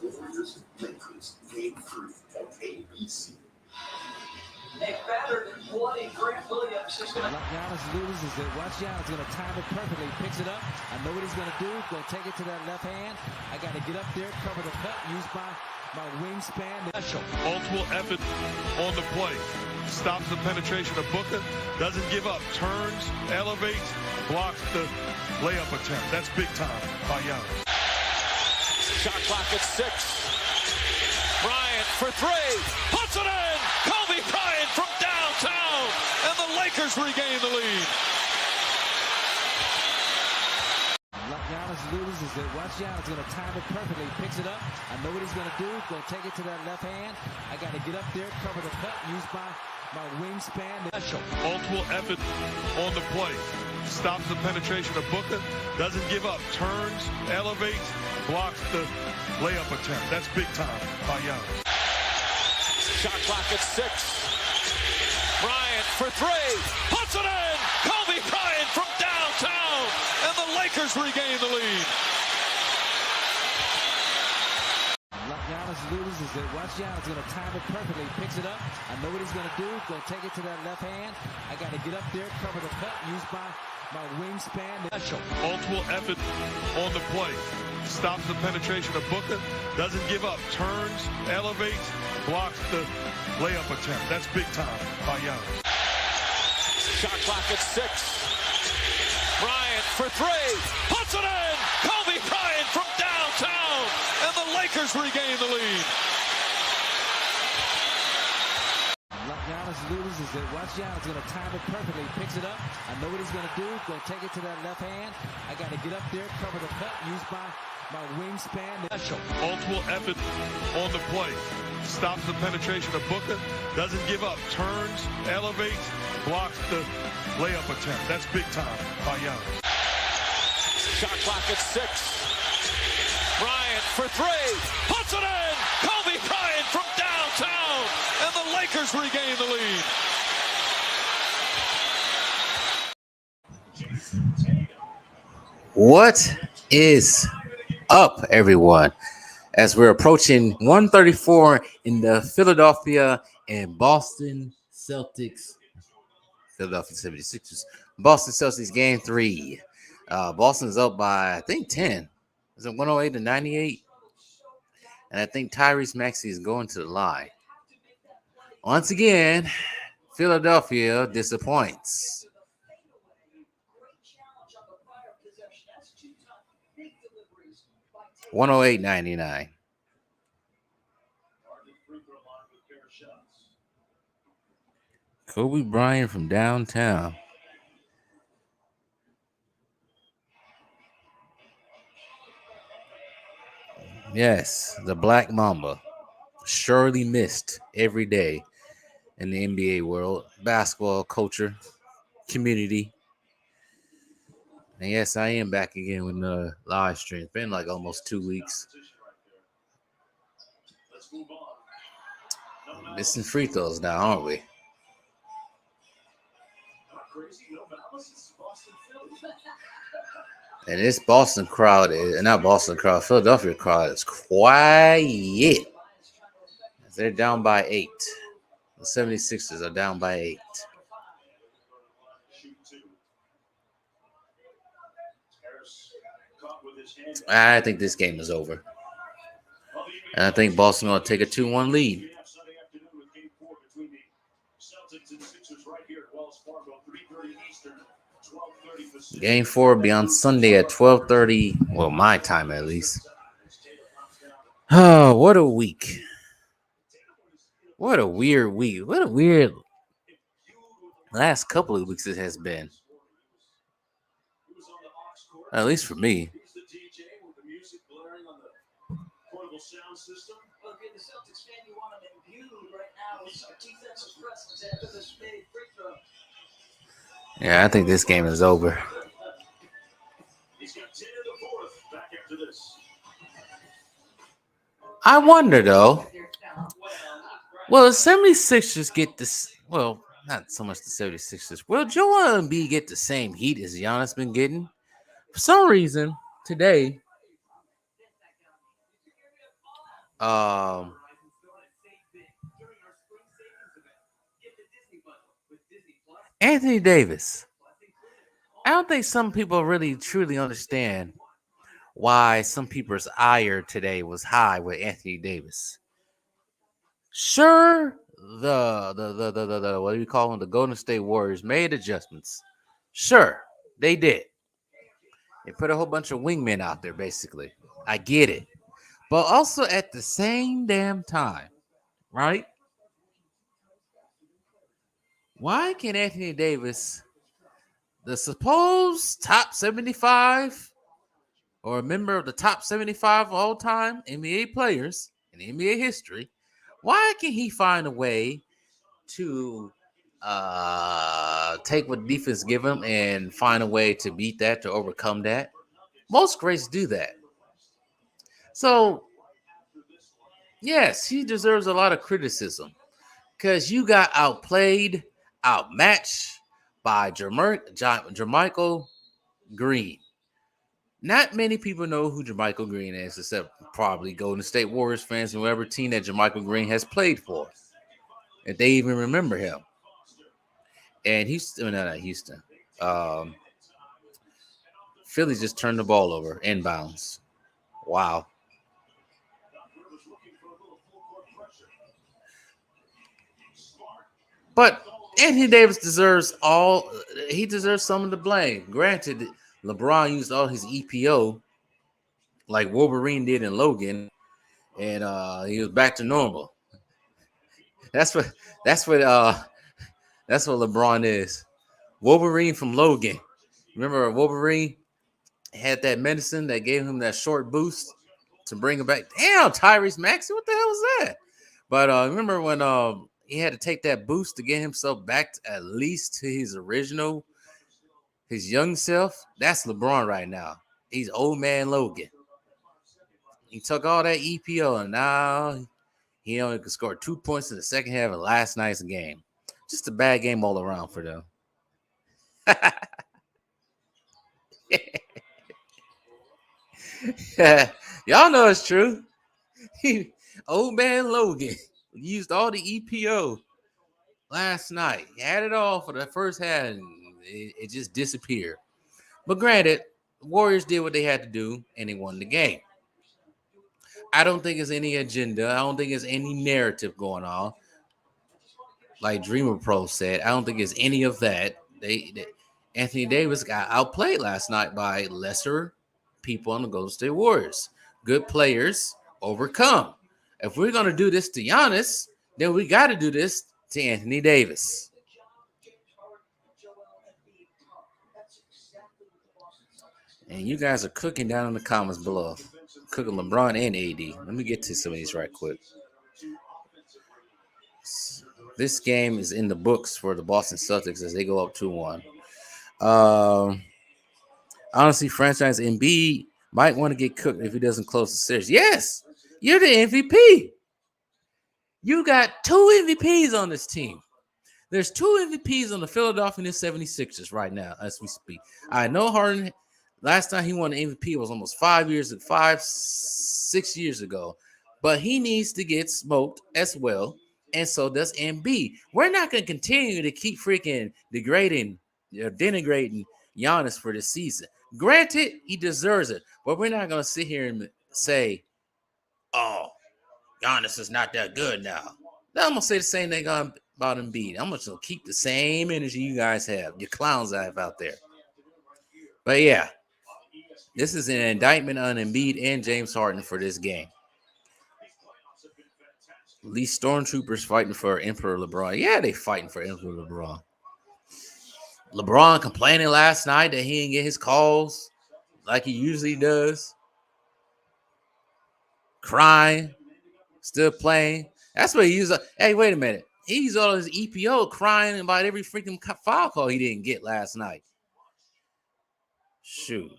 Warriors Lakers Game 3 on ABC. A battered and bloody Grant Williams is going to. Giannis loses it. Watch Giannis going to time it perfectly. Picks it up. I know what he's going to do. Going to take it to that left hand. I got to get up there, cover the cut, use my wingspan. Multiple effort on the play. Stops the penetration of Booker. Doesn't give up. Turns, elevates, blocks the layup attempt. That's big time by Giannis. Shot clock at 6. Bryant for 3. Puts it in. Kobe Bryant from downtown. And the Lakers regain the lead. Giannis loses it. Watch Giannis going to time it perfectly. Picks it up. I know what he's going to do. Going to take it to that left hand. I got to get up there, cover the cut, use my wingspan. Multiple effort on the play. Stops the penetration of Booker. Doesn't give up. Turns, elevates, blocks the layup attempt. That's big time by Giannis. Shot clock at 6. Bryant for 3. Puts it in. Kobe Bryant from downtown. And the Lakers regain the lead. Giannis loses it. Watch Giannis going to time it perfectly. Picks it up. I know what he's going to do. Going to take it to that left hand. I got to get up there, cover the cut, use my wingspan. Multiple effort on the play. Stops the penetration of Booker. Doesn't give up. Turns, elevates, blocks the layup attempt. That's big time by Giannis. Shot clock at 6. Bryant for 3. Puts it in. Kobe Bryant from downtown. And the Lakers regain the lead. Giannis loses it. Watch Giannis going to time it perfectly. Picks it up. I know what he's going to do. Going to take it to that left hand. I got to get up there, cover the cut, use my wingspan. Multiple effort on the play. Stops the penetration of Booker. Doesn't give up. Turns, elevates, blocks the layup attempt. That's big time by Giannis. Shot clock at 6. Bryant for 3. Puts it in. Kobe Bryant from downtown. And the Lakers regain the lead. What is up, everyone? As we're approaching 134 in the Philadelphia and Boston 76ers, Boston Celtics game 3. Boston's up by, I think, 10. Is it 108 to 98? And I think Tyrese Maxey is going to the line. Once again, Philadelphia disappoints. $108.99. Kobe Bryant from downtown. Yes, the Black Mamba. Surely missed every day in the NBA world, basketball culture, community. And yes, I am back again with the live stream. It's been like almost 2 weeks. Missing free throws now, aren't we? And this Boston crowd is not Boston crowd, Philadelphia crowd is quiet. They're down by 8. The 76ers are down by 8. I think this game is over. And I think Boston will take a 2-1 lead. Game 4 will be on Sunday at 12:30. Well, my time at least. Oh, what a week. What a weird week. What a weird last couple of weeks it has been. At least for me. Yeah, I think this game is over. I wonder, though. Will the 76ers get this? Well, not so much the 76ers. Will Joel Embiid get the same heat as Giannis been getting? For some reason, today, Um, Anthony Davis. I don't think some people really truly understand why some people's ire today was high with Anthony Davis. Sure, the what do you call them? The Golden State Warriors made adjustments. Sure, they did. They put a whole bunch of wingmen out there, basically. I get it. But also at the same damn time, right? Why can Anthony Davis, the supposed top 75 or a member of the top 75 of all time NBA players in NBA history, why can he find a way to take what defense give him and find a way to beat that, to overcome that? Most greats do that. So, yes, he deserves a lot of criticism because you got outplayed, outmatched by Jermichael Green. Not many people know who Jermichael Green is, except probably Golden State Warriors fans and whoever team that Jermichael Green has played for, if they even remember him. And Houston, no, not Houston. Um, Philly just turned the ball over inbounds. Wow. But Anthony Davis deserves he deserves some of the blame. Granted, LeBron used all his EPO like Wolverine did in Logan, and he was back to normal. That's what that's what uh that's what LeBron is. Wolverine from Logan. Remember Wolverine had that medicine that gave him that short boost to bring him back. Damn, Tyrese Maxey, what the hell was that? But remember when he had to take that boost to get himself back to at least to his young self? That's LeBron right now. He's old man Logan. He took all that EPO and now he only could score 2 points in the second half of last night's game. Just a bad game all around for them. Y'all know it's true. Old man Logan used all the EPO last night. He had it all for the first half, and it just disappeared. But granted, the Warriors did what they had to do, and they won the game. I don't think there's any agenda. I don't think there's any narrative going on. Like Dreamer Pro said, I don't think there's any of that. Anthony Davis got outplayed last night by lesser people on the Golden State Warriors. Good players overcome. If we're going to do this to Giannis, then we got to do this to Anthony Davis. And you guys are cooking down in the comments below. Cooking LeBron and AD. Let me get to some of these right quick. This game is in the books for the Boston Celtics as they go up 2-1. Honestly, franchise Embiid might want to get cooked if he doesn't close the series. Yes, you're the MVP. You got 2 MVPs on this team. There's 2 MVPs on the Philadelphia 76ers right now as we speak. I know Harden, last time he won the MVP was almost 6 years ago. But he needs to get smoked as well, and so does Embiid. We're not going to continue to keep freaking denigrating Giannis for this season. Granted, he deserves it, but we're not going to sit here and say, oh, Giannis is not that good now. Now I'm going to say the same thing about Embiid. I'm going to keep the same energy you guys have, your clowns have out there. But yeah, this is an indictment on Embiid and James Harden for this game. These stormtroopers fighting for Emperor LeBron. Yeah, they fighting for Emperor LeBron. LeBron complaining last night that he didn't get his calls like he usually does. Crying. Still playing. That's what he used. Hey, wait a minute. He used all his EPO crying about every freaking foul call he didn't get last night. Shoot.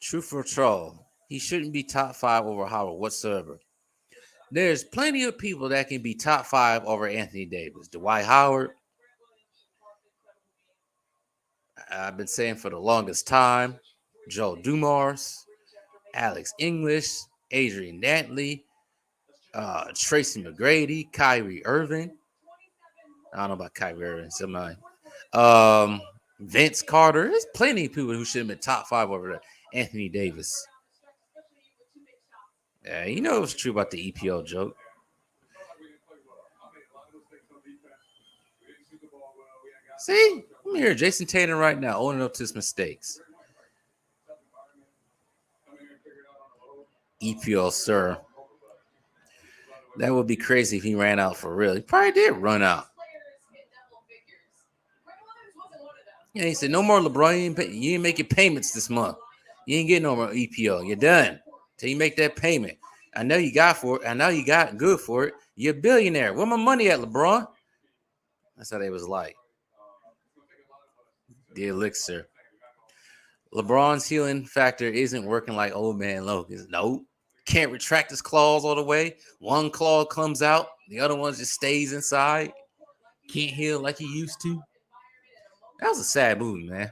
True for troll. He shouldn't be top 5 over Howard whatsoever. There's plenty of people that can be top 5 over Anthony Davis. Dwight Howard. I've been saying for the longest time. Joe Dumars. Alex English. Adrian Dantley, Tracy McGrady, Kyrie Irving. I don't know about Kyrie Irving. Somebody. Vince Carter. There's plenty of people who should have been top 5 over there. Anthony Davis. Yeah, you know what's true about the EPO joke. See, I'm here, Jason Tatum right now, owning up to his mistakes. EPO, sir. That would be crazy if he ran out for real. He probably did run out. Yeah, he said, no more LeBron. You ain't making payments this month. You ain't getting no more EPO. You're done till you make that payment. I know you got for it. I know you got good for it. You're a billionaire. Where my money at, LeBron? That's how they was like. The elixir. LeBron's healing factor isn't working like old man Logan. Nope. Can't retract his claws all the way. One claw comes out. The other one just stays inside. Can't heal like he used to. That was a sad movie, man.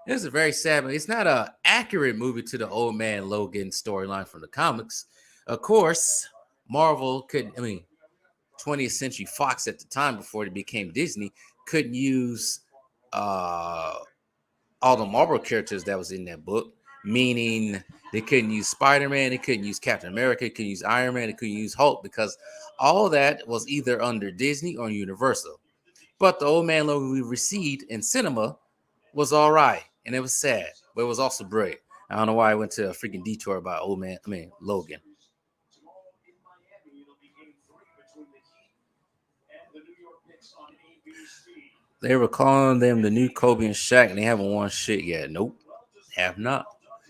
It was a very sad movie. It's not an accurate movie to the old man Logan storyline from the comics. Of course, Marvel couldn't, 20th Century Fox at the time before it became Disney, couldn't use all the Marvel characters that was in that book, meaning they couldn't use Spider-Man, they couldn't use Captain America, they couldn't use Iron Man, they couldn't use Hulk because all that was either under Disney or Universal. But the old man Logan we received in cinema was all right, and it was sad, but it was also brilliant. I don't know why I went to a freaking detour about Logan. They were calling them the new Kobe and Shaq, and they haven't won shit yet. Nope, have not.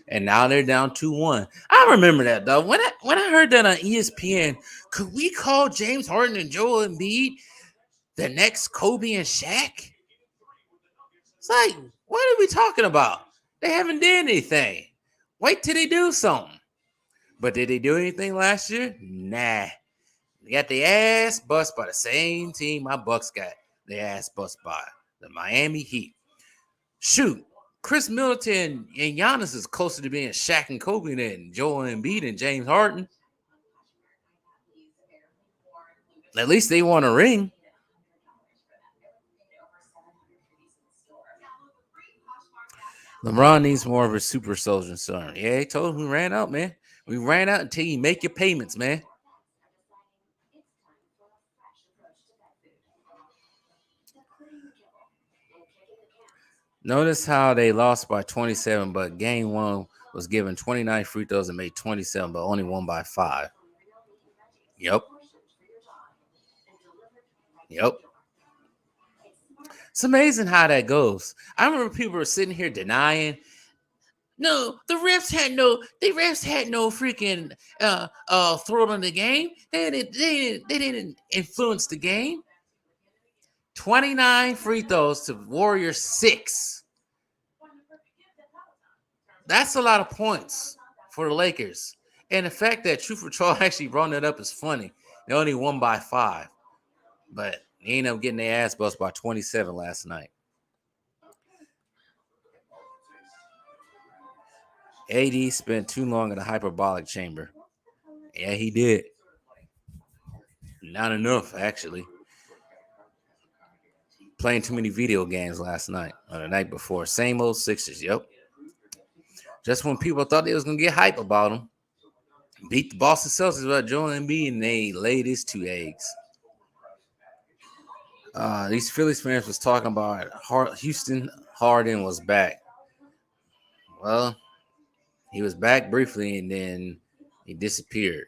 And now they're down 2-1. I remember that, though. When I heard that on ESPN, could we call James Harden and Joel Embiid the next Kobe and Shaq? It's like, what are we talking about? They haven't done anything. Wait till they do something. But did they do anything last year? Nah. They got their ass bust by the same team my Bucks got their ass bust by, the Miami Heat. Shoot, Chris Middleton and Giannis is closer to being Shaq and Kobe than Joel Embiid and James Harden. At least they won a ring. LeBron needs more of a super soldier son. Yeah, he told him we ran out, man. We ran out until you make your payments, man. Notice how they lost by 27, but game 1 was given 29 free throws and made 27, but only won by 5. Yep. It's amazing how that goes. I remember people were sitting here denying. No, the refs had no freaking throw in the game. They didn't influence the game. 29 free throws to Warriors 6. That's a lot of points for the Lakers. And the fact that Truth or Troll actually brought that up is funny. They only won by 5. But they ended up getting their ass bust by 27 last night. AD spent too long in a hyperbolic chamber. Yeah, he did. Not enough, actually. Playing too many video games last night or the night before. Same old Sixers, yep. Just when people thought they was going to get hype about them, beat the Boston Celtics without Joel Embiid, and they laid his 2 eggs. These Phillies fans was talking about Houston Harden was back. Well, he was back briefly, and then he disappeared.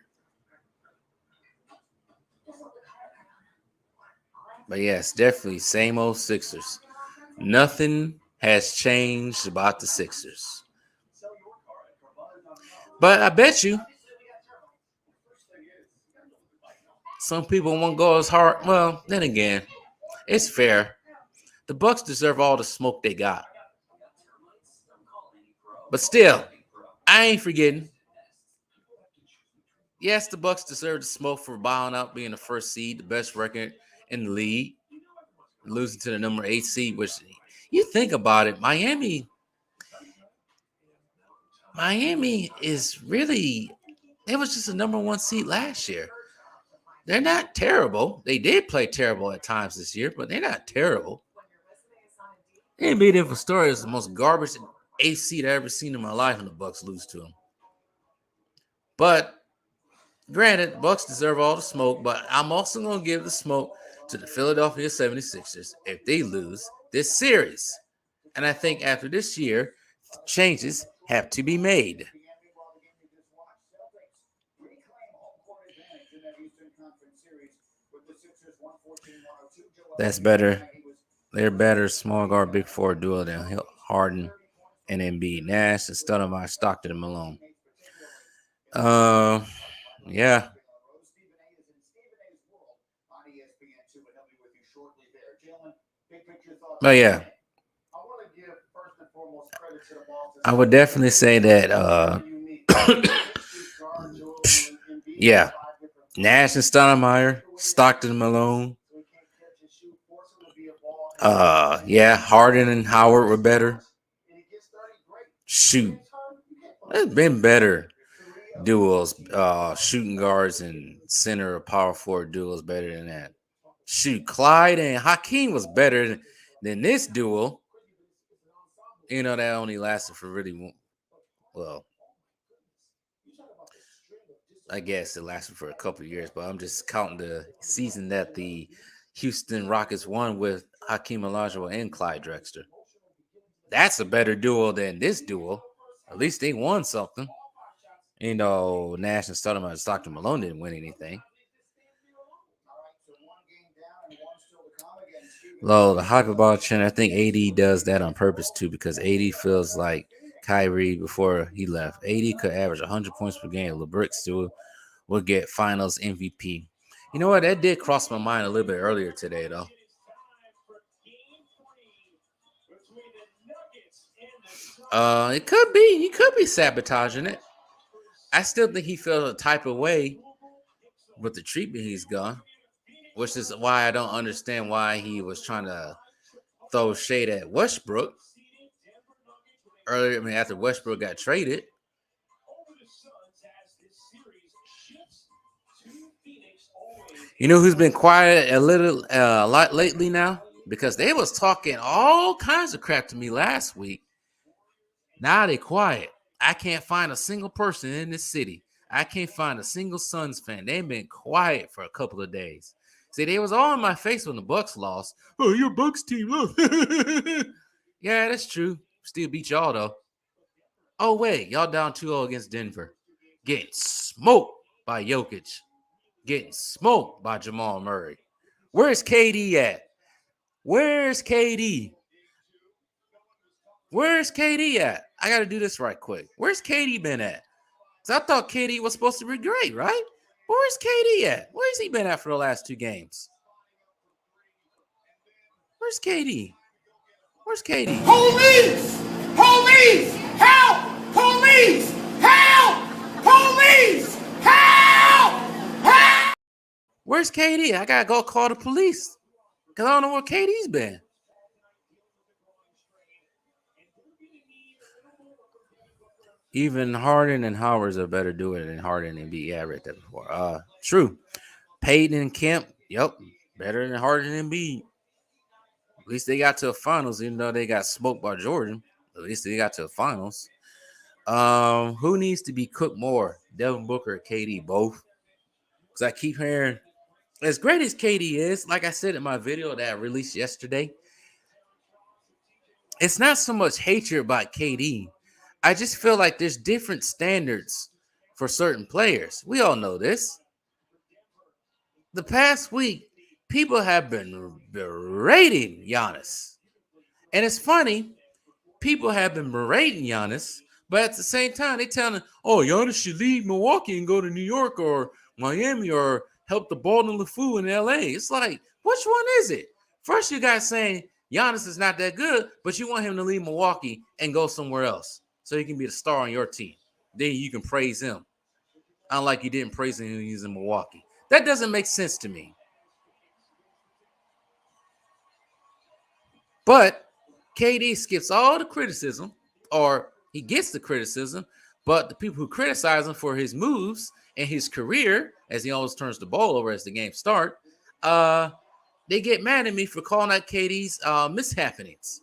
But yes, definitely same old Sixers. Nothing has changed about the Sixers. But I bet you some people won't go as hard. Well, then again, it's fair. The Bucks deserve all the smoke they got. But still, I ain't forgetting. Yes, the Bucks deserve the smoke for bowing out, being the first seed, the best record in the league, losing to the number 8 seed, which you think about it, Miami Miami is really, it was just a number one seed last year. They're not terrible. They did play terrible at times this year, but they're not terrible. They ain't beat them for story. It's the most garbage eighth seed I ever seen in my life, and the Bucks lose to them. But granted, Bucks deserve all the smoke, but I'm also going to give the smoke to the Philadelphia 76ers if they lose this series. And I think after this year, changes have to be made. That's better. They're better small guard big four duo than Harden and Embiid. Nash and Stoudemire, Stockton, and Malone. Yeah. But yeah. I would definitely say that yeah. Nash and Stoudemire, Stockton and Malone. Yeah, Harden and Howard were better. Shoot. There's been better duos, shooting guards and center or power forward duos better than that. Shoot, Clyde and Hakeem was better than this duo. You know, that only lasted for really, well, I guess it lasted for a couple of years, but I'm just counting the season that the Houston Rockets won with Hakeem Olajuwon and Clyde Drexler. That's a better duo than this duo. At least they won something. You know, Nash and Stockton Malone didn't win anything. Low, the hyperbolic trend, I think AD does that on purpose too, because AD feels like Kyrie before he left. AD could average 100 points per game. LeBron still would get finals MVP. You know what? That did cross my mind a little bit earlier today, though. It could be. He could be sabotaging it. I still think he feels a type of way with the treatment he's got, which is why I don't understand why he was trying to throw shade at Westbrook earlier. I mean, after Westbrook got traded. You know who's been quiet a lot lately now? Because they was talking all kinds of crap to me last week. Now they quiet. I can't find a single person in this city. I can't find a single Suns fan. They've been quiet for a couple of days. See, they was all in my face when the Bucks lost. Oh, your Bucks team, look. Yeah, that's true. Still beat y'all, though. Oh, wait. Y'all down 2-0 against Denver. Getting smoked by Jokic. Getting smoked by Jamal Murray. Where's KD at? Where's KD? Where's KD at? I got to do this right quick. Where's KD been at? Because I thought KD was supposed to be great, right? Where's KD at? Where's he been at for the last two games? Where's KD? Where's KD? Police! Police! Help! Police! Help! Police! Help! Help! Where's KD? I gotta go call the police. Because I don't know where KD's been. Even Harden and Howard's a better doer than Harden and Embiid. Yeah, I read that before. True. Payton and Kemp, yep, better than Harden and Embiid. At least they got to the finals, even though they got smoked by Jordan. At least they got to the finals. Who needs to be cooked more? Devin Booker or KD? Both. Because I keep hearing, as great as KD is, like I said in my video that I released yesterday, it's not so much hatred about KD. I just feel like there's different standards for certain players. We all know this. The past week, people have been berating Giannis. And it's funny, people have been berating Giannis, but at the same time, they telling him, oh, Giannis should leave Milwaukee and go to New York or Miami or help the Baldwin LeFou in LA. It's like, which one is it? First, you guys saying Giannis is not that good, but you want him to leave Milwaukee and go somewhere else so he can be the star on your team. Then you can praise him. Unlike you didn't praise him when he was in Milwaukee. That doesn't make sense to me. But KD skips all the criticism, or he gets the criticism, But the people who criticize him for his moves and his career, as he always turns the ball over as the game start, they get mad at me for calling out KD's mishappenings.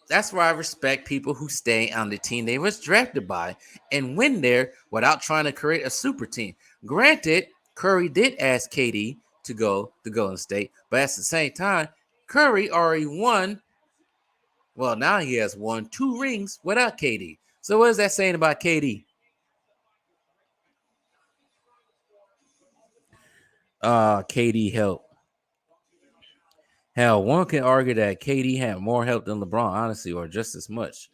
That's why I respect people who stay on the team they was drafted by and win there without trying to create a super team. Granted, Curry did ask KD to go to Golden State, but at the same time, Curry already won. Well, now he has won 2 rings without KD. So what is that saying about KD? KD help. Hell, one can argue that KD had more help than LeBron, honestly, or just as much.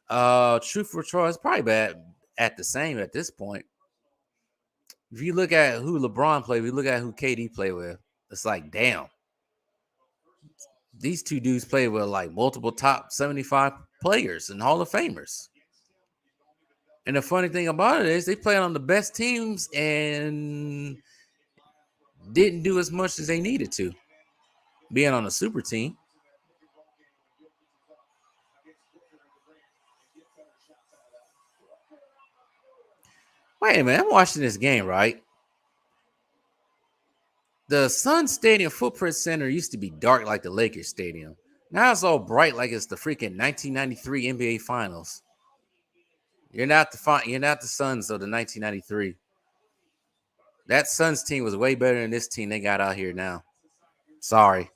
Truth for Troy is probably bad at the same at this point. If you look at who LeBron played, if you look at who KD played with, it's like, damn. These two dudes played with like multiple top 75 players and Hall of Famers. And the funny thing about it is they played on the best teams and didn't do as much as they needed to, being on a super team. Wait a minute, I'm watching this game, right? The SUNS Stadium Footprint Center used to be dark like the Lakers Stadium. Now it's all bright like it's the freaking 1993 NBA Finals. You're not the SUNS of the 1993. That SUNS team was way better than this team they got out here now. Sorry.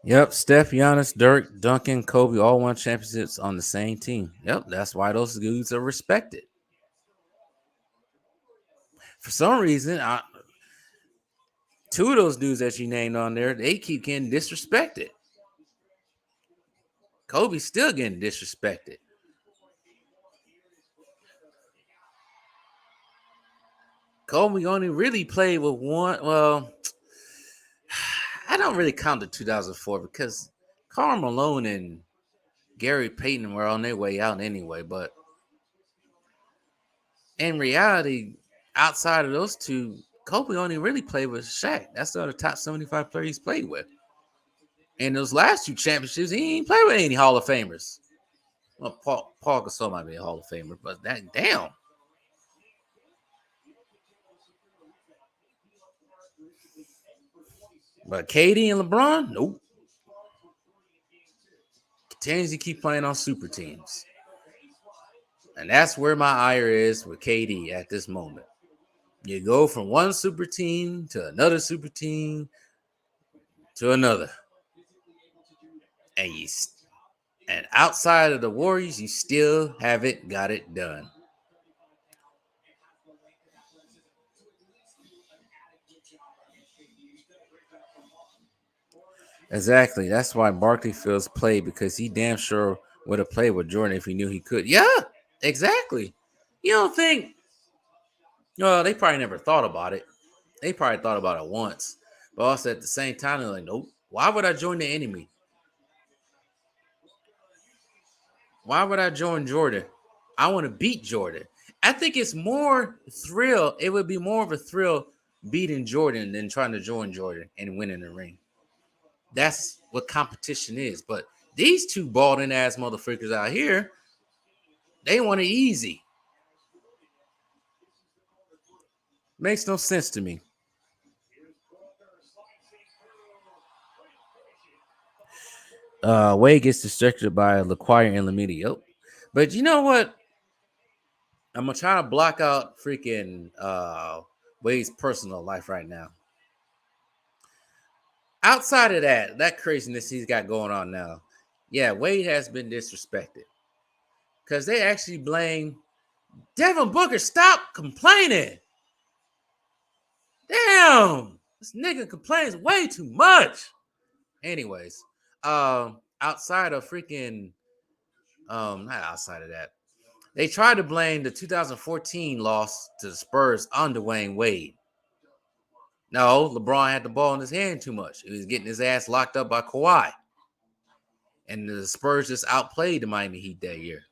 Yep, Steph, Giannis, Dirk, Duncan, Kobe all won championships on the same team. Yep, that's why those dudes are respected. For some reason, 2 of those dudes that you named on there, they keep getting disrespected. Kobe's still getting disrespected. Kobe only really played with one. Well, I don't really count the 2004 because Karl Malone and Gary Payton were on their way out anyway. But in reality, outside of those two, Kobe only really played with Shaq. That's the other top 75 player he's played with. And those last 2 championships, he ain't played with any Hall of Famers. Well, Paul Gasol might be a Hall of Famer, but that damn. But KD and LeBron, nope. Continues to keep playing on super teams. And that's where my ire is with KD at this moment. You go from one super team to another super team to another. And outside of the Warriors, you still haven't got it done. Exactly. That's why Barkley feels played, because he damn sure would have played with Jordan if he knew he could. Yeah, exactly. You don't think? Well, they probably never thought about it. They probably thought about it once. But also at the same time, they're like, nope. Why would I join the enemy? Why would I join Jordan? I want to beat Jordan. I think it's more thrill. It would be more of a thrill beating Jordan than trying to join Jordan and winning the ring. That's what competition is. But these 2 balding ass motherfuckers out here, they want it easy. Makes no sense to me. Wade gets distracted by LaQuire and Lamidi. But you know what? I'm gonna try to block out freaking Wade's personal life right now. Outside of that craziness he's got going on now, yeah, Wade has been disrespected. Because they actually blame Devin Booker. Stop complaining. Damn, this nigga complains way too much. Anyways, outside of freaking, not outside of that, they tried to blame the 2014 loss to the Spurs on Dwayne Wade. No, LeBron had the ball in his hand too much. He was getting his ass locked up by Kawhi. And the Spurs just outplayed the Miami Heat that year.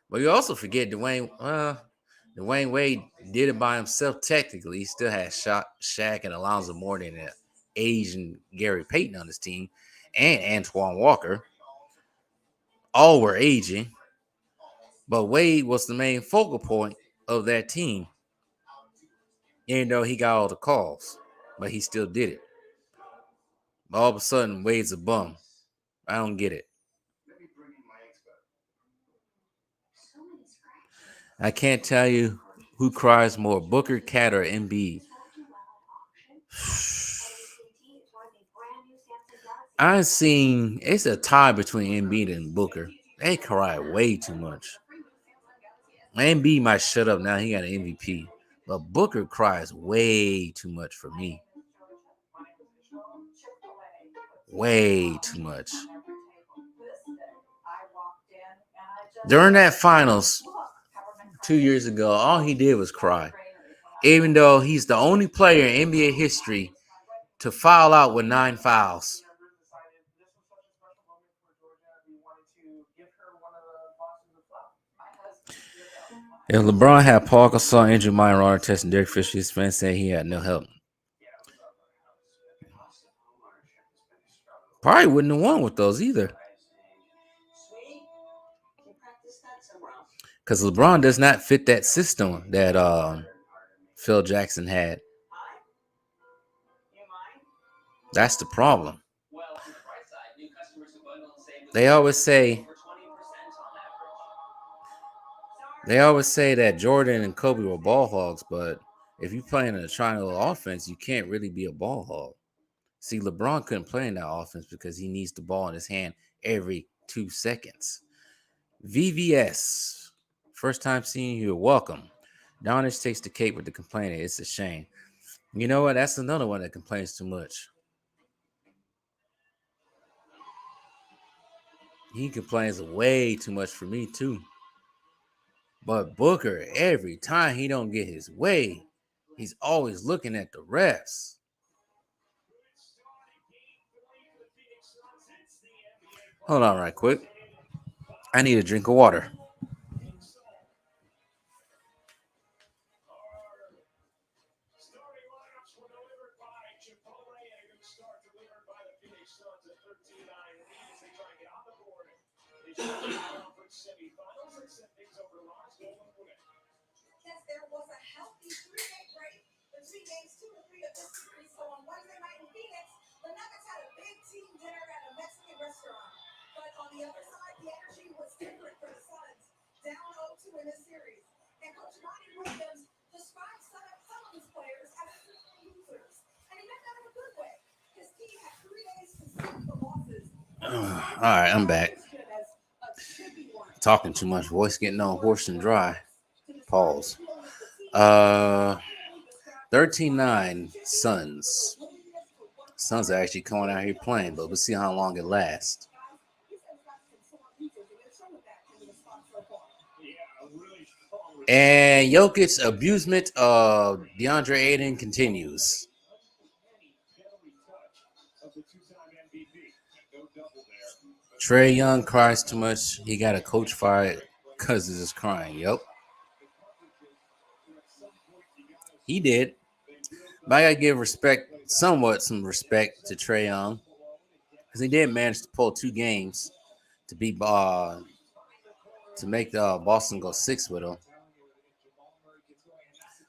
But you also forget Dwayne. Dwayne Wade did it by himself technically. He still had Shaq and Alonzo Mourning and Asian Gary Payton on his team, and Antoine Walker. All were aging, but Wade was the main focal point of that team, even though he got all the calls, but he still did it. But all of a sudden, Wade's a bum. I don't get it. I can't tell you who cries more, Booker, Cat, or Embiid. I've seen it's a tie between Embiid and Booker. They cry way too much. Embiid might shut up now. He got an MVP. But Booker cries way too much for me. Way too much. During that finals 2 years ago, all he did was cry. Even though he's the only player in NBA history to foul out with 9 fouls. If LeBron had Paul Gasol, Andrew Meyer, Ron Artest, and Derek Fisher, his fans say he had no help. Probably wouldn't have won with those either. Because LeBron does not fit that system that Phil Jackson had. That's the problem. They always say that Jordan and Kobe were ball hogs, but if you play in a triangle offense, you can't really be a ball hog. See, LeBron couldn't play in that offense because he needs the ball in his hand every 2 seconds. VVS, first time seeing you, welcome. Donis takes the cake with the complaining. It's a shame. You know what? That's another one that complains too much. He complains way too much for me too. But Booker, every time he don't get his way, he's always looking at the refs. Hold on right quick. I need a drink of water. There was a healthy 3-day break between games 2 and 3 of this series. So on Wednesday night in Phoenix, the Nuggets had a big team dinner at a Mexican restaurant. But on the other side, the energy was different for the Suns, down 0-2 in this series. And Coach Monty Williams described some of his players as losers. And he meant that in a good way. His team had 3 days to sink the losses. All right, I'm back. Talking too much, voice getting on hoarse and dry. Pause. 13-9 Suns. Suns are actually coming out here playing, but we'll see how long it lasts. And Jokic's abusement of DeAndre Ayton continues. Trae Young cries too much. He got a coach fired because of his crying. Yep. He did. But I gotta give some respect to Trae Young. Because he did manage to pull 2 games to beat to make Boston go 6 with him.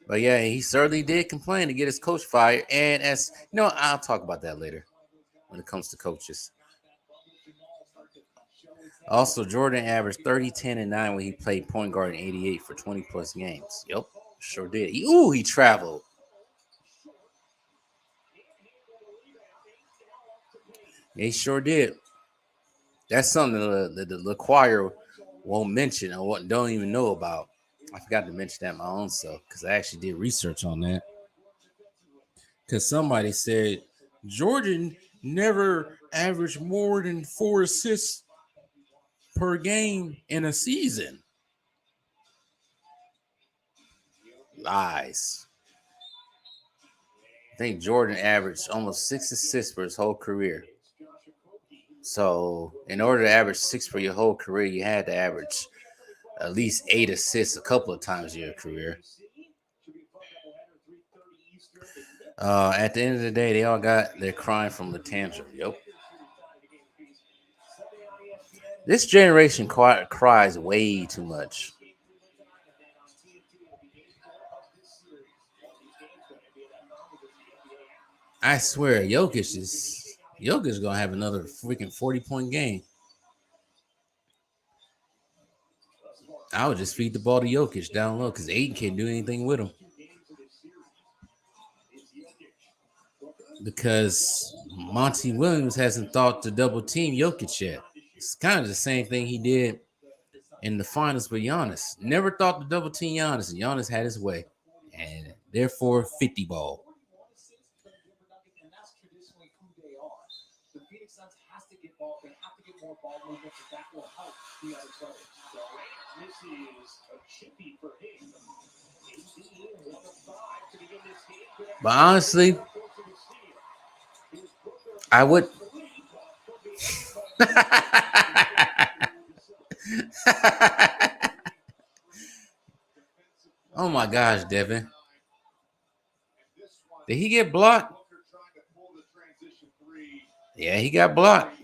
But yeah, he certainly did complain to get his coach fired. And as you know, I'll talk about that later when it comes to coaches. Also, Jordan averaged 30, 10, and 9 when he played point guard in 88 for 20 plus games. Yep, sure did. He traveled. He sure did. That's something that the choir won't mention or don't even know about. I forgot to mention that my own self because I actually did research on that. Because somebody said Jordan never averaged more than 4 assists per game in a season. Lies. I think Jordan averaged almost 6 assists for his whole career. So, in order to average 6 for your whole career, you had to average at least 8 assists a couple of times in your career. At the end of the day, they all got their crying from the tantrum. Yep. This generation cries way too much. I swear, Jokic's gonna have another freaking 40-point game. I would just feed the ball to Jokic down low because Aiden can't do anything with him. Because Monty Williams hasn't thought to double team Jokic yet. It's kind of the same thing he did in the finals with Giannis. Never thought to double team Giannis, and Giannis had his way. And therefore, 50 ball. And that's traditionally who they are. The Phoenix Suns has to get ball. They have to get more ball movement, and that will help the other players. So this is a chippy for him. But honestly, I would. Oh my gosh, Devin. Did he get blocked? Yeah, he got blocked.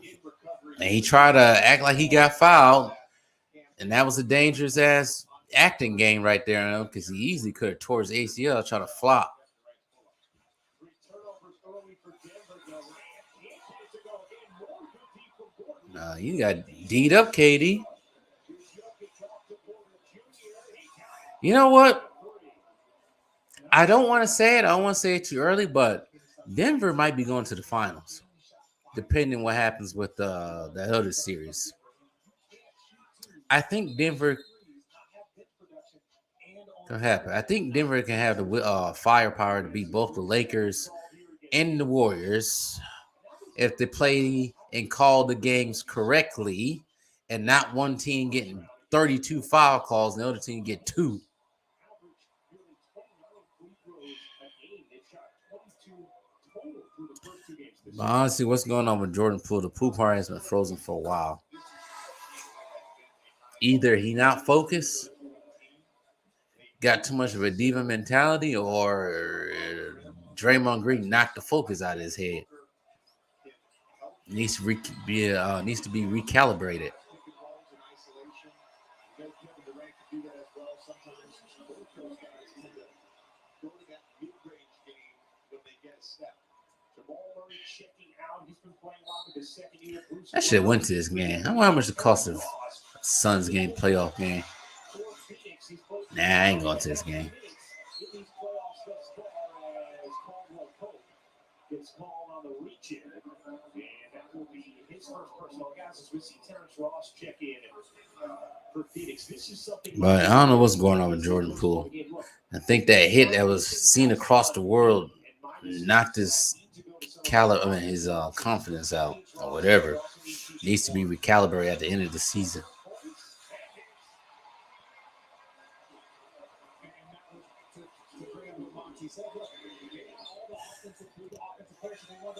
And he tried to act like he got fouled. And that was a dangerous ass acting game right there, because he easily could have tore his ACL trying to flop. You got D'd up, KD. You know what? I don't want to say it. I don't want to say it too early, but Denver might be going to the finals, depending what happens with the other series. I think Denver can happen. I think Denver can have the firepower to beat both the Lakers and the Warriors if they play and call the games correctly, and not one team getting 32 foul calls and the other team get 2. But honestly, what's going on with Jordan Poole? The Poole party has been frozen for a while. Either he not focused, got too much of a diva mentality, or Draymond Green knocked the focus out of his head. Needs to be recalibrated. That shit went to this game. I wonder how much it cost of Suns game, playoff game. Nah, I ain't going to this game. But I don't know what's going on with Jordan Poole. I think that hit that was seen across the world knocked his his confidence out, or whatever. Needs to be recalibrated at the end of the season.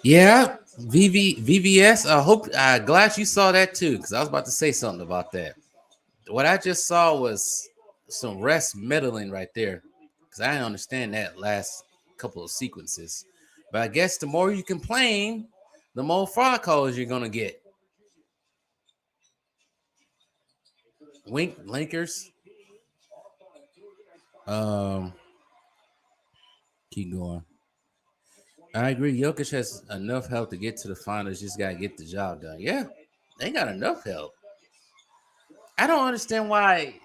Yeah, VVS. Glad you saw that too, because I was about to say something about that. What I just saw was some rest meddling right there, because I didn't understand that last couple of sequences. But I guess the more you complain, the more foul calls you're gonna get. Wink, Lakers. Keep going. I agree. Jokic has enough help to get to the finals. Just gotta get the job done. Yeah, they got enough help. I don't understand why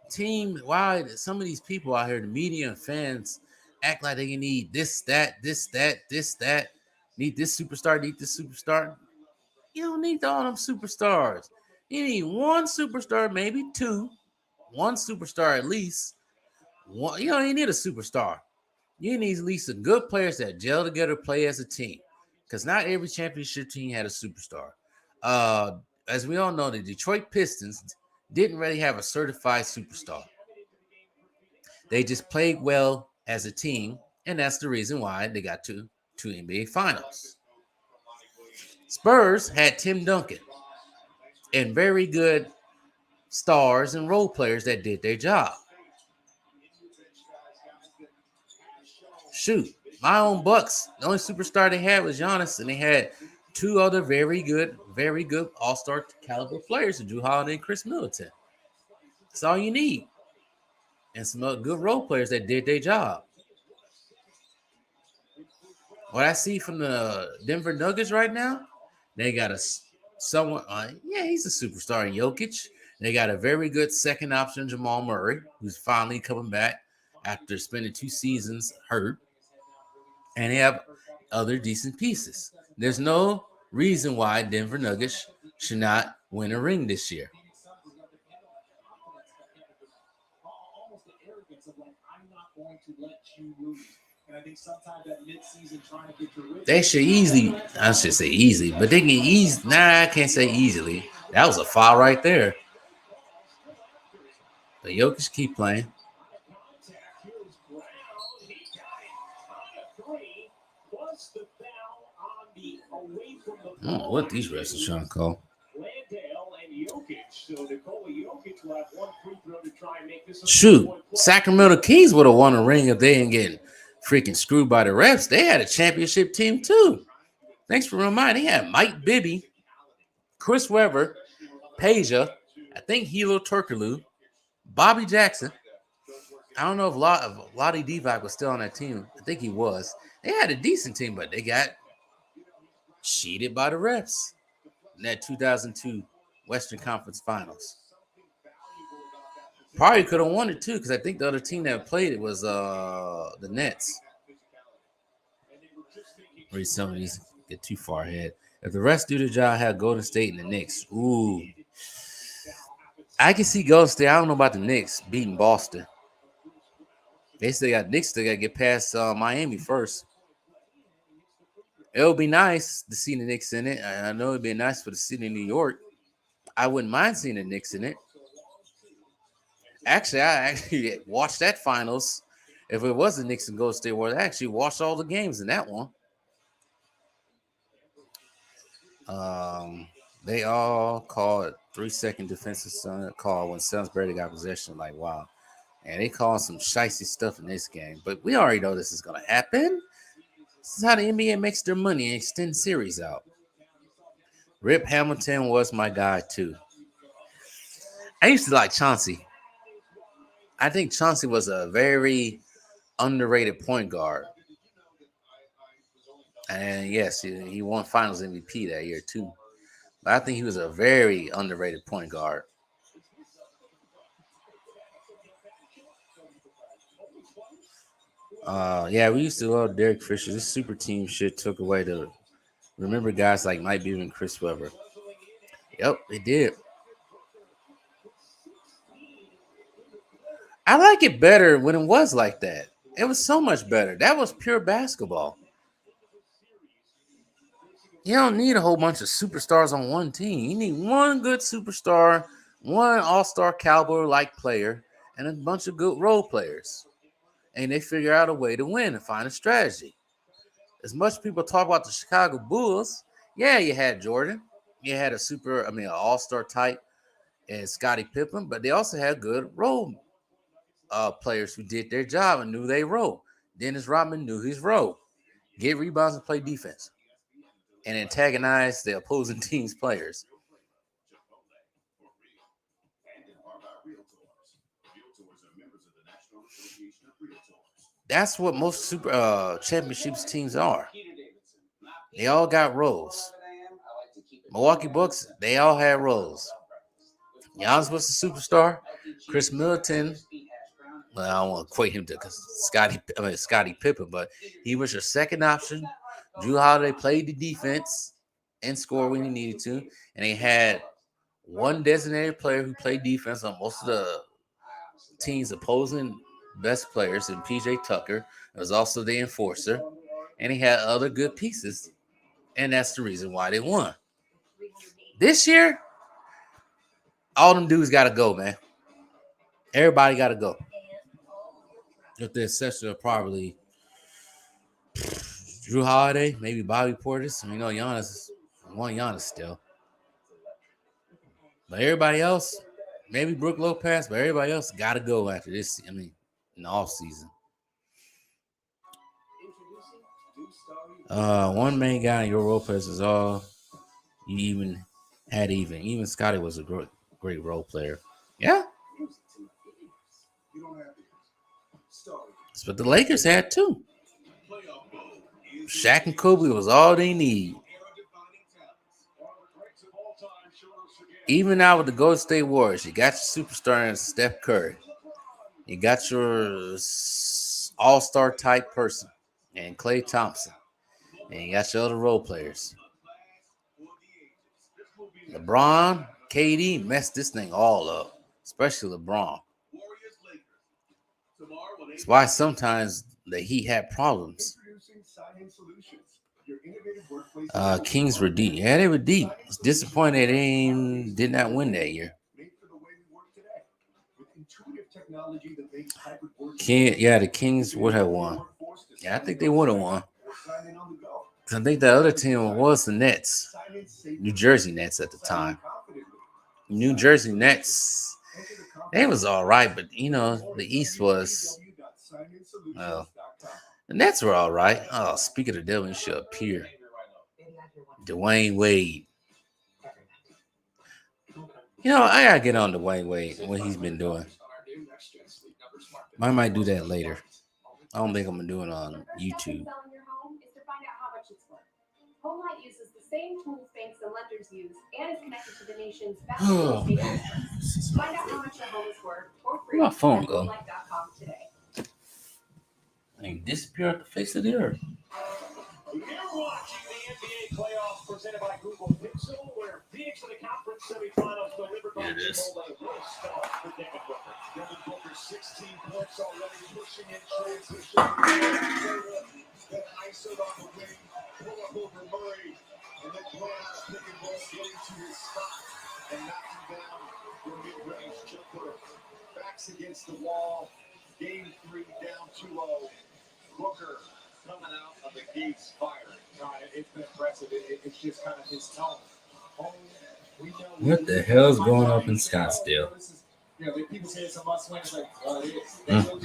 some of these people out here, the media and fans, act like they need this, that. Need this superstar, need this superstar. You don't need all them superstars. You need one superstar, maybe 2. One superstar at least. One, you don't even need a superstar. You need at least some good players that gel together, play as a team. Because not every championship team had a superstar. As we all know, the Detroit Pistons didn't really have a certified superstar. They just played well as a team, and that's the reason why they got to NBA Finals. Spurs had Tim Duncan and very good stars and role players that did their job. Shoot, my own Bucks, the only superstar they had was Giannis, and they had two other very good all-star caliber players, Drew Holiday and Chris Middleton. That's all you need. And some other good role players that did their job. What I see from the Denver Nuggets right now, they got someone, he's a superstar in Jokic. They got a very good second option, Jamal Murray, who's finally coming back after spending 2 seasons hurt. And they have other decent pieces. There's no reason why Denver Nuggets should not win a ring this year. Almost the arrogance of like, I'm not going to let you lose. And I think sometimes that mid-season trying to get your they should easily, I should say easily, but they can easily, I can't say easily. That was a foul right there. But Jokic keep playing. I don't know what these refs are trying to call. Shoot, Sacramento Kings would have won a ring if they didn't get freaking screwed by the refs. They had a championship team too. Thanks for reminding. They had Mike Bibby, Chris Webber, Peja, I think Hilo Turkoglu, Bobby Jackson. I don't know if Lottie Divac was still on that team. I think he was. They had a decent team, but they got cheated by the refs in that 2002 Western Conference Finals. Probably could have won it too, because I think the other team that played it was the Nets. Read some of these get too far ahead. If the refs do the job, have Golden State and the Knicks. Ooh, I can see Golden State. I don't know about the Knicks beating Boston. They still got Knicks. Still got to get past Miami first. It would be nice to see the Knicks in it. I know it'd be nice for the city of New York. I wouldn't mind seeing the Knicks in it. Actually, I watched that finals. If it was the Knicks and Golden State Warriors, I actually watched all the games in that one. They all called 3-second defensive call when Suns barely got possession. Like, wow. And they called some shicey stuff in this game. But we already know this is going to happen. This is how the NBA makes their money and extend series out. Rip Hamilton was my guy, too. I used to like Chauncey. I think Chauncey was a very underrated point guard. And yes, he won Finals MVP that year, too. But I think he was a very underrated point guard. We used to love Derek Fisher. This super team shit took away the remember guys like Mike Bibby and Chris Webber. Yep, it did. I like it better when it was like that. It was so much better. That was pure basketball. You don't need a whole bunch of superstars on one team. You need one good superstar, one all-star caliber-like player, and a bunch of good role players. And they figure out a way to win and find a strategy. As much people talk about the Chicago Bulls, yeah, you had Jordan. You had an all-star type and Scottie Pippen, but they also had good role players who did their job and knew they role. Dennis Rodman knew his role. Get rebounds and play defense. And antagonize the opposing team's players. That's what most super championships teams are. They all got roles. Milwaukee Bucks, they all had roles. Giannis was the superstar. Chris Middleton, well, I don't want to equate him to Scottie Pippen, but he was your second option. Drew Holiday played the defense and scored when he needed to. And they had one designated player who played defense on most of the team's opposing best players, and PJ Tucker was also the enforcer. And he had other good pieces. And that's the reason why they won. This year, all them dudes got to go, man. Everybody got to go. With the exception of probably Drew Holiday, maybe Bobby Portis. Giannis still. But everybody else, Maybe Brook Lopez, but everybody else got to go after this. I mean, in the off season. One main guy in your Lopez is all you even had. Even Scotty was a great role player. Yeah, that's what the Lakers had too. Shaq and Kobe was all they need. Even now with the Golden State Warriors, you got your superstar in Steph Curry. You got your all-star type person and Klay Thompson. And you got your other role players. LeBron, KD messed this thing all up, especially LeBron. That's why sometimes the Heat had problems. Kings were deep. Yeah, they were deep. It's disappointed they did not win that year. The Kings would have won. Yeah, I think they would have won. I think the other team was the Nets, New Jersey Nets at the time. New Jersey Nets, they was all right, but the East was. The Nets were all right. Oh, speaking of devil, should appear. Dwayne Wade. I gotta get on Dwayne Wade, what he's been doing. I might do that later. I don't think I'm gonna do it on YouTube. HomeLight uses the same tools banks and lenders use and is connected to the nation's best Find out how much your home is worth for free. Where'd my phone go? HomeLight.com today. And disappear off the face of the earth. You're watching the NBA playoffs presented by Google Pixel, where Phoenix in the conference semifinals delivered by Chipotle will start for Devin Booker. Devin Booker, 16 points already, pushing in transition. Then ISO'd on the wing, pull up over Murray, and then play out a pick and roll, getting to his spot and knocking down the mid-range jumper. Backs against the wall. Game 3 down 2-0. Booker coming out of the gates firing. It's been impressive. It's just kind of his tone. What the hell is going up in Scottsdale? People say it's a must-win. It's like, it is. They lose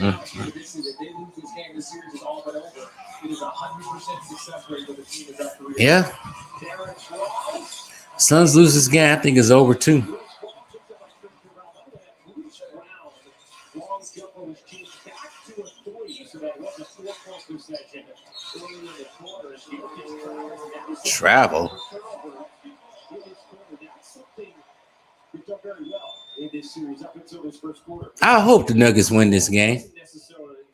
this game, this series is all but over. It is 100% success rate with the team is up 3. Yeah. Suns lose this game, I think it's over too. Travel. I hope the Nuggets win this game.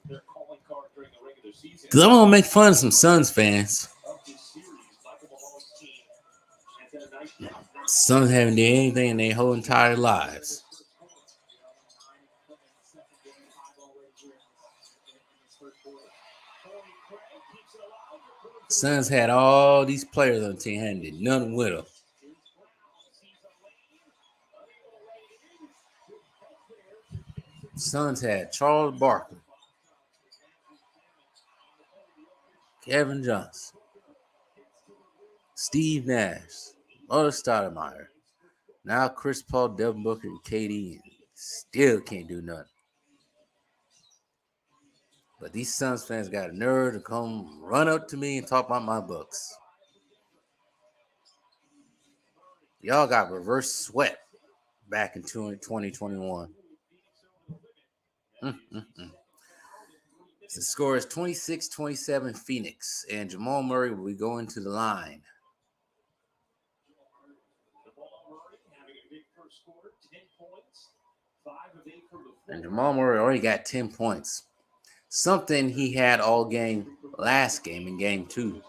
Because I'm going to make fun of some Suns fans. Suns haven't done anything in their whole entire lives. Suns had all these players on the team and did nothing with them. Suns had Charles Barkley, Kevin Johnson, Steve Nash, Otis Stoudemire, now Chris Paul, Devin Booker, and KD, and still can't do nothing. But these Suns fans got a nerve to come run up to me and talk about my Bucks. Y'all got reverse swept back in 2021. The score is 26-27 Phoenix, and Jamal Murray will be going to the line. And Jamal Murray already got 10 points. Something he had all game last game in game 2.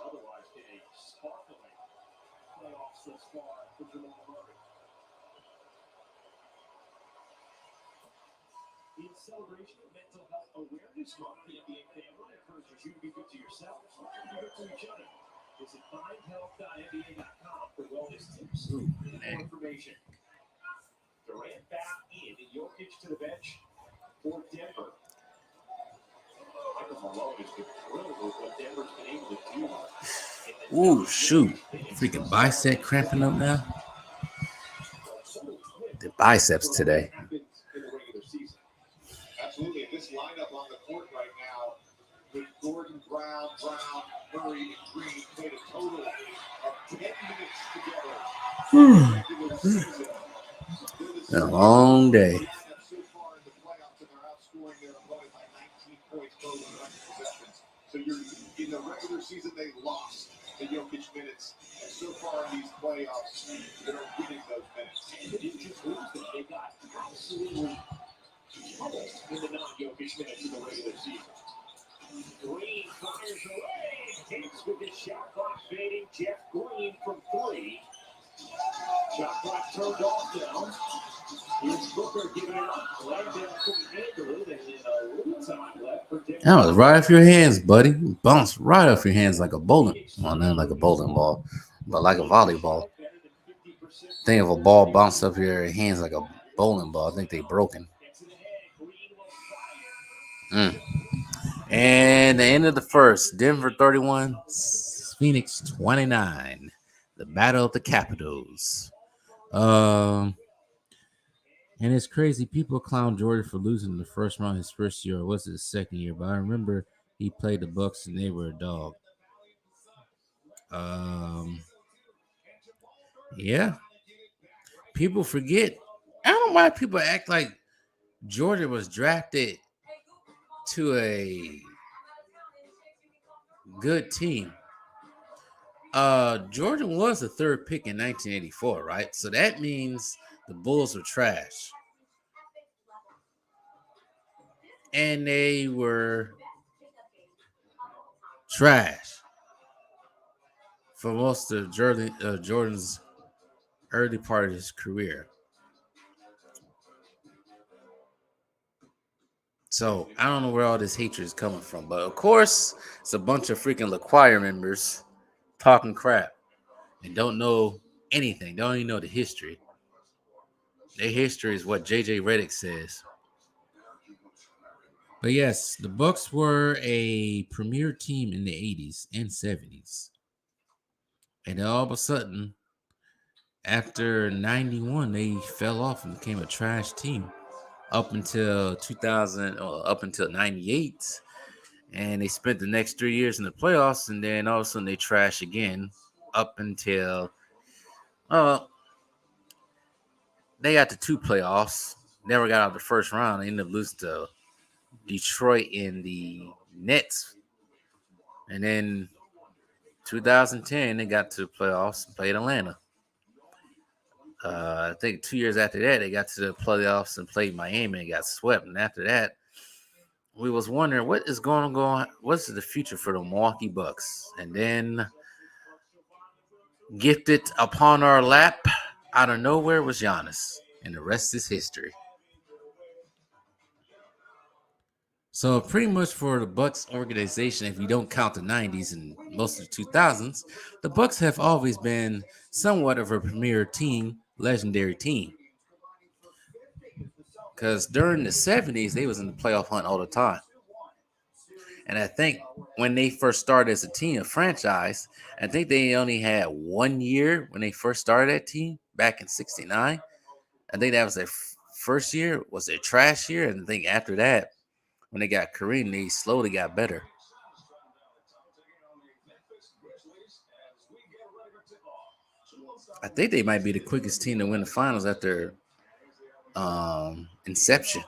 In celebration of Mental Health Awareness Month, the NBA family encourages you to be good to yourself and be good to each other. Visit findhealth.nba.com for wellness tips and more information. Durant back in, and Jokic to the bench for Denver. Michael Malone has been thrilled with what Denver's been able to do. Ooh, shoot. Freaking bicep cramping up now. The biceps today. Murray and Green played a total of 10 minutes together. Regular season. A long day. So far in the playoffs, and they're outscoring their opponent by 19 points total in 9 possessions. So you're in the regular season, they lost the Jokic minutes. And so far in these playoffs, they're winning those minutes. They didn't just lose them, they got absolutely pummeled in the non-Jokic minutes in the regular season. Green fires away. Takes with his shot clock fading. Jeff Green from 3. Shot clock turned off now. Here's Booker giving it up. Langdale couldn't handle it, and then a little time left for Denver. That was right off your hands, buddy. Bounced right off your hands like a bowling. Well, not like a bowling ball, but like a volleyball. Think of a ball bounced up your hands like a bowling ball. I think they broken. And the end of the first, Denver 31, Phoenix 29. The battle of the Capitals. And it's crazy. People clown Jordan for losing the first round his first year, or was it his second year? But I remember he played the Bucks and they were a dog. Yeah. People forget. I don't know why people act like Jordan was drafted to a good team. Jordan was the third pick in 1984, right? So that means the Bulls were trash. And they were trash for most of Jordan's early part of his career. So I don't know where all this hatred is coming from, but of course it's a bunch of freaking LaQuire members talking crap and don't know anything. Don't even know the history. Their history is what JJ Redick says. But yes, the Bucks were a premier team in the 80s and 70s. And then all of a sudden, after 91, they fell off and became a trash team up until 2000, or up until 98. And they spent the next 3 years in the playoffs, and then all of a sudden they trash again up until they got to 2 playoffs, never got out of the first round. They ended up losing to Detroit in the Nets. And then 2010, they got to the playoffs and played Atlanta. I think 2 years after that, they got to the playoffs and played Miami and got swept. And after that, we was wondering what is going on. What's the future for the Milwaukee Bucks? And then gifted upon our lap out of nowhere was Giannis, and the rest is history. So pretty much for the Bucks organization, if you don't count the 90s and most of the 2000s, the Bucks have always been somewhat of a premier team, legendary team. Because during the 70s, they was in the playoff hunt all the time. And I think when they first started as a team, a franchise, I think they only had 1 year when they first started that team back in 69. I think that was their first year, was their trash year. And I think after that, when they got Kareem, they slowly got better. I think they might be the quickest team to win the finals after inception.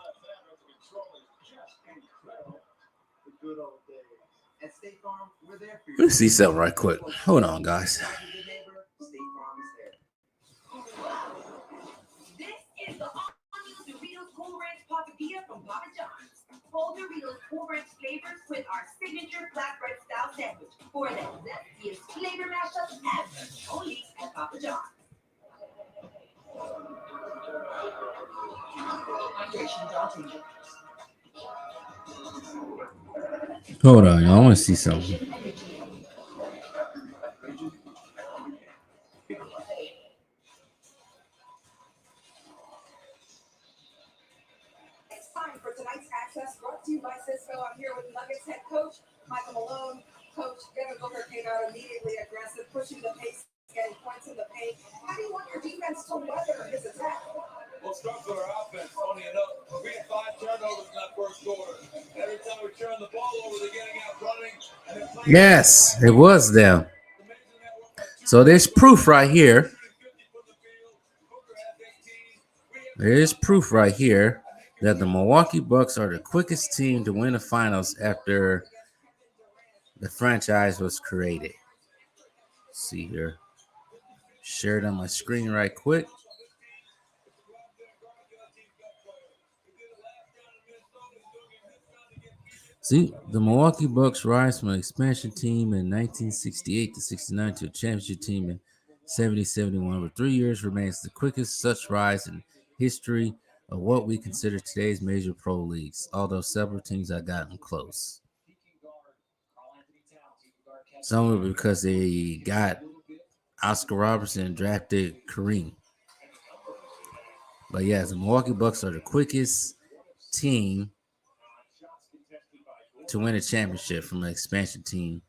Let's see something right quick. Hold on, guys. This is the all-new Doritos Cool Ranch Papadilla from Papa John's. Full Doritos Cool Ranch flavors with our signature flatbread style sandwich for the zestiest flavor mashup ever. Only at Papa John's. Hold on, y'all. I want to see something. It's time for tonight's Access, brought to you by Cisco. I'm here with Nuggets head coach Michael Malone. Coach Devin Booker came out immediately aggressive, pushing the pace, getting points in the paint. How do you want your defense to weather his attack? Well, start with our offense. Funny enough, we had 5 turnovers in that first quarter. Every time Yes, it was them. So there's proof right here. There is proof right here that the Milwaukee Bucks are the quickest team to win the finals after the franchise was created. Let's see here. Share it on my screen right quick. See, the Milwaukee Bucks rise from an expansion team in 1968 to 69 to a championship team in 70-71. Over 3 years remains the quickest such rise in history of what we consider today's major pro leagues, although several teams have gotten close. Some of it because they got Oscar Robertson and drafted Kareem. But yes, the Milwaukee Bucks are the quickest team to win a championship from an expansion team.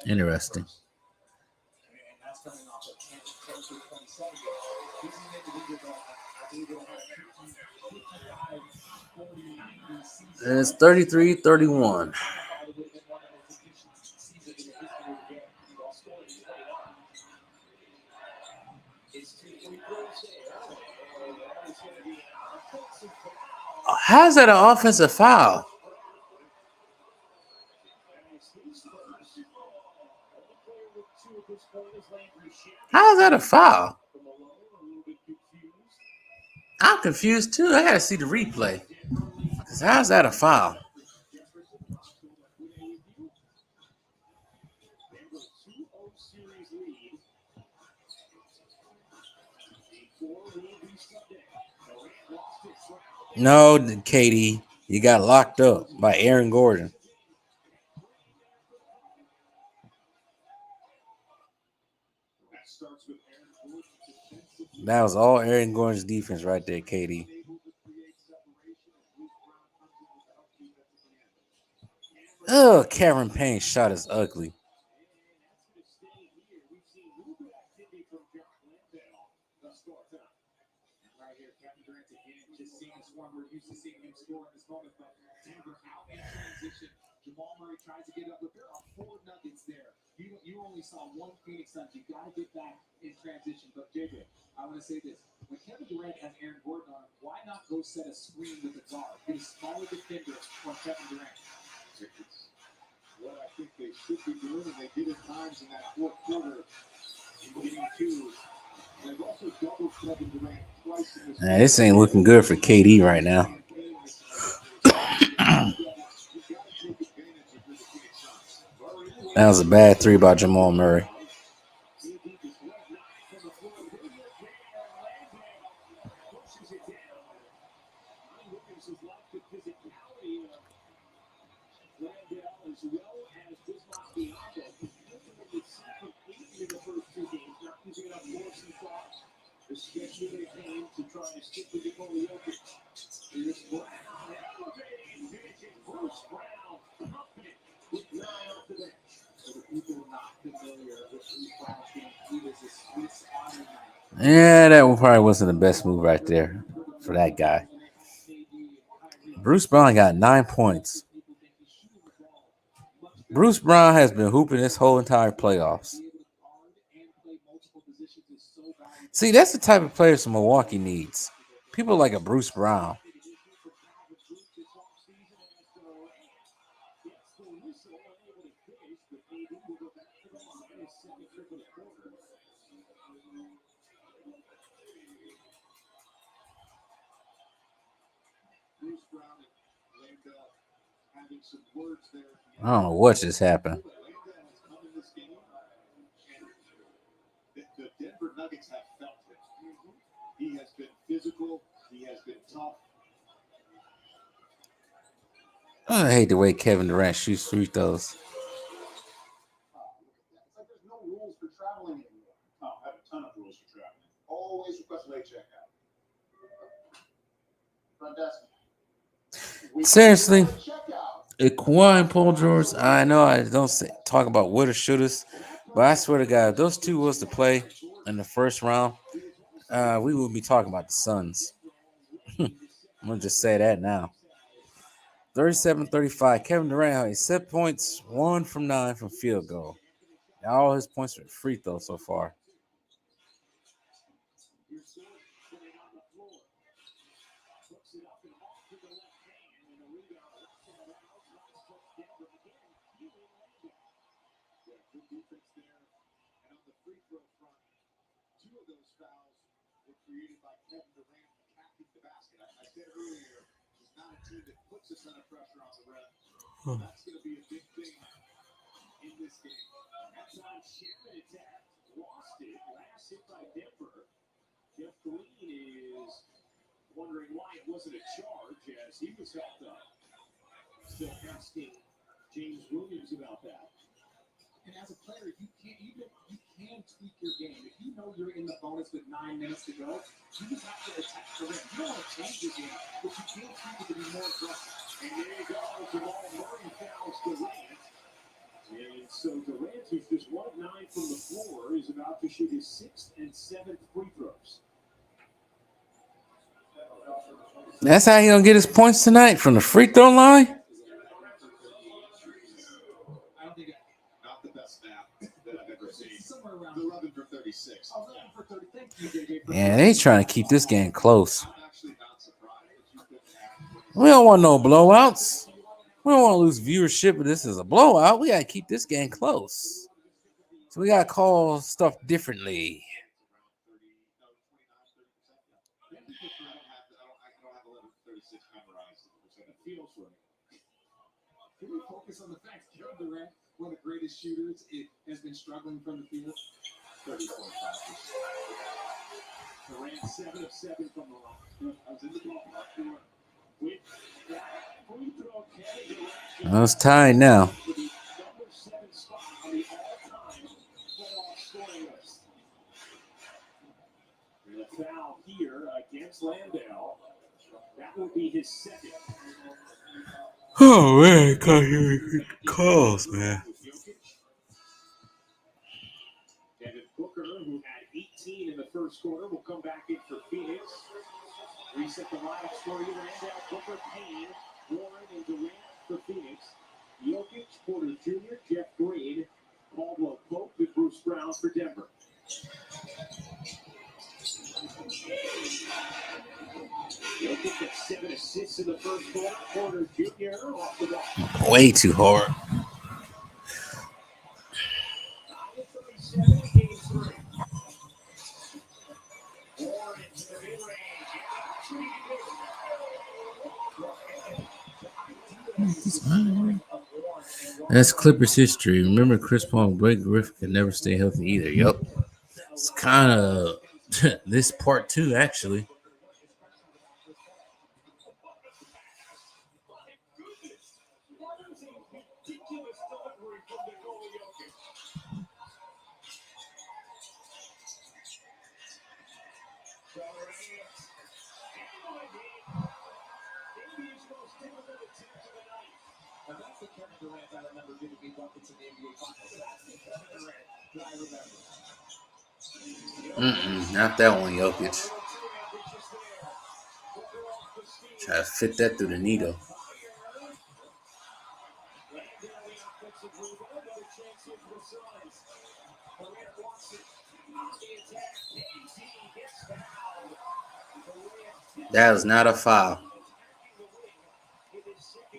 Interesting. It's 33-31. How's that an offensive foul? How's that a foul? I'm confused too. I gotta see the replay. How's that a foul? No, Katie, you got locked up by Aaron Gordon. That was all Aaron Gordon's defense right there, Katie. Oh, Cameron Payne's shot is ugly. Jamal Murray tries to get up, but there are 4 nuggets there. You only saw 1 Phoenix Suns. You got to get back in transition. But JJ, I want to say this: when Kevin Durant has Aaron Gordon on him, why not go set a screen with a guard? Get a smaller defender on Kevin Durant. What I think they should be doing, and they did at times in that fourth quarter in game 2. They've also doubled Kevin Durant twice in this. This ain't looking good for KD right now. That was a bad 3 by Jamal Murray. Yeah, that one probably wasn't the best move right there for that guy. Bruce Brown got 9 points. Bruce Brown has been hooping this whole entire playoffs. See, that's the type of players Milwaukee needs. People like a Bruce Brown. I don't know what just happened. The Denver Nuggets have felt it. He has been physical. He has been tough. I hate the way Kevin Durant shoots free throws. There's no rules for traveling anymore. Oh, I have a ton of rules for traveling. Always request late checkout. Front desk. Seriously, Kawhi and Paul George, I know I don't talk about woulda, shouldas, but I swear to God, if those two was to play in the first round, we would be talking about the Suns. I'm going to just say that now. 37-35. Kevin Durant has 7 points, 1 from 9 from field goal. All his points are free throw so far. Good defense there. And on the free throw front, 2 of those fouls were created by Kevin Durant attacking the basket. I said earlier, he's not a team that puts a ton of pressure on the rim. That's going to be a big thing in this game. That's on Chapman attack. Lost it. Last hit by Denver. Jeff Green is wondering why it wasn't a charge as he was helped up. Still asking James Williams about that. And as a player, you can tweak your game. If you know you're in the bonus with 9 minutes to go, you just have to attack the rim. You don't want to change your game, but you can tweak it to be more aggressive. And there you go. Jamal Murray fouls Durant. And so Durant, who's just 1 of 9 from the floor, is about to shoot his 6th and 7th free throws. That's how he going to get his points tonight, from the free throw line? Not the best snap that I've ever seen. 11 for 36. Yeah, they trying to keep this game close. I'm actually not surprised that you couldn't have. We don't want no blowouts. We don't want to lose viewership, but this is a blowout. We got to keep this game close. So we got to call stuff differently. Can we focus on the fact that Kevin Durant, one of the greatest shooters, has been struggling from the field? 30.5%. Durant 7 of 7 from the line. I was in the ballpark with that free throw. Kevin Durant It's tied now. for the number 7 spot on the all-time playoff scoring list. And a foul here against Landale. That will be his 2nd. Oh, man, I can't hear calls, man. Devin Booker, who had 18 in the first quarter, will come back in for Phoenix. Reset the lineups for you. Randall, Booker, Payne, Warren, and Durant for Phoenix. Jokic, Porter Jr., Jeff Green, Caldwell Pope, and Bruce Brown for Denver. Jokic had 7 assists in the first quarter. Porter Jr. off the ball. Way too hard. 9-37, game 3. Warren to the mid-range. That's Clippers history. Remember, Chris Paul and Blake Griffin could never stay healthy either. Yup. It's kind of this part 2, actually. That's the Kevin Durant I remember giving me buckets in the NBA Finals. That's the Kevin Durant that I remember. Not that one, Jokic. Try to fit that through the needle. That was not a foul.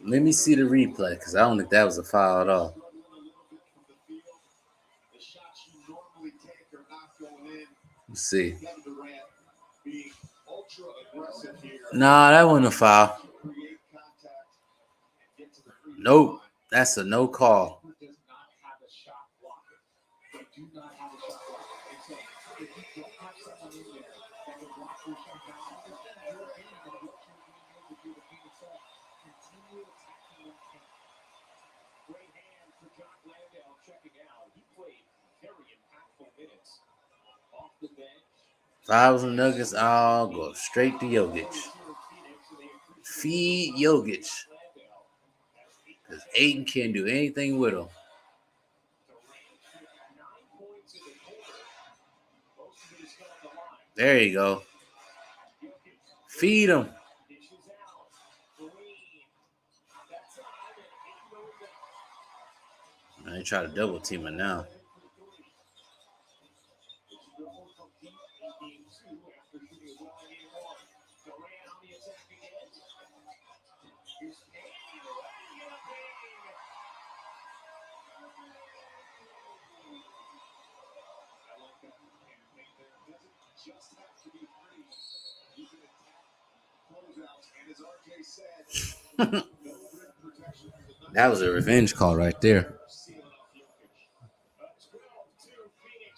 Let me see the replay, because I don't think that was a foul at all. The shots you normally take are not going in. Let's see. Kevin Durant being ultra aggressive here. Nah, that wasn't a foul. Create contact and get to the free throw Nope. line. That's a no call. Who does not have a shot blocker? They do not have a shot blocker. And so if you don't have someone in there that can block your shot down, then you're in and what you're being able to do to Phoenix Suns. Continue attacking them. Great hand for John Landale checking out. He played very impactful minutes off the bench. Fouls and Nuggets all go straight to Jokic. Feed Jokic. Because Aiden can't do anything with him. There you go. Feed him. I try to double team it now. Just have to be pretty. You can attack closeouts, and as RJ said, no rim protection. That was a revenge call right there. Sealing off Jokic. A 12-2 Phoenix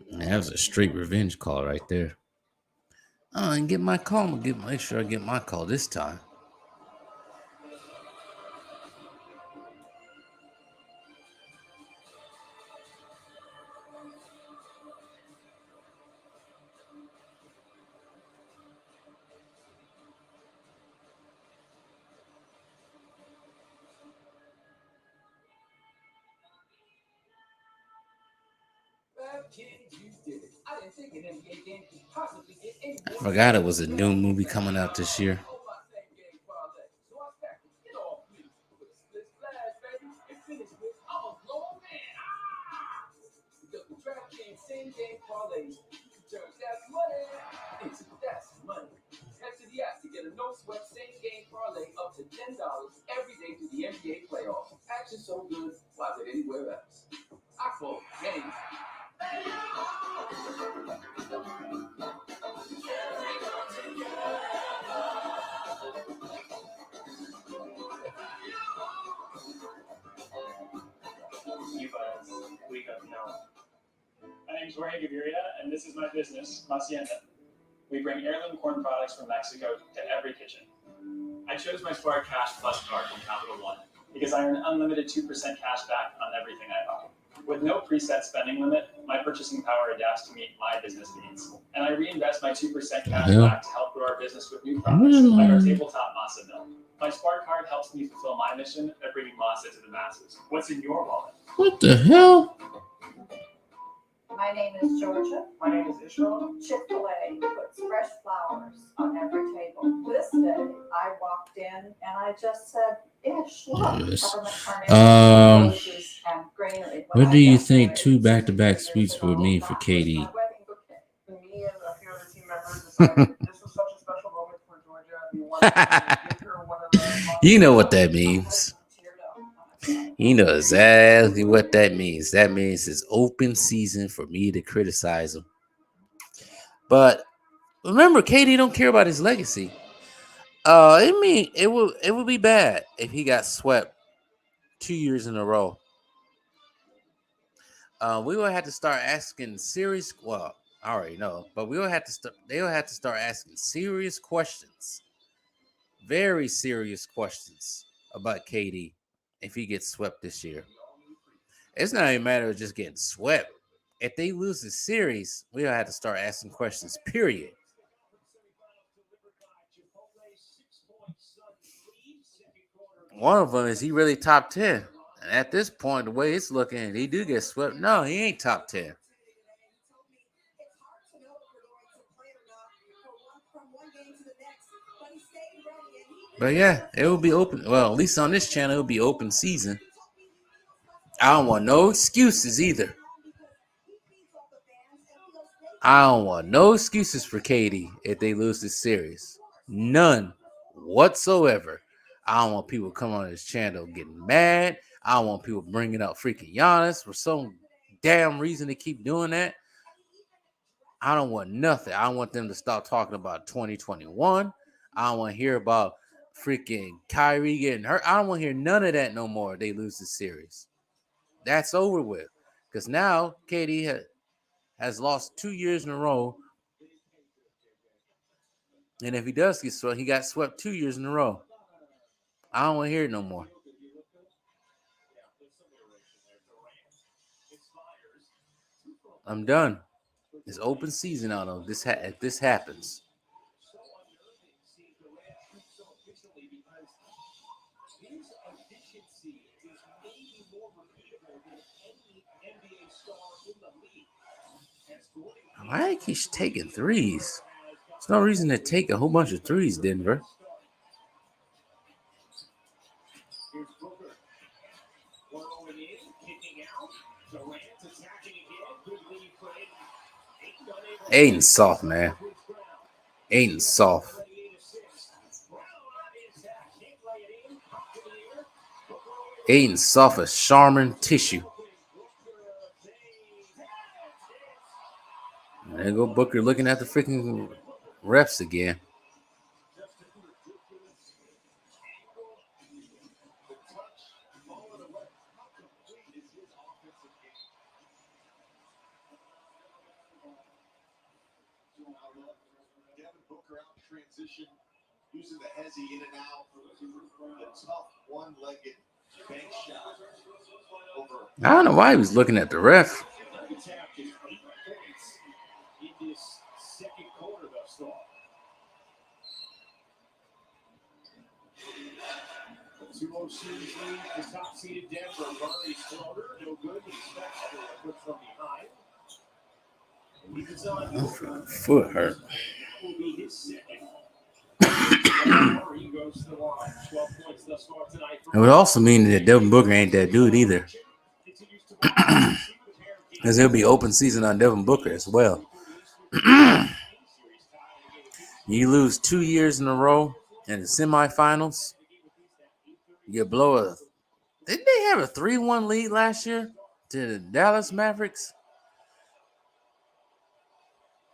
run. Man, that was a straight revenge call right there. Oh, I didn't get my call. I'm gonna make sure I get my call this time. I forgot it was a new movie coming out this year. Up to $10 every day to the NBA playoffs. Action so good, watch it anywhere else. I quote games. You guys wake up now. My name's Jorge Gaviria, and this is my business, Hacienda. We bring heirloom corn products from Mexico to every kitchen. I chose my Spark Cash Plus card from Capital One because I earn unlimited 2% cash back on everything I buy. With no preset spending limit, my purchasing power adapts to meet my business needs. And I reinvest my 2% cash back to help grow our business with new products, like our tabletop masa mill. My Spark card helps me fulfill my mission of bringing masa to the masses. What's in your wallet? What the hell? My name is Georgia. My name is Ishmael. Chick-fil-A puts fresh flowers on every table. This day, I walked in and I just said, "Ish, look, Yes. government carnation, roses, and greenery." What do you think 2 back-to-back sweeps would mean for KD? Me and a few other team members decided this was such a special moment for Georgia. We wanted to give her one of those You know what that means. You know exactly what that means. That means it's open season for me to criticize him. But remember, KD don't care about his legacy. It would be bad if he got swept 2 years in a row. We will have to start asking serious. Well, I already know, but we will have to start. They will have to start asking serious questions, very serious questions about KD if he gets swept this year. It's not even a matter of just getting swept. If they lose the series, we'll have to start asking questions. Period. One of them is he really top 10? And at this point, the way it's looking, he do get swept. No, he ain't top 10. But yeah, it will be open. Well, at least on this channel, it will be open season. I don't want no excuses either. I don't want no excuses for KD if they lose this series. None whatsoever. I don't want people coming on this channel getting mad. I don't want people bringing up freaking Giannis for some damn reason to keep doing that. I don't want nothing. I don't want them to stop talking about 2021. I don't want to hear about freaking Kyrie getting hurt. I don't want to hear none of that no more if they lose this series. That's over with. Because now KD has lost 2 years in a row. And if he does get swept, he got swept 2 years in a row. I don't want to hear it no more. I'm done. It's open season out of this. If this happens. Why keeps taking threes? There's no reason to take a whole bunch of threes, Denver. Aiden's soft, man. Aiden's soft. Aiden's soft as Charmin tissue. There go Booker looking at the freaking refs again. Transition, using the hezzy in and out, the tough one-legged bank shot over. I don't know why he was looking at the ref. In this second quarter thus far. The 2-0 series lead, the top seeded Denver. Murray's floater, no good. He's back from behind. Foot hurt. Will be his second. It would also mean that Devin Booker ain't that dude either. Because there'll be open season on Devin Booker as well. You lose 2 years in a row in the semifinals. You blow a... Didn't they have a 3-1 lead last year to the Dallas Mavericks?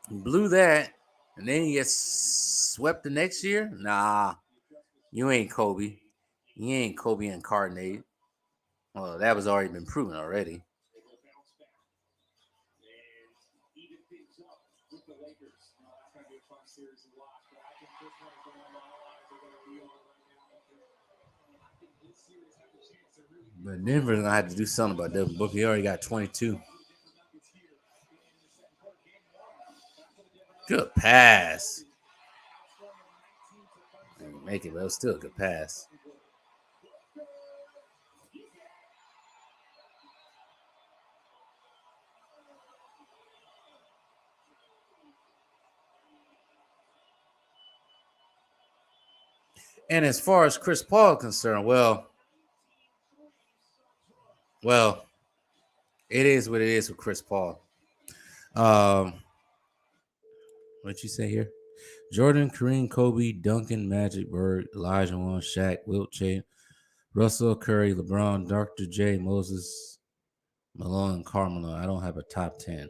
You blew that, and then you get swept the next year? Nah, you ain't Kobe. You ain't Kobe incarnated. Well, that was already been proven already. But Denver's going to have to do something about Devin Booker. He already got 22. Good pass. Didn't make it, but it was still a good pass. And as far as Chris Paul is concerned, well, it is what it is with Chris Paul. What you say here? Jordan, Kareem, Kobe, Duncan, Magic, Bird, Elijah Wan, Shaq, Wilt Chamberlain, Russell, Curry, LeBron, Dr. J, Moses, Malone, and Carmelo. I don't have a top 10.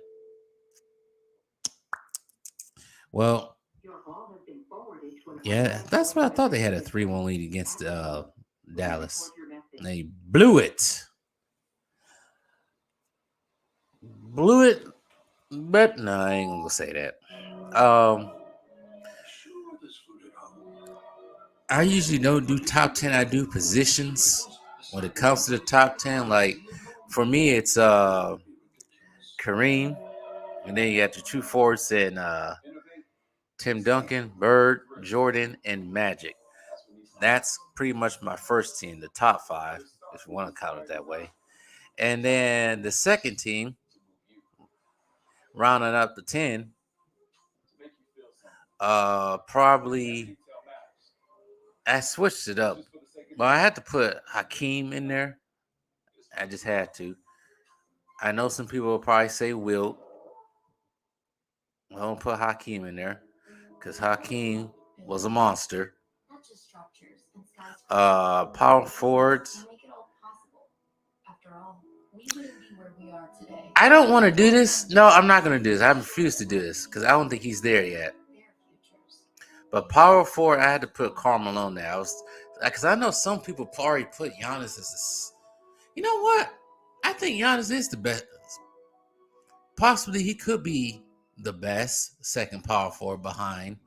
Well, yeah, that's what I thought. They had a 3-1 lead against Dallas. They blew it. But no, I ain't gonna say that. I usually don't do top 10. I do positions when it comes to the top 10. Like for me, it's Kareem, and then you have the two forwards and Tim Duncan, Bird, Jordan, and Magic. That's pretty much my first team, the top 5, if you want to count it that way. And then the second team, rounding up the 10, probably I switched it up. But I had to put Hakeem in there. I just had to. I know some people will probably say Wilt. I don't put Hakeem in there because Hakeem was a monster. Power forwards. I don't want to do this. No, I'm not going to do this. I refuse to do this because I don't think he's there yet. But power forward, I had to put Karl Malone there. Because I know some people already put Giannis as this. You know what? I think Giannis is the best. Possibly he could be the best second power forward behind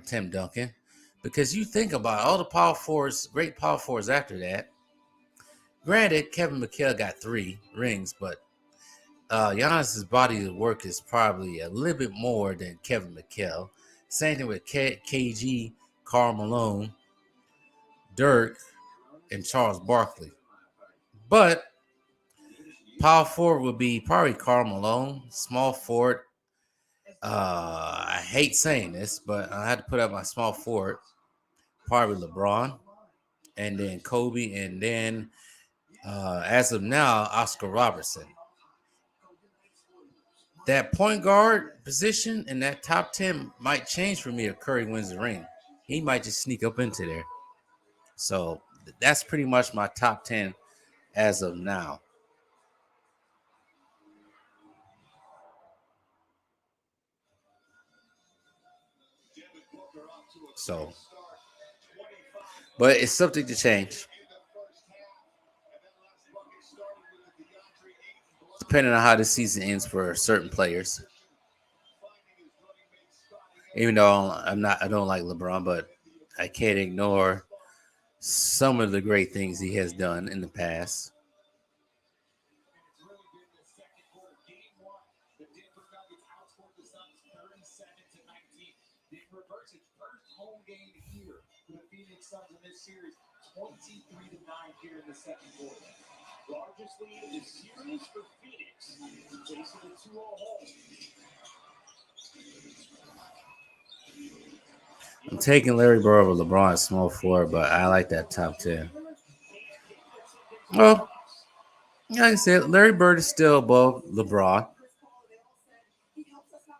Tim Duncan. Because you think about all the power forwards, great power forwards after that. Granted, Kevin McHale got 3 rings, but Giannis' body of work is probably a little bit more than Kevin McHale. Same thing with KG, Karl Malone, Dirk, and Charles Barkley. But power forward would be probably Karl Malone. Small forward. I hate saying this, but I had to put up my small forward. Probably LeBron. And then Kobe. And then, as of now, Oscar Robertson. that point guard position and that top 10 might change for me if Curry wins the ring. He might just sneak up into there. So that's pretty much my top 10 as of now. So, but it's subject to change. Depending on how the season ends for certain players. Even though I don't like LeBron, but I can't ignore some of the great things he has done in the past. Home game here for the Phoenix Suns in this series, 23-9 here in the second quarter. Largest lead in the series for Phoenix, facing a 2-0 home. I'm taking Larry Bird over LeBron at small forward, but I like that top 10. Well, like I said, Larry Bird is still above LeBron.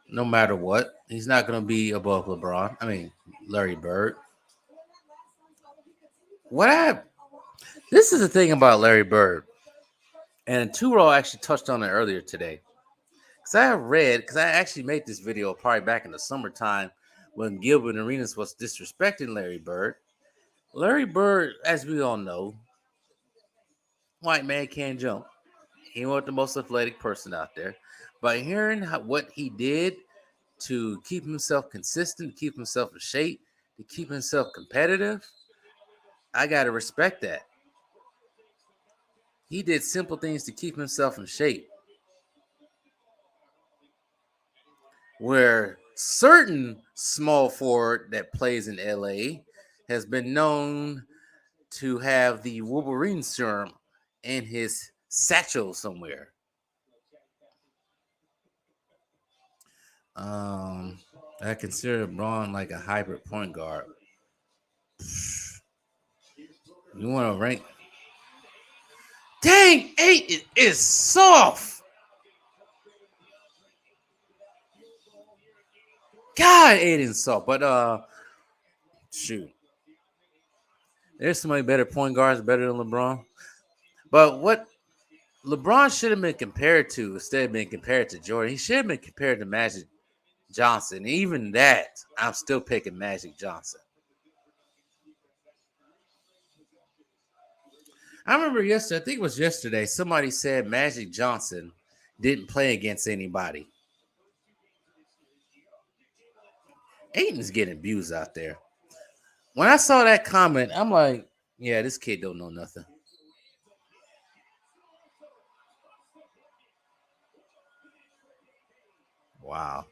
No matter what, he's not going to be above LeBron. I mean, Larry Bird. This is the thing about Larry Bird, and Turo actually touched on it earlier today. Because I actually made this video probably back in the summertime when Gilbert Arenas was disrespecting Larry Bird. Larry Bird, as we all know, white man can't jump. He wasn't the most athletic person out there. But hearing what he did to keep himself consistent, to keep himself in shape, to keep himself competitive, I got to respect that. He did simple things to keep himself in shape. Where certain small forward that plays in LA has been known to have the Wolverine serum in his satchel somewhere. I consider Braun like a hybrid point guard. You want to rank? Dang, 8 is soft. God, 8 is soft. But shoot, there's so many better point guards better than LeBron. But what LeBron should have been compared to, instead of being compared to Jordan, he should have been compared to Magic Johnson. Even that, I'm still picking Magic Johnson. I remember yesterday, I think it was yesterday, somebody said Magic Johnson didn't play against anybody. Aiton's getting abused out there. When I saw that comment, I'm like, yeah, this kid don't know nothing. Wow.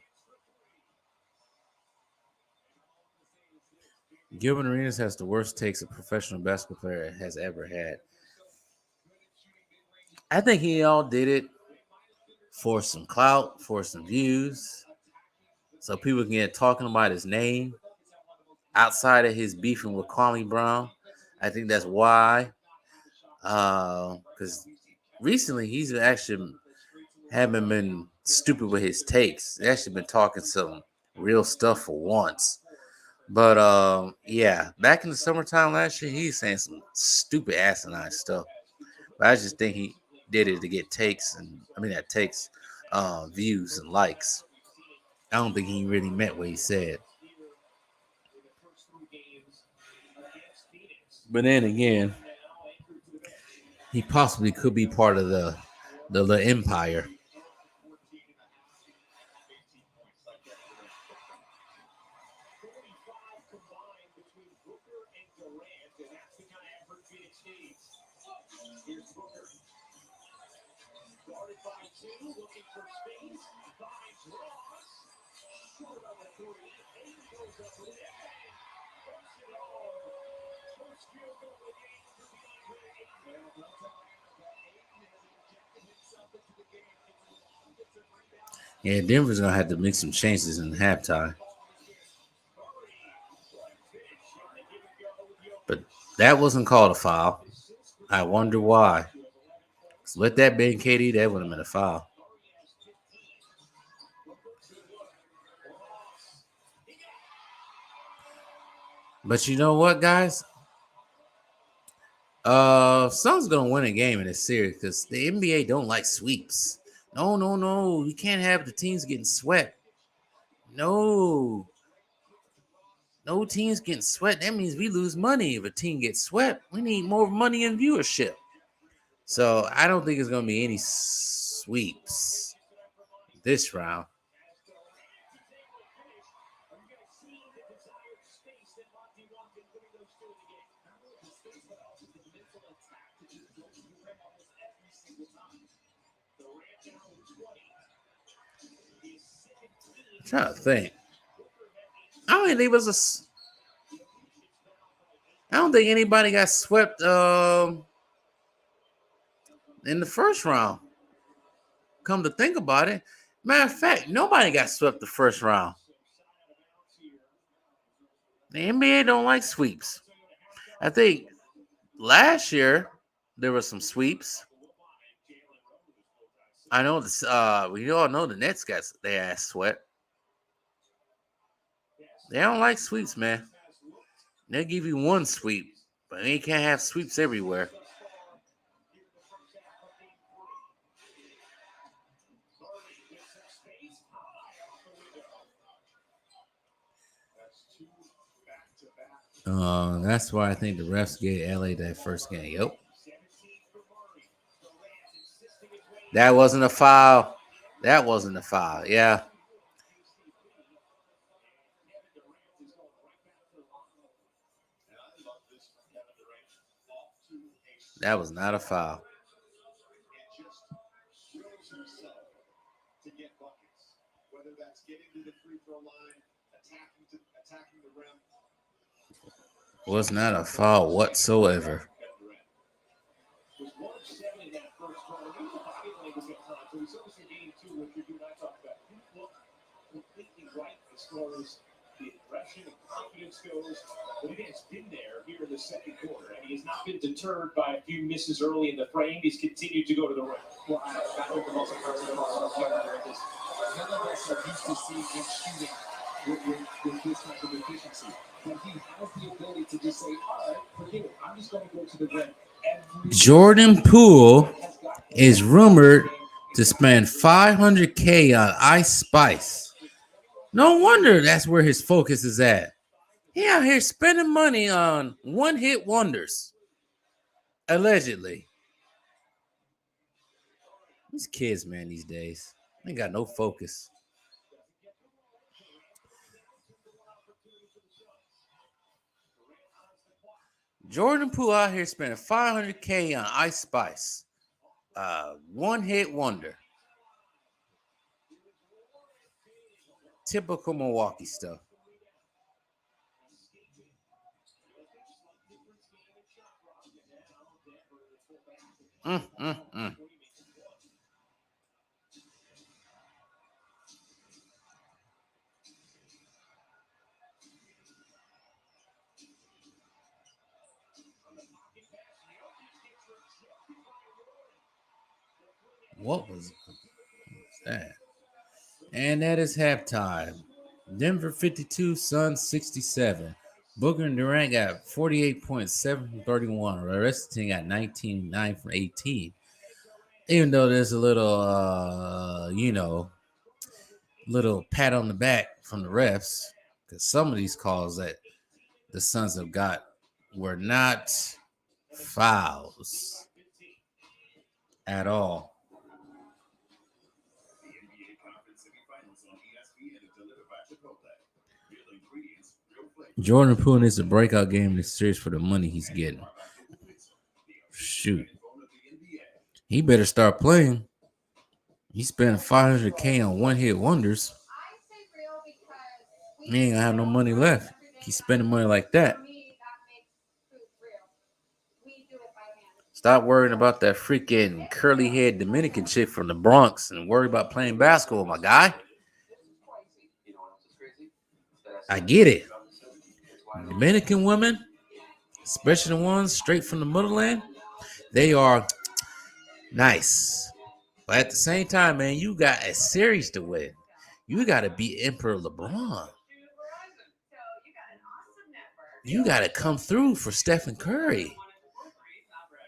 Gilbert Arenas has the worst takes a professional basketball player has ever had. I think he all did it for some clout, for some views, so people can get talking about his name outside of his beefing with Kwame Brown. I think that's why. Because recently he's actually haven't been stupid with his takes. He's actually been talking some real stuff for once. But yeah, back in the summertime last year, he's saying some stupid asinine stuff. But I just think he did it to get takes, and that takes views and likes. I don't think he really meant what he said. But then again, he possibly could be part of the empire. Yeah, Denver's gonna have to make some changes in the halftime. But that wasn't called a foul. I wonder why. So let that be KD, that would have been a foul. But you know what, guys? Suns gonna win a game in this series because the NBA don't like sweeps. No, no, no. You can't have the teams getting swept. No. No teams getting swept. That means we lose money if a team gets swept. We need more money in viewership. So I don't think it's gonna be any sweeps this round. I'm trying to think. I don't think there was I don't think anybody got swept in the first round. Come to think about it. Matter of fact, nobody got swept the first round. The NBA don't like sweeps. I think last year there were some sweeps. I know this. We all know the Nets got their ass swept. They don't like sweeps, man. They'll give you one sweep, but they can't have sweeps everywhere. That's why I think the refs gave LA that first game. Yep. That wasn't a foul. That wasn't a foul. Yeah. That was not a foul. To get buckets, whether that's getting to the free throw line, attacking the rim. Was not a foul whatsoever. Was 1 of 7 in that first quarter. He was a body language at times. So we saw this in game 2, which you and I talked about. He looked completely right as far as the aggression and confidence goes. But it has been there here in the second quarter, and he has not been deterred by a few misses early in the frame. He's continued to go to the rim. Well, I think the most impressive part of the player is none of us are used to seeing him shooting with this type of efficiency. But he has the ability to just say, all right, forget it. I'm just going to go to the rim. Jordan Poole is rumored to spend $500K on Ice Spice. No wonder that's where his focus is at. He out here spending money on one-hit wonders. Allegedly. These kids, man, these days, they got no focus. Jordan Poole out here spending $500K on Ice Spice. One-hit wonder. Typical Milwaukee stuff. What was that? And that is halftime. Denver 52, Suns 67. Booker and Durant got 48 points, 7 from 31. The rest of the team got 19, 9 from 18. Even though there's a little, little pat on the back from the refs, because some of these calls that the Suns have got were not fouls at all. Jordan Poole needs a breakout game in this series for the money he's getting. Shoot. He better start playing. He spent $500K on one-hit wonders. He ain't gonna have no money left. He's spending money like that. Stop worrying about that freaking curly-haired Dominican chick from the Bronx and worry about playing basketball, my guy. I get it. Dominican women, especially the ones straight from the motherland, they are nice. But at the same time, man, you got a series to win. You got to beat Emperor LeBron. You got to come through for Stephen Curry.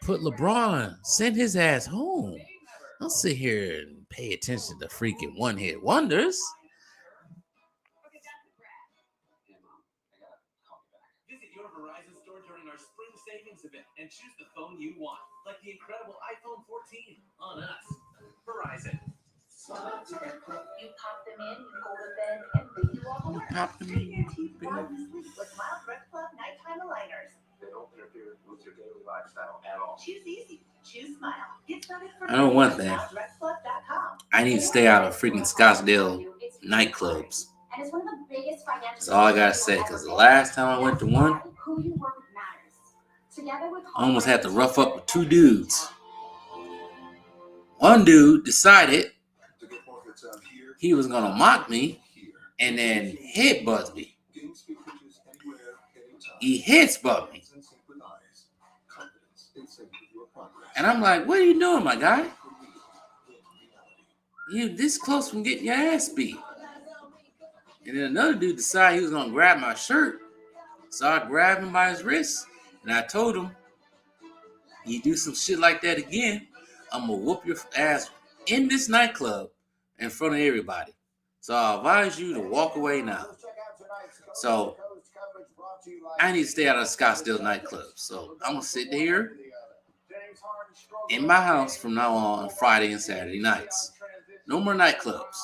Put LeBron, send his ass home. Don't sit here and pay attention to freaking one-hit wonders. Visit your Verizon store during our spring savings event and choose the phone you want, like the incredible iPhone 14 on us. Verizon. You pop them in, you go to bed, and they do all the work. Treat your teeth while you sleep with Mild Breath Club nighttime aligners. They don't interfere with your daily lifestyle at all. Choose easy. Choose Smile. Get started for I know one thing. mildbreathclub.com. I need to stay out of freaking Scottsdale nightclubs. And it's one of the biggest financial. That's all I gotta say. Because the last time I went to one, who you work with matters. Together with I almost had to rough up with two dudes. One dude decided he was gonna mock me and then headbutt me. He headbutt me. And I'm like, what are you doing, my guy? You this close from getting your ass beat. And then another dude decided he was gonna grab my shirt. So I grabbed him by his wrist and I told him, you do some shit like that again, I'm gonna whoop your ass in this nightclub in front of everybody. So I advise you to walk away now. So I need to stay out of Scottsdale nightclubs. So I'm gonna sit here in my house from now on Friday and Saturday nights. No more nightclubs.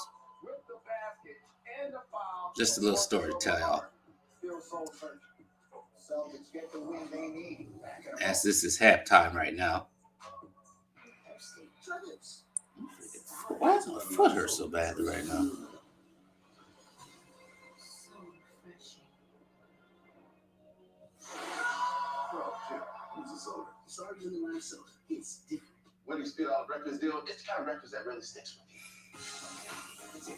Just a little story to tell y'all. As this is halftime right now. Why does my foot hurt so badly right now? It's different. When you spit out records deal, it's the kind of records that really sticks with you.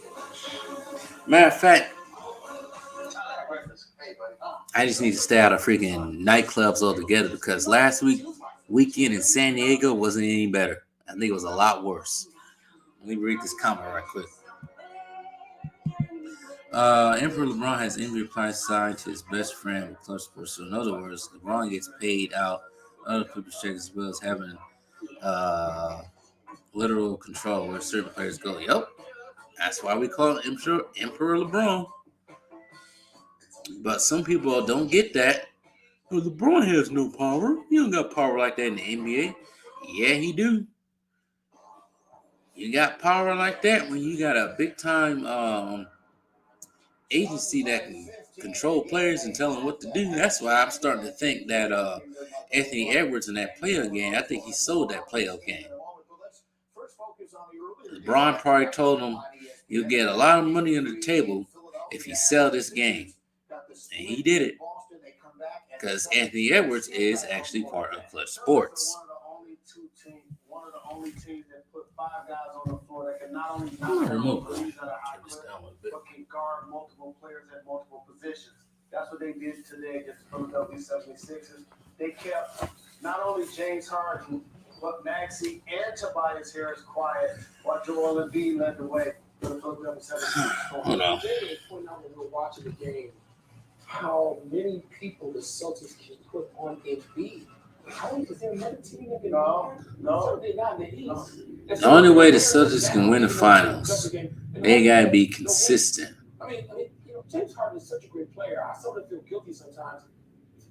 Matter of fact, I just need to stay out of freaking nightclubs altogether because last weekend in San Diego wasn't any better. I think it was a lot worse. Let me read this comment right quick. Emperor LeBron has injury price signed to his best friend with Clutch Sports. So in other words, LeBron gets paid out other people's checks as well as having literal control where certain players go. Yep, that's why we call him Emperor LeBron. But some people don't get that. Well, LeBron has no power. He don't got power like that in the NBA. Yeah, he do. You got power like that when you got a big time agency that can control players and tell them what to do. That's why I'm starting to think that Anthony Edwards in that playoff game, I think he sold that playoff game. LeBron probably told him you'll get a lot of money under the table if you sell this game. And he did it. Because Anthony Edwards is actually part of Clutch Sports. One of the only teams that put 5 guys on the floor that can not only but can guard multiple players at multiple positions. That's what they did today against the Philadelphia 76ers. They kept not only James Harden, but Maxey and Tobias Harris quiet while Joel Embiid led the way for the Philadelphia 76ers. Hold on. They point out when we're watching the game how many people the Celtics can put on Embiid. Is there another team that can No, they're not in the East. The only way the Celtics can win the finals, they gotta be consistent. I mean, James Harden is such a great player. I sort of feel guilty sometimes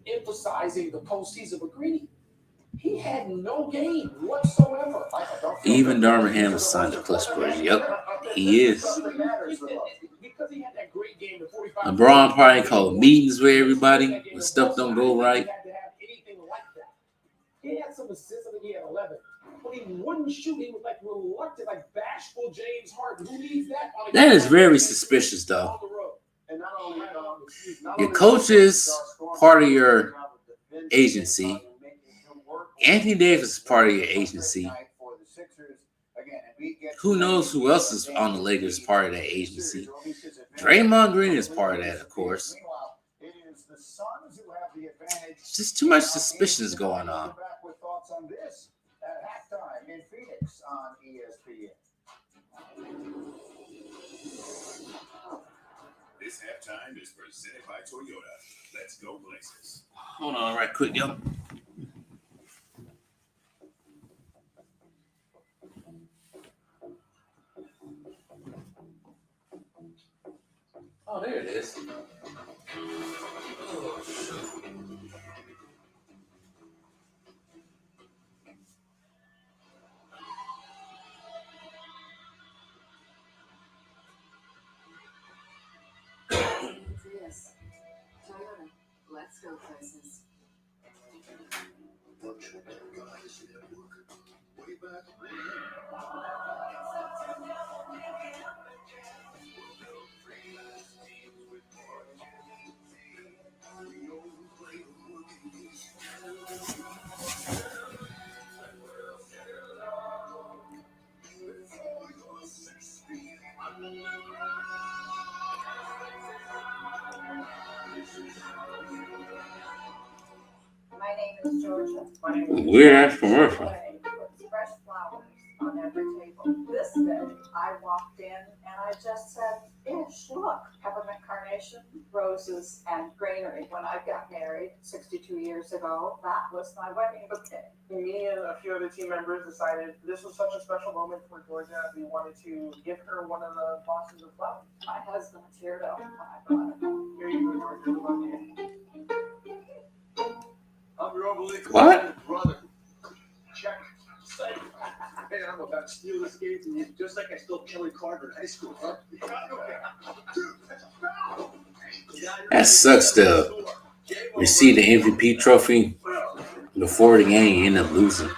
emphasizing the postseason, but Greeny, he had no game whatsoever. Even Darvin Ham is signed to Clutch Sports. Yep, he is. Because he had that great game in 45. LeBron probably called meetings with everybody when stuff don't go right. He had some assists. I think he had 11. But he wouldn't shoot. He was like reluctant, like bashful James Harden. Who needs that? That is very suspicious, though. Your coach is part of your agency. Anthony Davis is part of your agency. Who knows who else is on the Lakers part of that agency? Draymond Green is part of that, of course. Just too much suspicion is going on. On this at halftime in Phoenix on ESPN. This halftime is presented by Toyota. Let's go places. Hold on right quick, yo. Oh, there it is. Oh, shoot. Yes. Toyota. Let's go places. Way back when. My name is Georgia. Weird ass commercial. Puts fresh flowers on every table. This day, I walked in and I just said, "Ish, look, peppermint carnation, roses, and granary." When I got married 62 years ago, that was my wedding bouquet. Me and a few other team members decided this was such a special moment for Georgia. We wanted to give her one of the boxes of flowers. My husband teared up when I brought it home. Here you go, Georgia. The one here. I'm your unbelievable What? brother. Check. Hey, I'm about to steal this game from you, just like I stole Kelly Clark in high school, huh? That sucks to receive the MVP trophy before the game you end up losing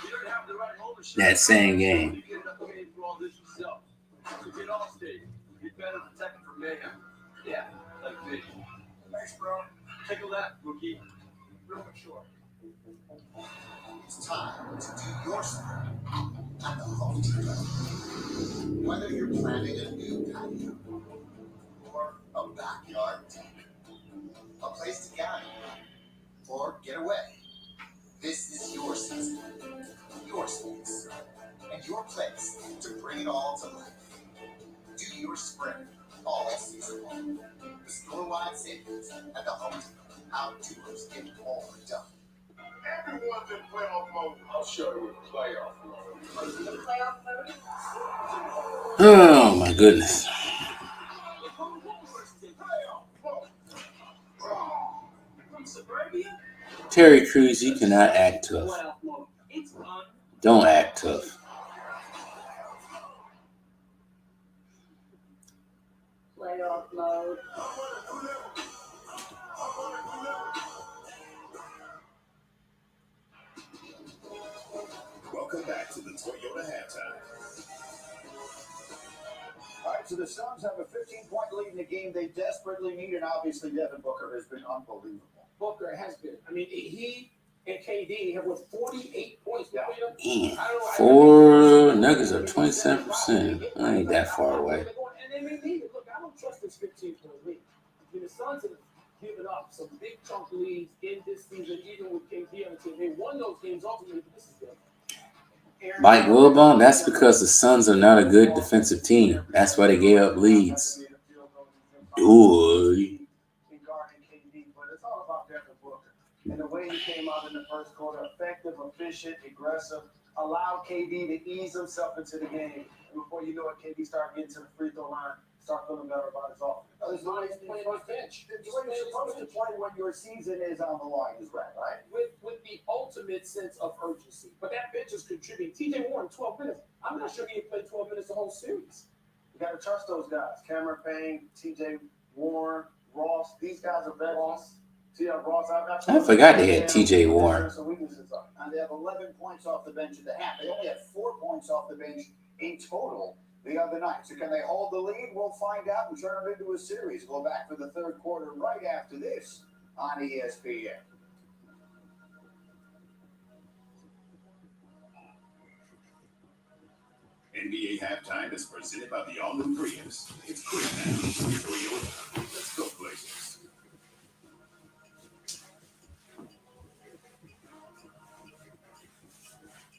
that same game. Yeah, like me. Thanks, bro. Tickle that, rookie. Real mature. It's time to do your sport at the home team. Whether you're planning a new patio or a backyard team, a place to gather or get away, this is your season, your space, and your place to bring it all to life. Do your spring all season long. The store-wide savings at the home team. Outdoors get more done. Everyone's in playoff mode. I'll show you playoff mode. The playoff mode? Oh my goodness. Terry Crews, you cannot act tough. Don't act tough. Playoff mode. Welcome back to the Toyota halftime. All right, so the Suns have a 15-point lead in the game they desperately need, and obviously Devin Booker has been unbelievable. Booker has been. I mean, he and KD have won 48 points. Damn. 4 Nuggets are 27%. I ain't that far away. And they may need it. Look, I don't trust this 15-point lead. I mean, the Suns have given up some big chunk leads in this season, even with KD on the team. They won those games ultimately, but this is good. Mike Wilbon, that's because the Suns are not a good defensive team. That's why they gave up leads. Boy. But it's all about Devin Booker. And the way he came out in the first quarter, effective, efficient, aggressive, allowed KD to ease himself into the game. And before you know it, KD started getting to the free throw line, start feeling better about his offense. He's playing on the bench. The way you're supposed to play when your season is on the line is right? With the ultimate sense of urgency. But that bench is contributing. TJ Warren, 12 minutes. I'm not sure he played 12 minutes the whole series. You got to trust those guys. Cameron Payne, TJ Warren, Ross. These guys are veterans. Ross, I forgot they had TJ Warren. And they have 11 points off the bench at the half. They only had 4 points off the bench in total the other night. So can they hold the lead? We'll find out and turn it into a series. We'll back for the third quarter right after this on ESPN. NBA halftime is presented by the all-new Prius. It's clear now. Toyota. Let's go places.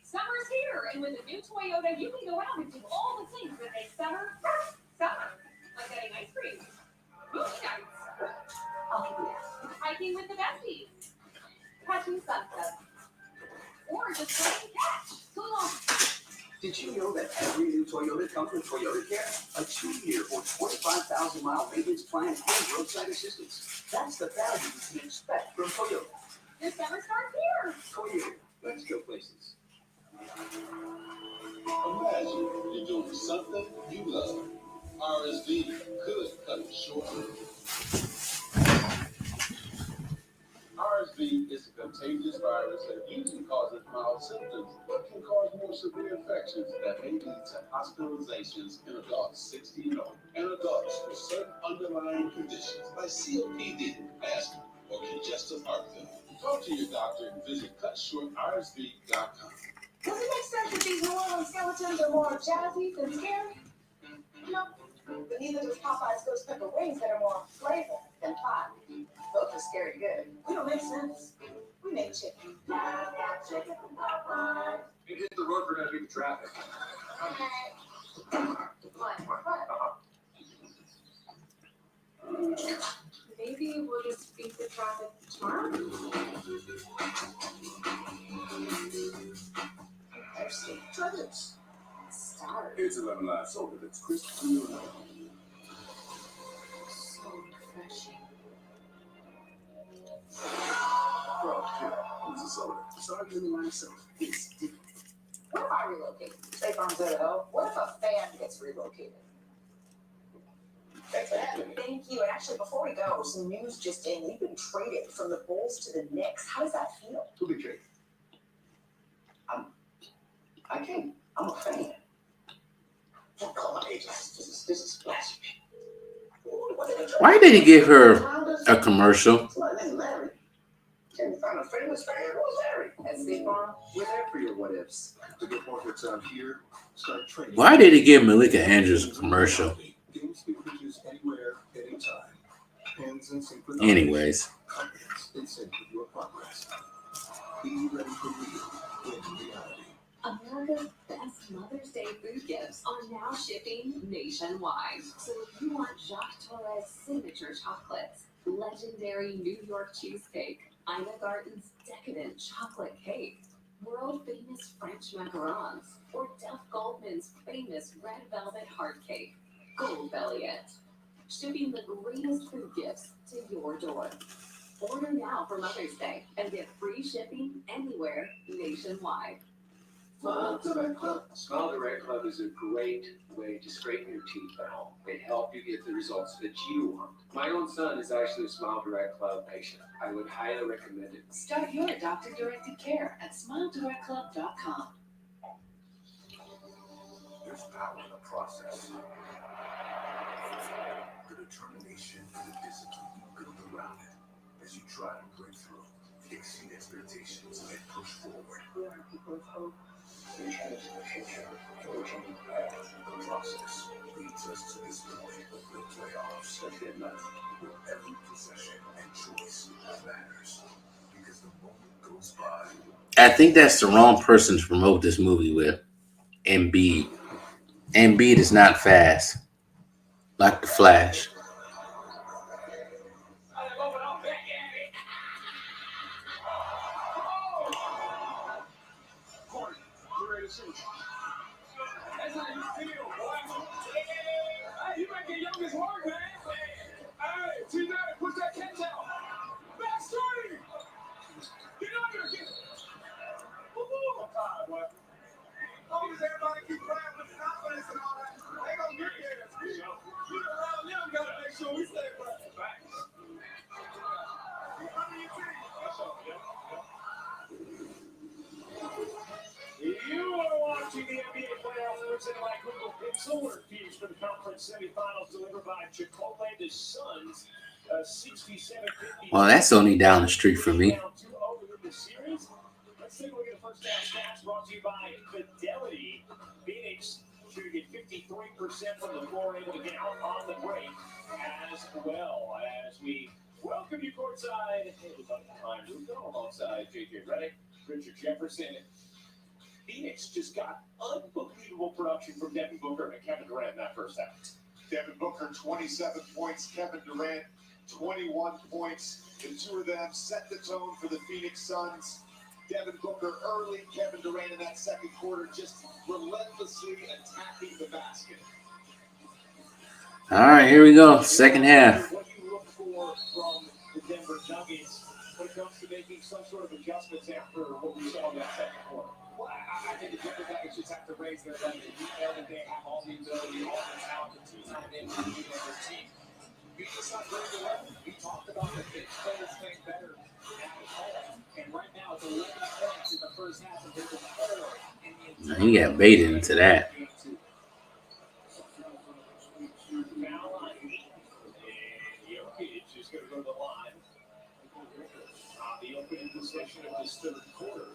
Summer's here, and with the new Toyota, you can go out and do all the things that make summer, like getting ice cream, movie night, kayaking with the besties. Catching sunsets. Or just playing catch. Come on. Did you know that every new Toyota comes with Toyota Care? A 2-year or 25,000-mile maintenance plan and roadside assistance. That's the value you can expect from Toyota. Your summer starts here. Toyota, let's go places. Imagine you're doing something you love. RSV could cut it short. RSV is a contagious virus that usually causes mild symptoms, but can cause more severe infections that may lead to hospitalizations in adults 60 and older, and adults with certain underlying conditions like COPD, asthma, or congestive heart failure. Talk to your doctor and visit cutshortrsv.com. Does it make sense that these New Orleans skeletons are more jazzy than scary? No. But neither does Popeye's ghost pepper wings that are more flavor than pie. Both are scary good. We don't make sense. We make chicken. Chicken from Popeye. You hit the road, we're gonna beat the traffic. Maybe we'll just beat the traffic tomorrow. Try this. Start. It's a lemon lime soda that's crisp clear and So refreshing. Bro, it's a soda. Sorry, lemon lime soda. It's different. What if I relocate? State Farm's there to help. What if a fan gets relocated? Thanks for having me. Thank you. And actually, before we go, some news just in. You've been traded from the Bulls to the Knicks. How does that feel? Who be traded? I can't. I'm a fan. Don't call my agent. This is blasphemy. Why did he give her a commercial? My name Larry. Can you find a famous fan? Who's Larry? At State Farm, We're there for your what ifs. To get more hits out here, start trading. Why did he give Malika Andrews a commercial? Games be produced anywhere, anytime. Pens and synchronized. Anyways, Confidence in sync with your progress. Be ready for real in reality. America's best Mother's Day food gifts are now shipping nationwide. So if you want Jacques Torres signature chocolates, legendary New York cheesecake, Ina Garten's decadent chocolate cake, world famous French macarons, or Duff Goldman's famous red velvet heart cake, Gold Belly it. Shipping the greatest food gifts to your door. Order now for Mother's Day and get free shipping anywhere nationwide. Smile Direct Club. Smile Direct Club is a great way to straighten your teeth at home. They help you get the results that you want. My own son is actually a Smile Direct Club patient. I would highly recommend it. Start your doctor-directed care at SmileDirectClub.com. There's power in the process. The determination and the discipline you build around it as you try to break through, exceed expectations, and push forward. we are people of hope. We change the future, forging the path. The process leads us to this point, the playoffs. Where every possession and choice matters. Because the moment goes by. I think that's the wrong person to promote this movie with. Embiid. Embiid is not fast like the Flash. That's how you feel, boy. Hey, you make it young as hard, man. Hey, T-Daddy, push that catch out. Back straight. Get under here. Woo-hoo. I'm tired, boy. Long as everybody keep playing with confidence and all that, they gonna get your ass. You around them, gotta make sure we stay practice. Back. Under your team. You are watching the NBA playoffs presented by Google Pixel. Reviews for the conference semifinals delivered by Chipotle. The Suns, 67-50. Well, that's only down the street from me. Down 2-0 within the series. Let's take a look at the first half stats brought to you by Fidelity. Phoenix shooting at 53% from the floor, able to get out on the break as well. As we welcome you courtside, behind Ruco alongside JJ Redick, Richard Jefferson. Phoenix just got unbelievable production from Devin Booker and Kevin Durant in that first half. Devin Booker, 27 points. Kevin Durant, 21 points. The two of them set the tone for the Phoenix Suns. Devin Booker early, Kevin Durant in that second quarter just relentlessly attacking the basket. All right, here we go. Second half. What do you look for from the Denver Nuggets when it comes to making some sort of adjustments after what we saw in that second quarter? Well, I think the Denver Nuggets just have to raise their level. We know that they have all the ability, all the talent, the two-time MVP on their team. Phoenix not bringing the level. We talked about the bench players playing better at home. And right now it's 11 points in the first half and there's a 4 in the He got baited into that. Jokic is going to go to the line. The opening possession of this third quarter.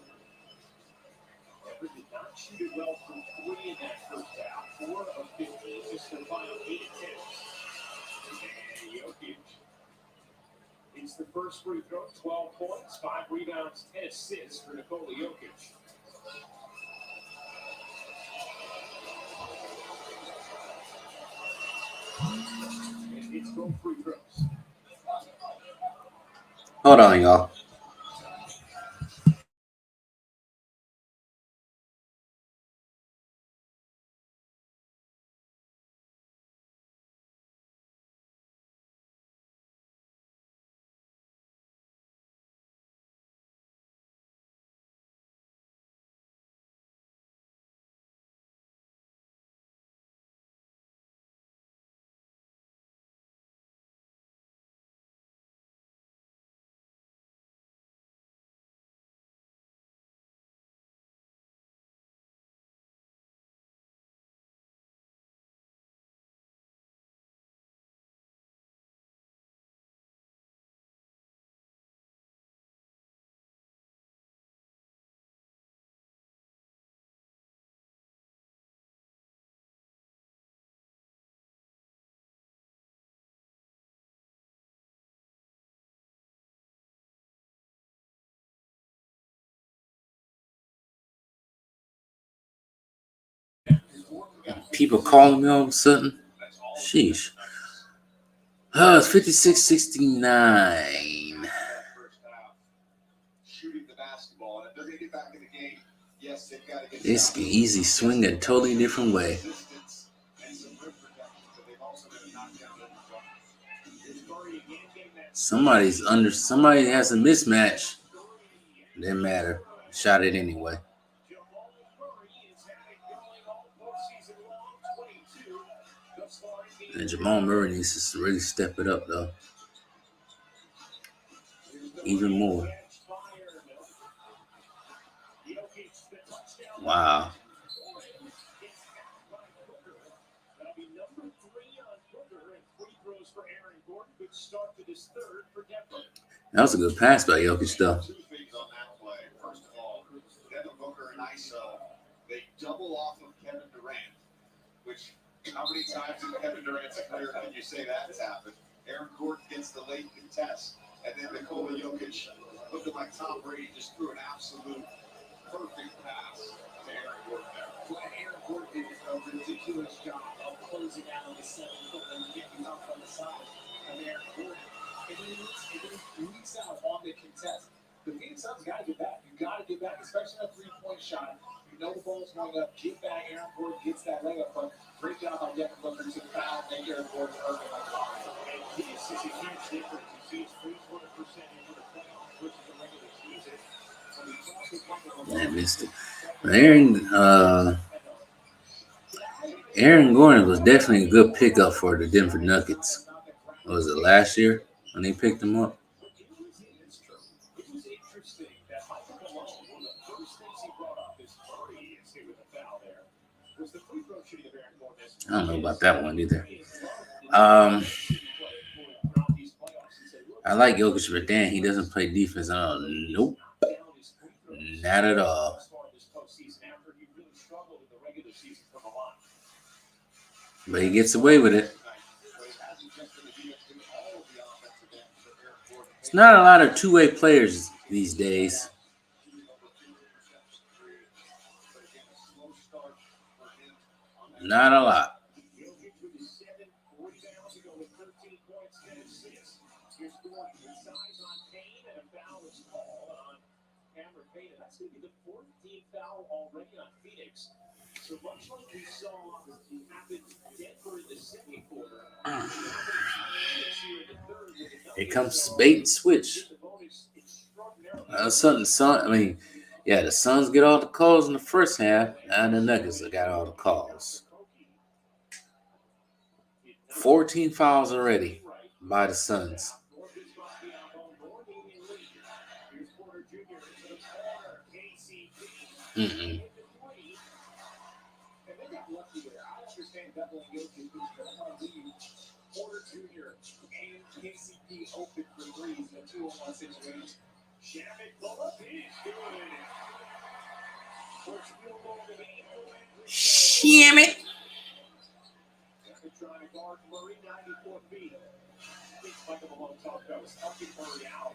Denver did not shoot it well from 3 in that first half. 4 of 15, just their final 8 attempts. And Jokic. It's the first free throw, 12 points, 5 rebounds, 10 assists for Nikola Jokic. And it's both free throws. Hold on, y'all. People calling me all of a sudden. Sheesh. It's 56-69. It's an easy swing a totally different way. Somebody has a mismatch. Didn't matter. Shot it anyway. And Jamal Murray needs to really step it up, though. Even more. Wow. That was a good pass by Jokic, though. First of all, Devin Booker and ISO, they double off of Kevin Durant, which how many times in Kevin Durant's career can you say that's happened? Aaron Gordon gets the late contest, and then Nikola Jokic, looking like Tom Brady, just threw an absolute perfect pass to Aaron Gordon there. Well, Aaron Gordon did a ridiculous job of closing out on the 7-foot and getting up on the side of Aaron Gordon. And then he leaks out on the contest. The Phoenix Suns got to get back. You got to get back, especially a 3-point shot. You know the ball's going up. Get back. Aaron Gordon gets that layup, but great job by Devin Booker to foul and Aaron Gordon early. And this is a huge difference. You see his free-throw percentage for the playoffs versus the regular season. I missed it. Aaron Gordon was definitely a good pickup for the Denver Nuggets. Was it last year when they picked him up? It was interesting that Michael Malone, one of the first things he brought up is Murray is hit with a foul there. Was the free throw shooting of Aaron Gordon? I don't know about that one either. I like Jokic, but damn, he doesn't play defense. Nope. Not at all. But he gets away with it. It's not a lot of two-way players these days. Not a lot. size on Payne, and a foul is called on Cameron Payne. And that's going to be the 4th team foul already on Phoenix. So much like we saw happen Denver in the second quarter, here comes bait and switch. The Suns get all the calls in the first half, and the Nuggets got all the calls. 14 fouls already by the Suns. Mm-mm. Porter Jr. and KCP open for threes in a 2-on-1 situation. Shamit pull up is good. First field goal of the game. Shamit. Trying to guard Murray 94 feet. It's Michael Malone talked about was helping Murray out.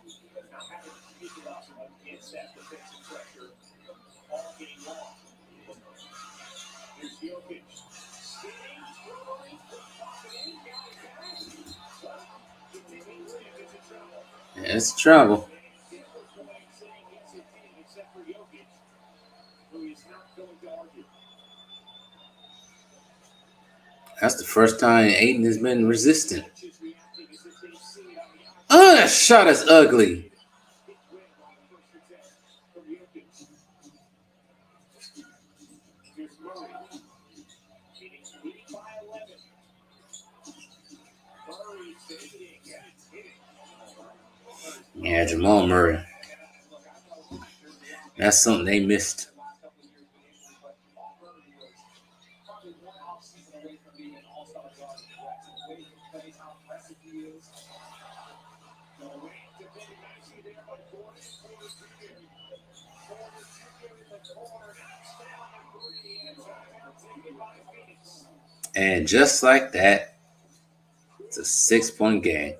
Now having to speak about some against that defensive pressure all game long. Here's Jokic. Spinning, dribbling, popping, It's trouble. That's the first time Aiden has been resistant. That shot is ugly. Yeah, Jamal Murray. That's something they missed. And just like that, it's a 6-point game.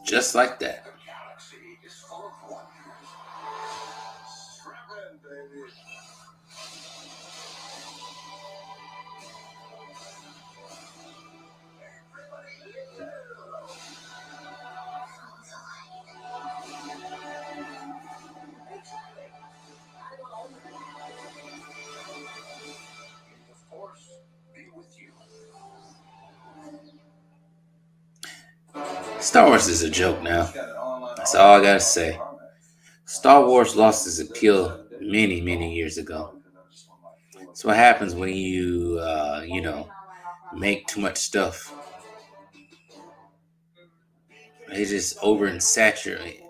Just like that. Star Wars is a joke now. That's all I gotta say. Star Wars lost its appeal many, many years ago. That's what happens when you, make too much stuff. They just over and saturated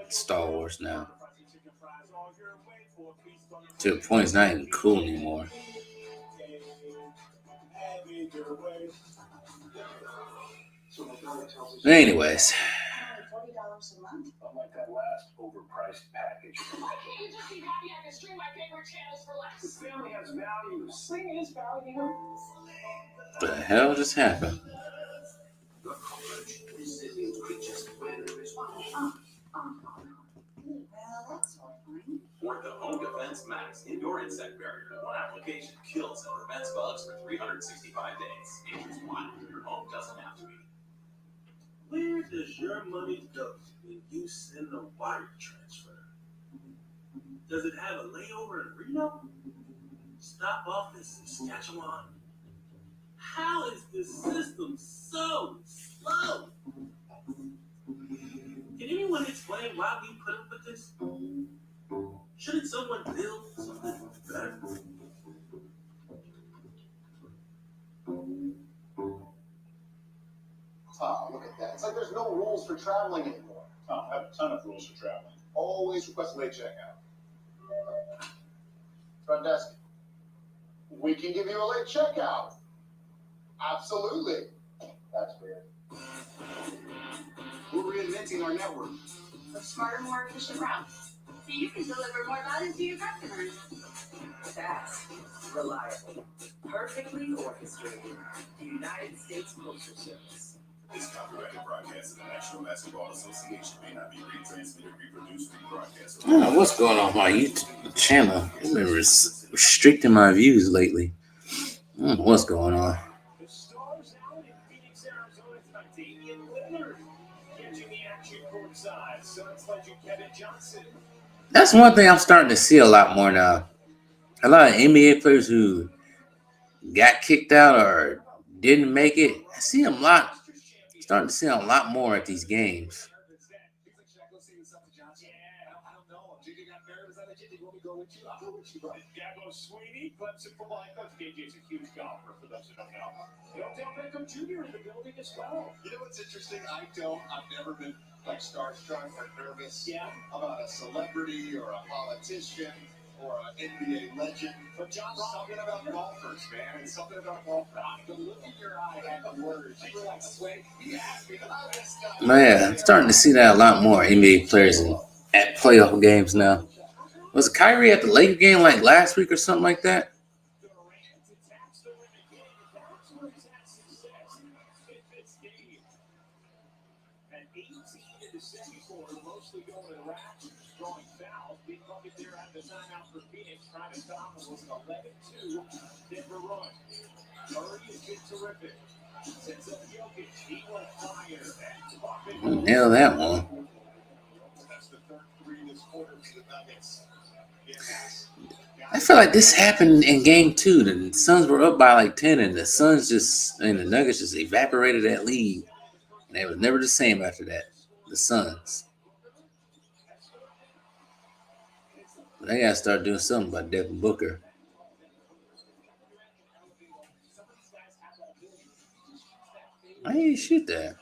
Star Wars now. To the point it's not even cool anymore. But anyways. Unlike that last overpriced package. Why can't you just be happy I can stream my favorite channels for less? The family has values. Sling is value. What the hell just happened? Or the Home Defense Max Indoor Insect Barrier. One application kills and prevents bugs for 365 days. Nature's wild. Your home doesn't have to be. Where does your money go when you send a wire transfer? Does it have a layover in Reno? Stop off in Saskatchewan? How is this system so slow? Can anyone explain why we put up with this? Shouldn't someone build something better? Tom, look at that. It's like there's no rules for traveling anymore. Tom, I have a ton of rules for traveling. Always request late checkout. Front desk. We can give you a late checkout. Absolutely. That's weird. We're reinventing our network. With smarter, more efficient routes, so you can deliver more value to your customers. Fast, reliable, perfectly orchestrated. The United States Postal Service. This copyrighted broadcast of the National Basketball Association may not be retransmitted, reproduced, rebroadcast. I don't know what's going on with my YouTube channel. They've been restricting my views lately. I don't know what's going on. The stars out in Phoenix, Arizona tonight. Damian Lillard catching the action courtside. Suns legend Kevin Johnson. That's one thing I'm starting to see a lot more now. A lot of NBA players who got kicked out or didn't make it. I see them starting to see them a lot more at these games. Gabo Sweeney, Clemson football head coach. KJ's a huge golfer, for those who don't know. Odell Beckham Jr. in the building as well. You know what's interesting? I've never been like starstruck or nervous about a celebrity or a politician or an NBA legend. But John's something about golfers, man. It's something about golfers. The look in your eye had the words. You were like, wait, he asked me about this guy. Man, I'm starting to see that a lot more NBA players at playoff games now. Was Kyrie at the Lakers game like last week or something like that? Nail that one. I feel like this happened in game 2. The Suns were up by like 10, and the Nuggets just evaporated that lead. And they was never the same after that. The Suns. But they gotta start doing something about Devin Booker. Why didn't you shoot that?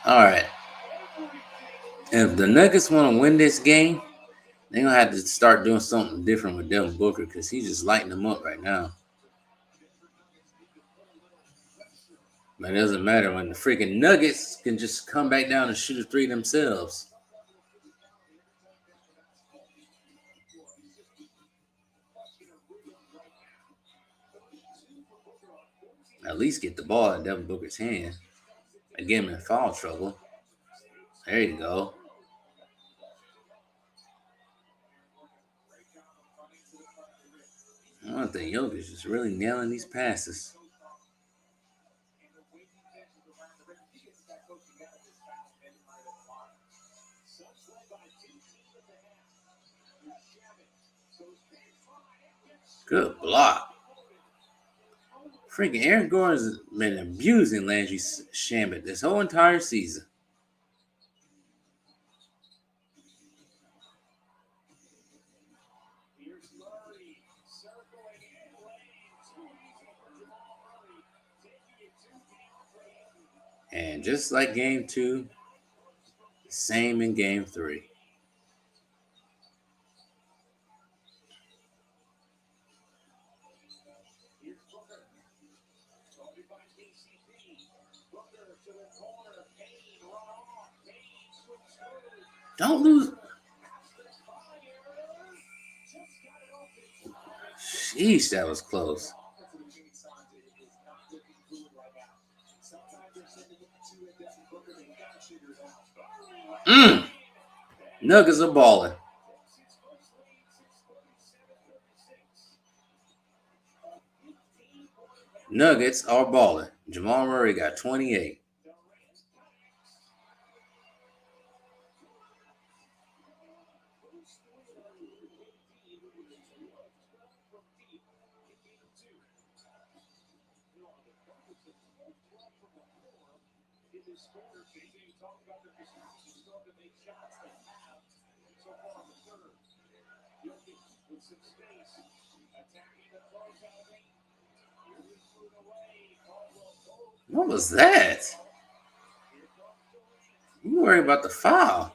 All right. If the Nuggets want to win this game, they're going to have to start doing something different with Devin Booker because he's just lighting them up right now. But it doesn't matter when the freaking Nuggets can just come back down and shoot a three themselves. At least get the ball in Devin Booker's hand and get him in foul trouble. There you go. I don't think Jokic is really nailing these passes. Good block. Freaking Aaron Gordon's been abusing Landry Shamet this whole entire season. And just like game 2, same in game 3. Don't lose. Sheesh, that was close. Nuggets are balling. Nuggets are balling. Jamal Murray got 28. What was that? You worry about the foul.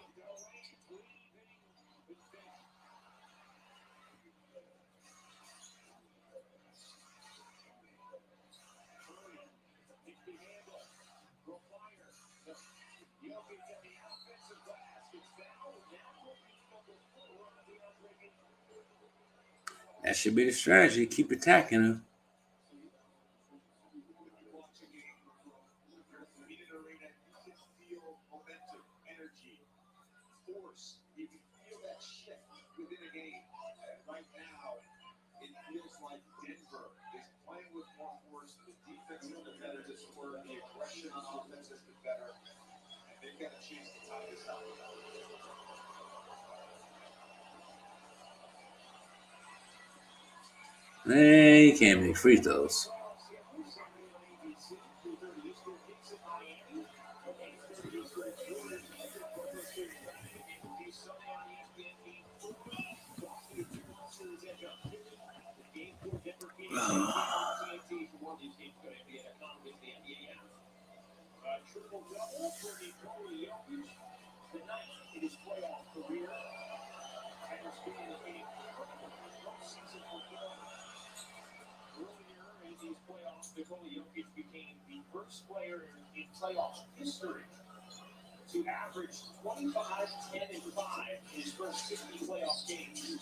That should be the strategy. Keep attacking him. You can feel that shift within a game. And right now, it feels like Denver is playing with more force. The defense has been better this quarter. The aggression on offense has been better. And they've got a chance to tie this up. They can't make free throws. Triple-double for Nikola Jokic. Tonight in his playoff career. Has been a postseason performer. Earlier in these playoffs, Nikola Jokic became the first player in playoff history to average 25, 10, and 5 in his first 60 playoff games.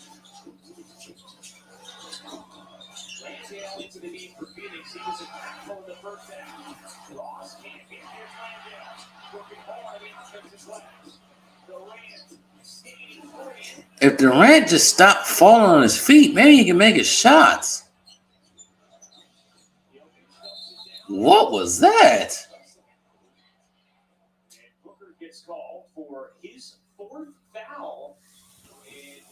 Lansdale into the lead for Phoenix. He was impactful in the first half. Ross can't get there. Lansdale working hard against his legs. Durant skating free. If Durant just stopped falling on his feet, maybe he can make his shots. What was that? Booker gets called for his fourth foul. And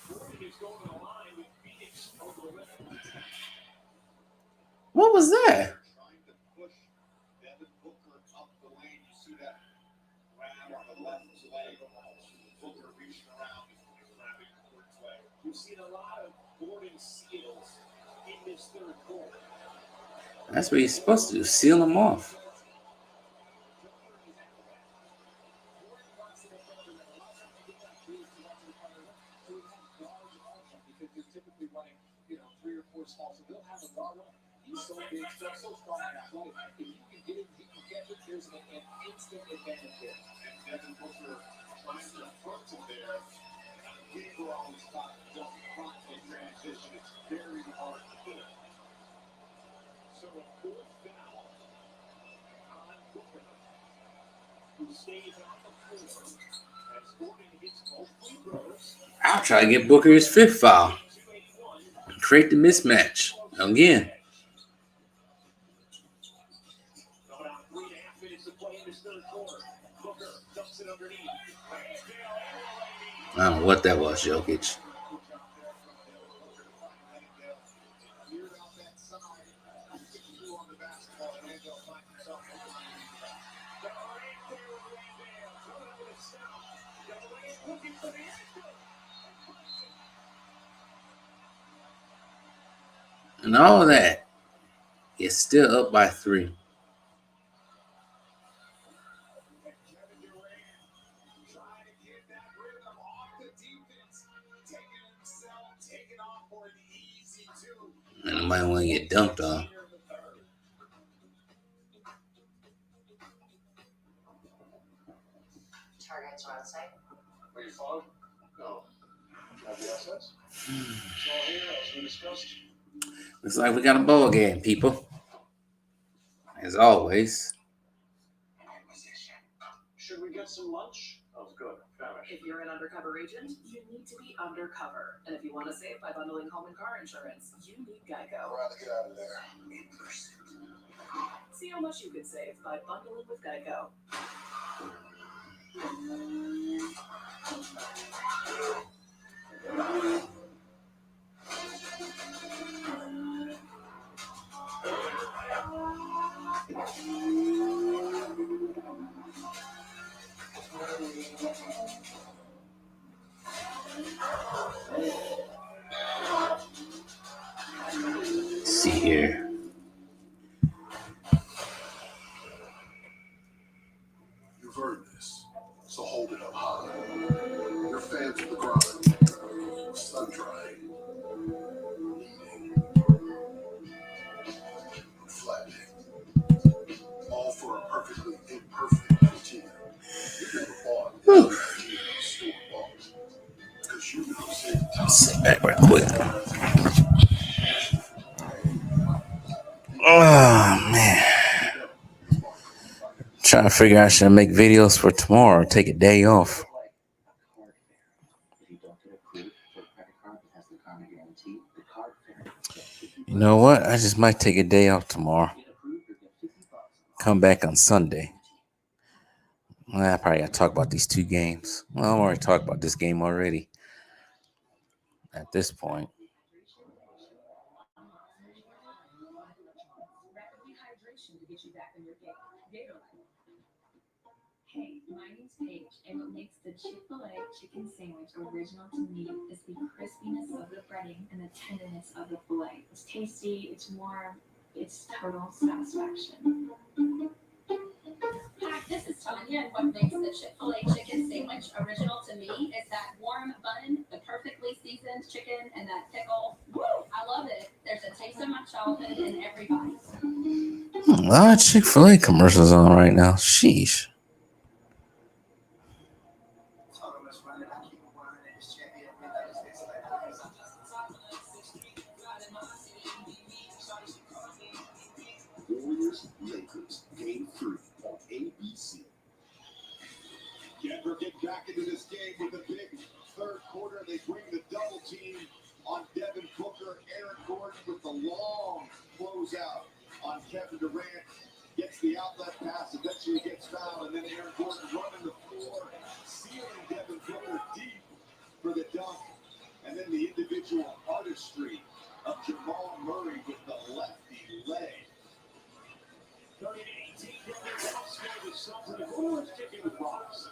Gordon is going to the line with Phoenix over the limit. What was that? Trying to push Devin Booker up the lane. You see that grab on the left leg. Booker reaching around and grabbing Gordon's leg. We've seen a lot of Gordon steals in this third quarter. That's what he's supposed to do. Seal him off. Because they're typically running, 3 or 4 smalls, so they'll have a guard on. He's so big, so strong and athletic. If you can get him, he can catch it. There's an instant advantage there. And Devin Booker trying to front him there. We were always taught don't front in transition. It's very hard to do. So a fourth foul on Booker, who stays on the floor as Gordon hits both free throws. I'll try to get Booker his 5th foul. Create the mismatch. Again. About 3.5 minutes to play in this third quarter. Booker dumps it underneath. I don't know what that was, Jokic. And all of that is still up by 3. And nobody want to get dunked on. Targets are outside. Are you following? No. Have the assets? So here, as we discussed, Looks like we got a ball game, people. As always. should we get some lunch? Sounds good. Famish. If you're an undercover agent, you need to be undercover. And if you want to save by bundling home and car insurance, you need Geico. I'd rather get out of there. See how much you could save by bundling with Geico. Let's see here. You've heard this, so hold it up high. You're fans of the grind, sun drying, eating, flattening, all for a perfectly imperfect routine. You never bought store bought, because you know Sit back right quick. Oh man. Trying to figure out should I make videos for tomorrow or take a day off. You know what? I just might take a day off tomorrow. Come back on Sunday. Well, I probably got to talk about these two games. Well, I already talked about this game already at this point. Hey, my name's Paige, and what makes the Chick-fil-A chicken sandwich original to me is the crispiness of the breading and the tenderness of the filet. It's tasty, it's warm, it's total satisfaction. Hi, this is Tanya, and what makes the Chick-fil-A chicken sandwich original to me is that warm bun, the perfectly seasoned chicken, and that pickle. Woo! I love it. There's a taste of my childhood in every bite. A lot of Chick-fil-A commercials on right now. Sheesh. Warriors, Lakers, Game 3 on ABC. Denver get back into this game with a big third quarter. They bring the double team on Devin Booker. Aaron Gordon with the long closeout on Kevin Durant. Gets the outlet pass, eventually gets fouled, and then Aaron Gordon running the floor, sealing Devin Booker deep for the dunk. And then the individual artistry of Jamal Murray with the lefty leg. 30-18, the Suns and the Warriors kicking the box.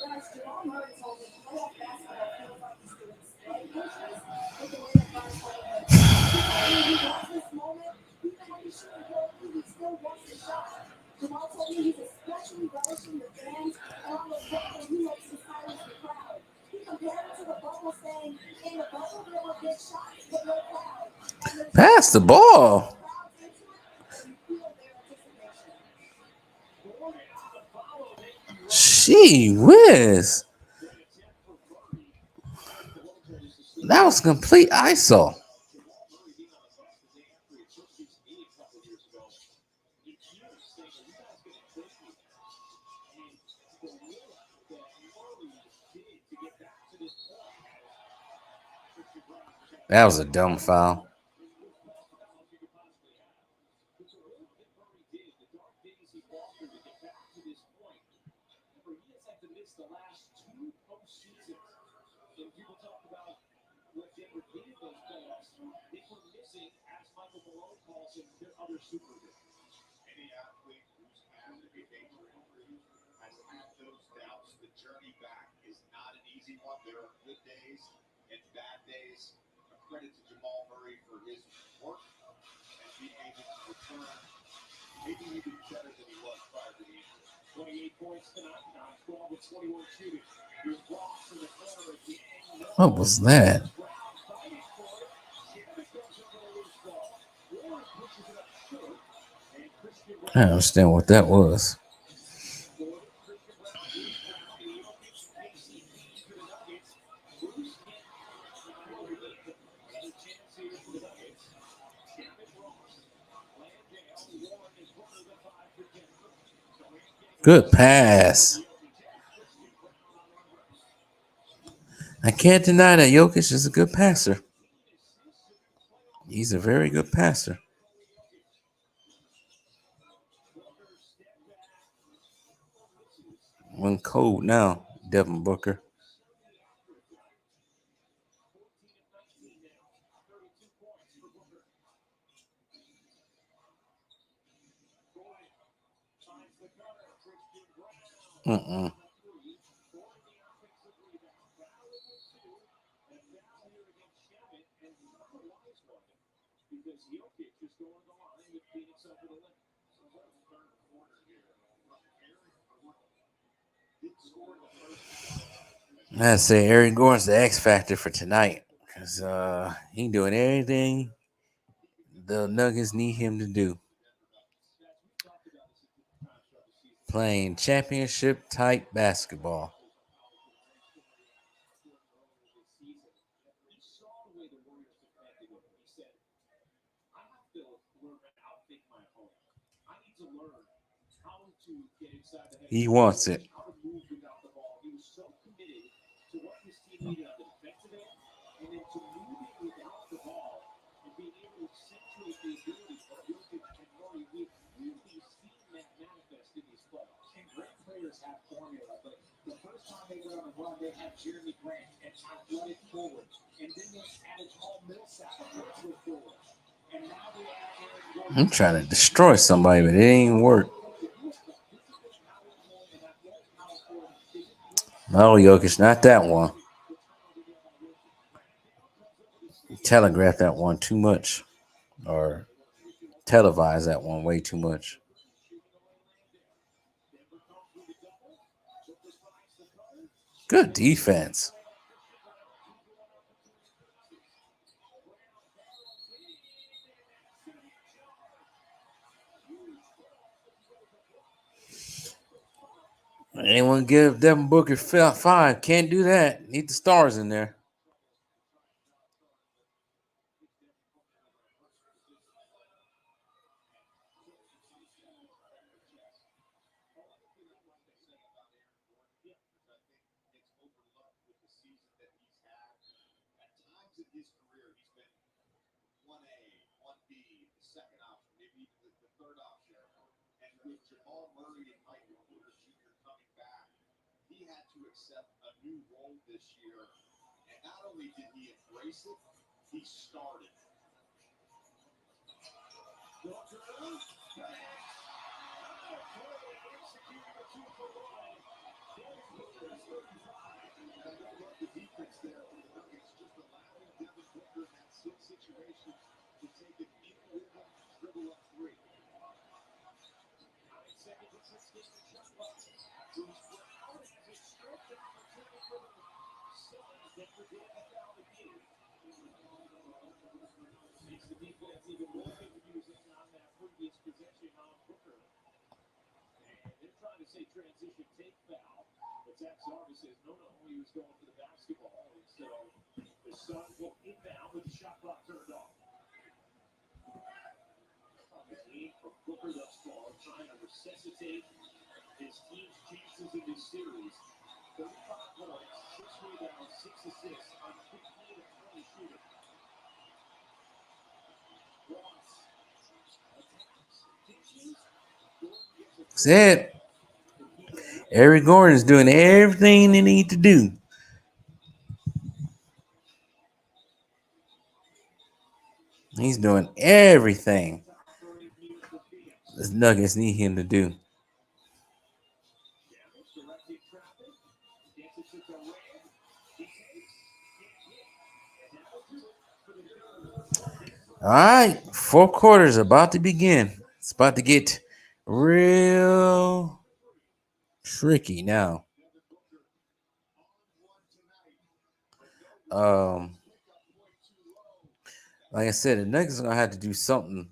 Guys, Jamal Murray told me playoff basketball feels like he's doing slow motions with the way that guys hold him. He told me he wants this moment, even when he's shooting poorly, he still wants the shot. Jamal told me he's especially relishing the fans, and on the court when he makes to silence the crowd. He compared it to the bubble, saying, in the bubble there were big shots, but no crowd. Pass the ball. Gee whiz. That was complete ISO. That was a dumb foul. The last two postseasons. And people talk about what Denver did those playoffs. They were missing, as Michael Malone calls him, their other superhero. Any athlete who's had a major injury has had those doubts. The journey back is not an easy one. There are good days and bad days. A credit to Jamal Murray for his work and being able to return maybe even better than he was prior to the injury. 28 points tonight, 12 with 21 shooting. Here's Ross in the corner again. What was that? I don't understand what that was. Good pass. I can't deny that Jokic is a good passer. He's a very good passer. One cold now, Devin Booker. Mm-mm. Because Jokic is going to line with Phoenix over the limit. So what a third quarter here. Didn't score in the first. I'd say Aaron Gordon's the X factor for tonight. Because he doing everything the Nuggets need him to do. Playing championship type basketball. He saw the way the Warriors defended him. He said, I have to learn to outthink my to learn how to get inside the head. He wants it. How to move without the ball. He was so committed to what his team needed on the defensive end, and then to moving without the ball and being able to accentuate the ability of Jokic and Murray. We've really seen that manifest in these playoffs. And great players have formula, but the first time they went on a run, they had Jeremy Grant and athletic forward, and then they added Paul Millsap, athletic forward, and now they add Aaron Gordon. I'm trying to destroy somebody, but it ain't work. No, Jokic, not that one. Telegraph that one too much, or televise that one way too much. Good defense. Anyone give Devin Booker 5? Can't do that. Need the stars in there. He had to accept a new role this year, and not only did he embrace it, he started. The defense there for the Nuggets just allowing Devin Booker in that situation to take it in with him, dribble up three. Second, let's get the shot clock. Bruce Brown has a stretch opportunity for the Suns that were getting a foul again. Makes the defense even more confusing on that previous possession on Booker. And they're trying to say transition take foul. But Zach Zarba says no, he was going for the basketball. And so the Suns will inbound with the shot clock turned off. The game from Booker thus far, trying to resuscitate his team's chances in this series. 35 points, 6 rebounds, 6 assists on 15 of 20 shooting. That's it. Eric Gordon is doing everything they need to do. He's doing everything the Nuggets need him to do. All right, fourth quarter is about to begin. It's about to get real tricky now. Like I said, the Nuggets are gonna have to do something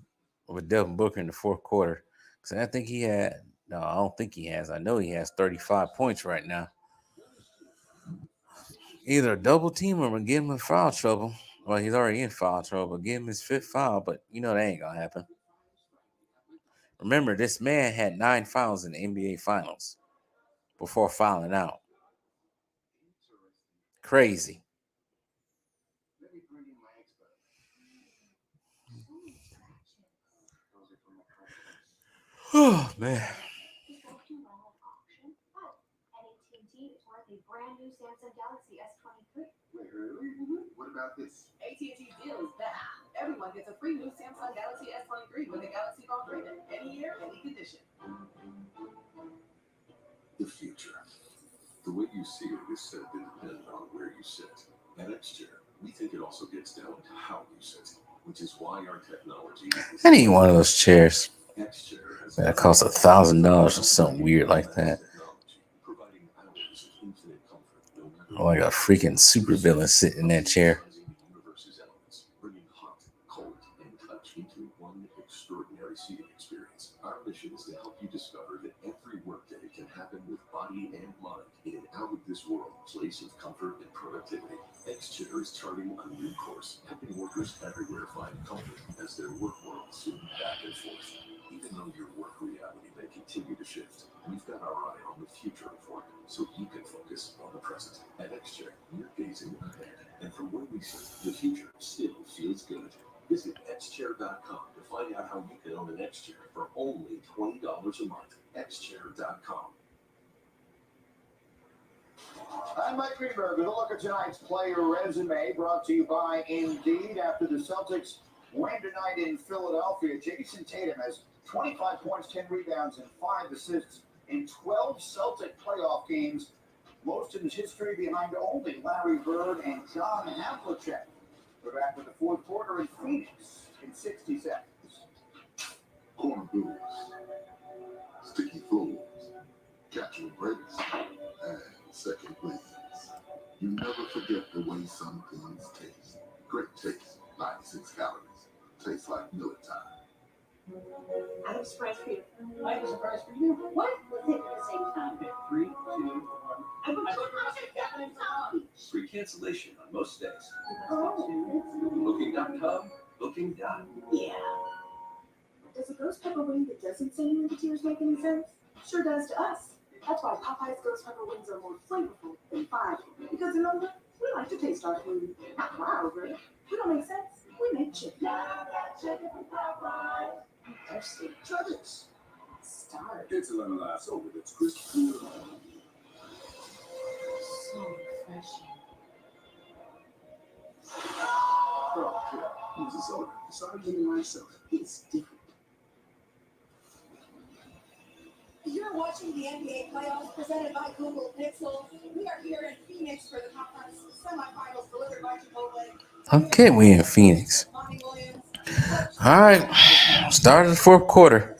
with Devin Booker in the fourth quarter. Because I think he had I don't think he has. I know he has 35 points right now. Either a double team or get him in foul trouble. Well, he's already in foul trouble. Give him his fifth foul, but you know that ain't gonna happen. Remember, this man had 9 fouls in the NBA Finals before fouling out. Crazy. Oh, man. A brand new Samsung Galaxy S23. Wait, really? What about this? AT&T deal is back. Everyone gets a free new Samsung Galaxy S23 with a Galaxy phone trade-in. Any year, any condition. The future. The way you see it is said to depend on where you sit. At X-Chair, we think it also gets down to how you sit, which is why our technology is I need one of those chairs. That costs $1,000 or something weird like that. Oh, like a freaking supervillain sitting in that chair. Bringing hot, cold, and touch into one extraordinary seating experience. Our mission is to help you discover that every workday can happen with body and mind in an out-of-this-world place of comfort and productivity. X-Chair is charting a new course, helping workers everywhere find comfort as their work worlds swing back and forth. Even though your work reality may continue to shift, we've got our eye on the future of work, so you can focus on the present. At XCheck, we're gazing ahead, and from where we sit, the future still feels good. Visit xchair.com to find out how you can own an XChair for only $20 a month. xchair.com. I'm Mike Greenberg with a look at tonight's player resume, brought to you by Indeed. After the Celtics win tonight in Philadelphia, Jason Tatum has 25 points, 10 rebounds, and 5 assists in 12 Celtic playoff games, most in his history behind only Larry Bird and John Havlicek. We're back with the fourth quarter in Phoenix in 60 seconds. Corner blues, sticky floors, catching breaks, and second wins. You never forget the way some things taste. Great taste, 96 calories. Tastes like Military. I have a surprise for you. I have a surprise for you. What? Let's hit it at the same time. Okay, 3, 2, 1. I have a surprise for you. Free cancellation on most days. Oh, Booking.com, booking. yeah. Does a ghost pepper wing that doesn't sing with the tears make any sense? Sure does to us. That's why Popeye's ghost pepper wings are more flavorful than fine. Because you know what? We like to taste our food. Not wild, right? We don't make sense. We make chicken. Chicken from Popeye. Thirsty. Try this. Start. It's a lemon last over that's crispy. So refreshing. Oh, yeah. Use a soda. Decided to be myself. It's different. You're watching the NBA playoffs presented by Google Pixel. We are here in Phoenix for the conference semifinals delivered by Chipotle. Okay, we in Phoenix. All right, start of the fourth quarter.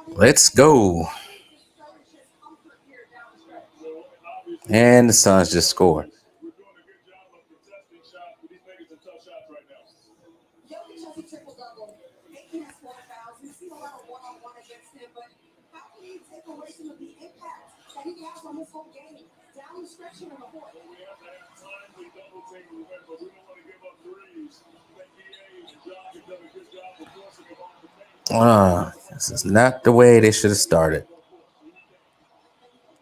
Let's go. And the Suns just scored. We're doing a good job of contesting shots, but he's making some tough shots right now. Jokic has a triple-double. Aiton has 4 fouls. We've seen a lot of one-on-one against him, but how can you take away some of the impact that he has on this whole game? Down the stretch in the fourth. We have to have time to double take the win, but we don't want to give up threes. I think EA and John have done a good job of forcing them off the paint. This is not the way they should have started.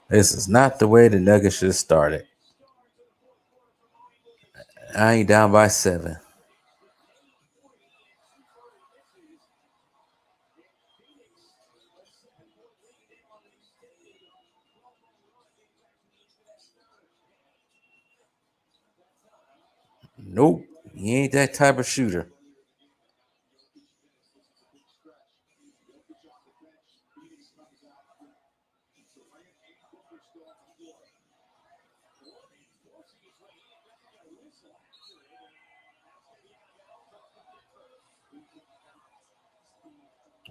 This is not the way the Nuggets should have started. I ain't down by 7. Nope, he ain't that type of shooter.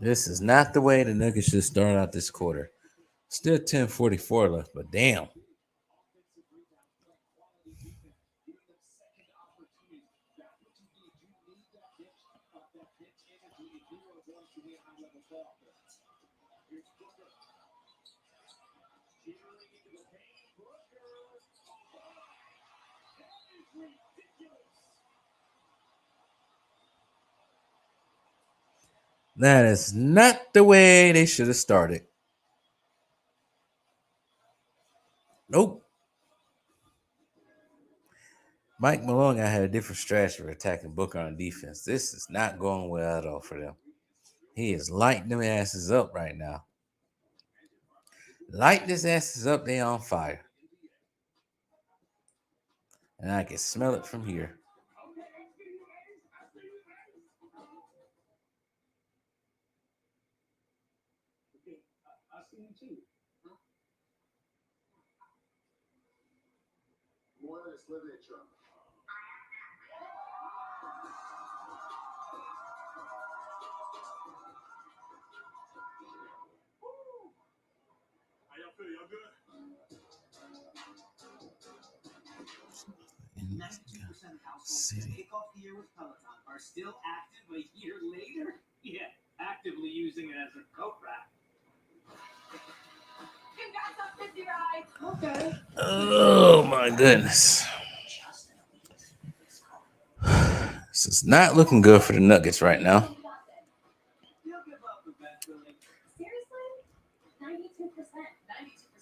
This is not the way the Nuggets should start out this quarter. Still 10:44 left, but damn. That is not the way they should have started. Nope. Mike Malone, I had a different strategy for attacking Booker on defense. This is not going well at all for them. He is lighting them asses up right now. Lighting his asses up, they on fire. And I can smell it from here. I see him too. More than a literature. How y'all feel? Y'all good? 92% of households who kick off the year with Peloton are still active a year later. Yeah, actively using it as a coat rack. Okay. Oh my goodness. This is not looking good for the Nuggets right now. He'll give up the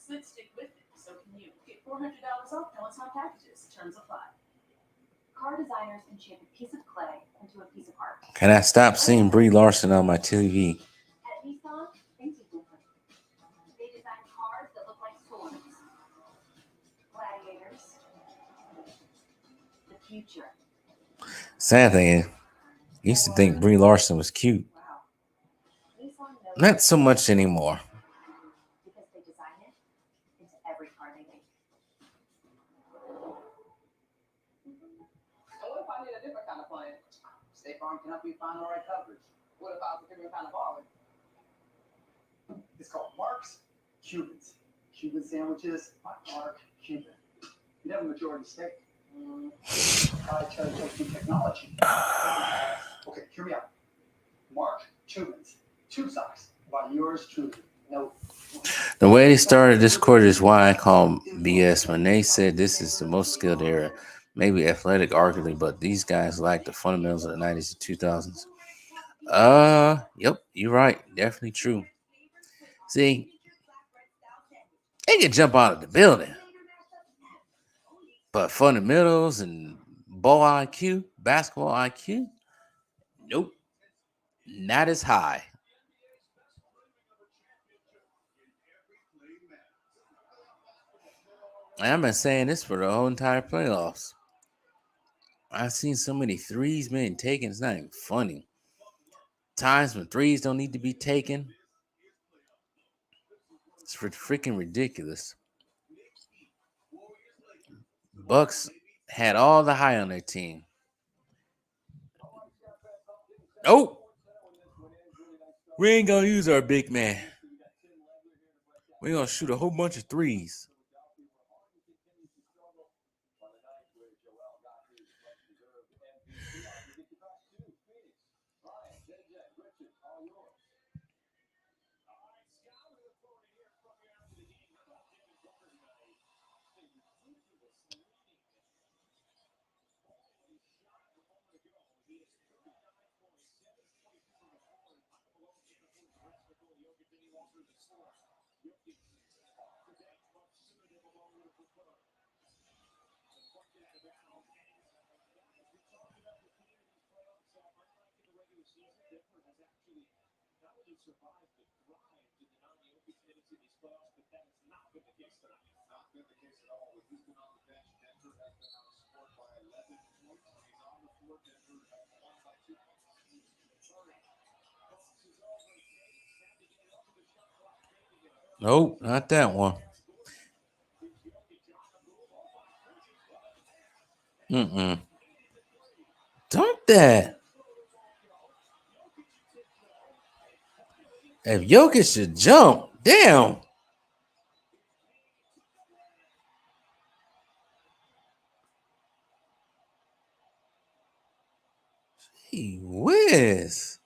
Slick stick with it. So can you. Get $400 off Peloton packages. Terms apply. Car designers can shape a piece of clay into a piece of art. Can I stop seeing Brie Larson on my TV? At Nissan, things are different. They design cars that look like swords. Gladiators. The future. Sad thing is, I used to think Brie Larson was cute. Not so much anymore. Because they design it into every car they make. So what if I need a different kind of plan? State Farm can help you find the right coverage. What if I was a different kind of baller? It's called Mark's Cubans. Cuban sandwiches by Mark Cuban. You have a majority stake. Proprietary toasting technology. Okay, hear me out. Mark Cubans. Tube socks by yours truly. No. The way they started this quarter is why I call BS when they said this is the most skilled era. Maybe athletic, arguably, but these guys lack the fundamentals of the 90s and 2000s. Yep, you're right. Definitely true. See, they can jump out of the building, but fundamentals and ball IQ, basketball IQ, nope, not as high. And I've been saying this for the whole entire playoffs. I've seen so many threes being taken, it's not even funny. Times when threes don't need to be taken. It's freaking ridiculous. Bucks had all the high on their team. Oh, we ain't gonna use our big man. We're gonna shoot a whole bunch of threes. Nope, not that one. Dunk that. If Jokic should jump, damn. Gee whiz.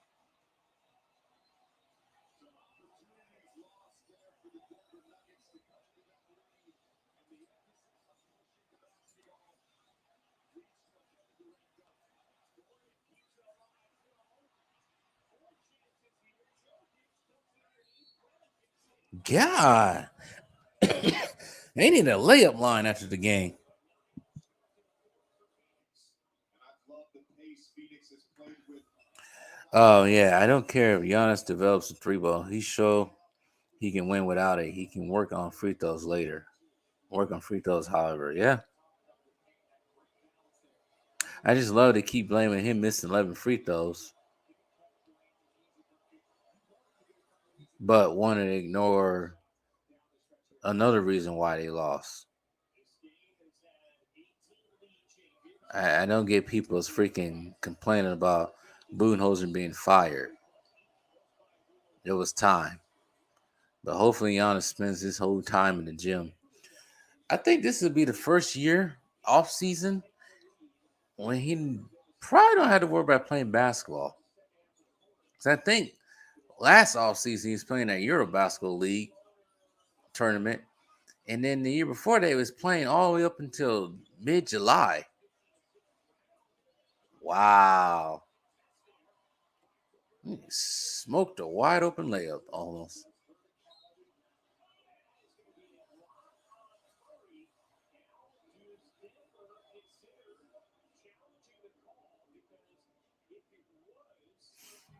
God. They need a layup line after the game. Oh, yeah. I don't care if Giannis develops a three ball. He showed he can win without it. He can work on free throws later. Work on free throws, however. Yeah. I just love to keep blaming him missing 11 free throws, but want to ignore another reason why they lost. I don't get people's freaking complaining about Budenholzer being fired. It was time. But hopefully Giannis spends his whole time in the gym. I think this will be the first year off season when he probably don't have to worry about playing basketball. Because I think last off season he was playing that Euro Basketball League tournament. And then the year before that, he was playing all the way up until mid-July. Wow. He smoked a wide open layup almost.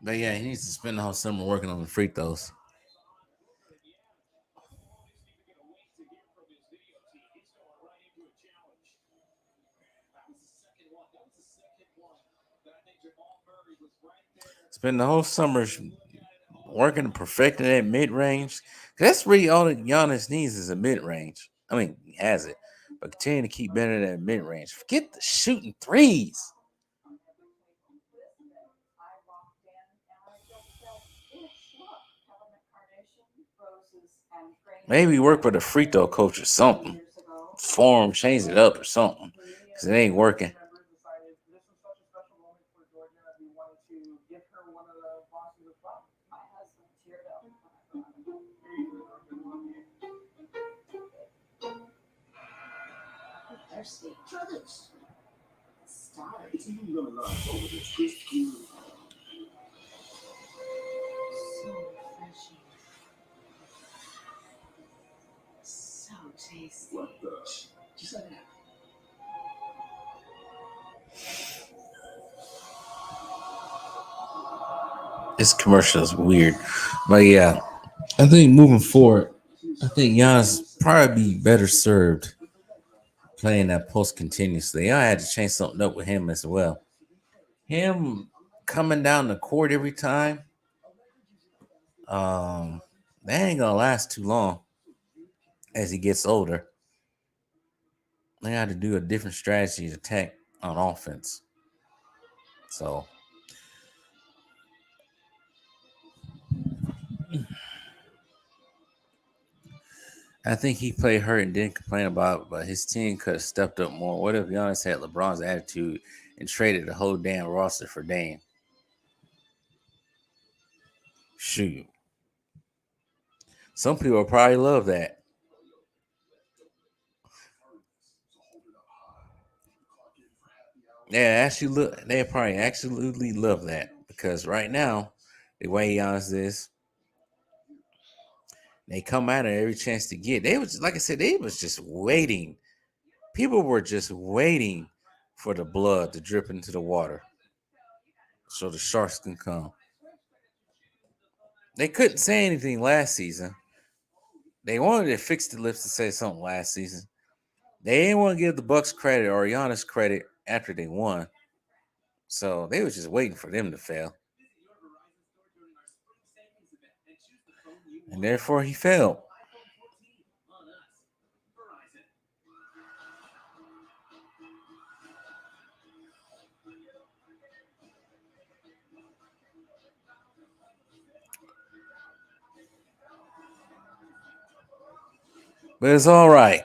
But yeah, he needs to spend the whole summer working on the free throws. Spend the whole summer working and perfecting that mid range. That's really all that Giannis needs is a mid range. I mean, he has it, but continue to keep better than mid range. Forget the shooting threes. Maybe work with a free throw coach or something. Form, change it up or something. Because it ain't working. It's even gonna last over the Christmas. So refreshing. So tasty. What the? Just like that. This commercial is weird. But yeah, I think moving forward, I think Giannis probably be better served playing that post continuously. I had to change something up with him as well. Him coming down the court every time, that ain't gonna last too long as he gets older. They got to do a different strategy to attack on offense. So I think he played hurt and didn't complain about it, but his team could have stepped up more. What if Giannis had LeBron's attitude and traded the whole damn roster for Dame? Shoot. Some people probably love that. Yeah, actually look, they probably absolutely love that because right now, the way Giannis is, they come at it every chance to get. They was like I said, they was just waiting. People were just waiting for the blood to drip into the water so the sharks can come. They couldn't say anything last season. They wanted to fix the lips to say something last season. They didn't want to give the Bucks credit or Giannis credit after they won. So they was just waiting for them to fail. And therefore he failed. But it's all right.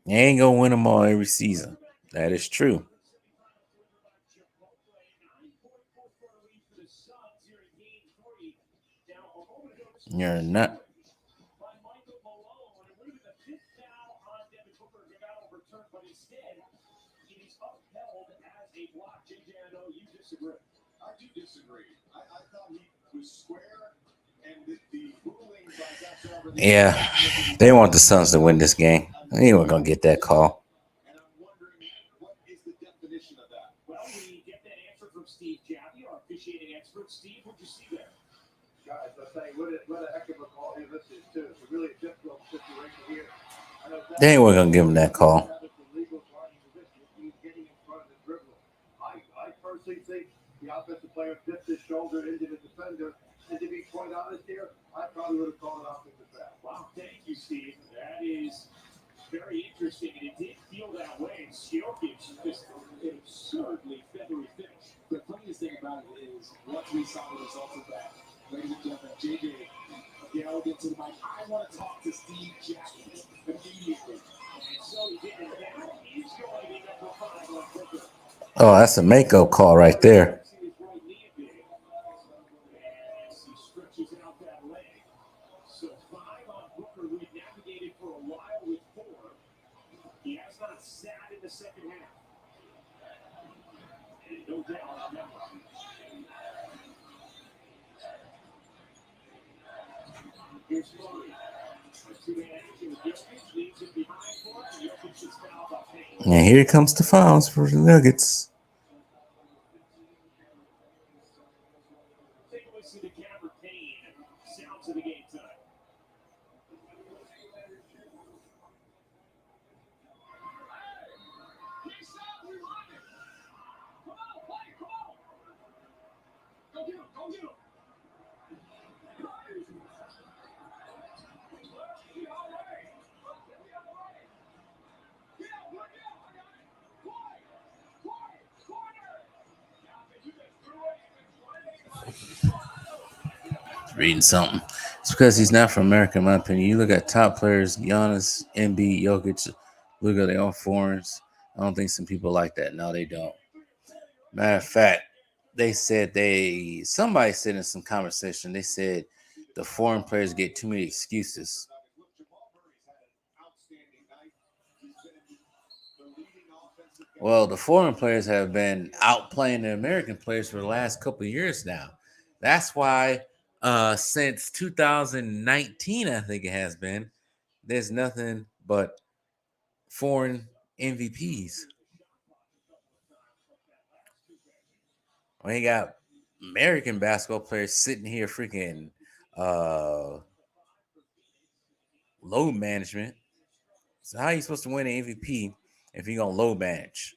You ain't gonna win them all every season. That is true. You're not. I do disagree. I thought he was square, and the ruling by Zach Silver. Yeah, they want the Suns to win this game. They weren't gonna get that call. And I'm wondering, what is the definition of that? Well, we get that answer from Steve Jaffe, our officiating expert. Steve, what'd you see there? Guys, I tell you, what a heck of a call here this is, too. It's a really difficult situation here. They weren't gonna give him that call. I personally think the offensive player dipped his shoulder into the defender. And to be quite honest here, I probably would have called it offensive foul. Wow, thank you, Steve. That is very interesting, and it did feel that way. Jokic just an absurdly feathery finish. The funniest thing about it is, once we saw the results of that, ladies and gentlemen, JJ yelled into the mic, I want to talk to Steve Jackson immediately. And so he did, and that is going to be number 5 on Booker. Oh, that's a Mako call right there. So 5 on Booker, who navigated for a while with 4. He has not sat in the second half. And no doubt on that one. Here's Murray. And here comes the fouls for the Nuggets. voice of the Cameron Payne sounds of the game tonight. Go get him! Go get him! Reading something. It's because he's not from America, in my opinion. You look at top players, Giannis, Embiid, Jokic, look at they all foreigners. I don't think some people like that. No, they don't. Matter of fact, they said somebody said in some conversation, they said the foreign players get too many excuses. Well, the foreign players have been outplaying the American players for the last couple of years now. That's why since 2019, I think it has been, there's nothing but foreign MVPs. We got American basketball players sitting here freaking load management. So how are you supposed to win an MVP if you're gonna load manage?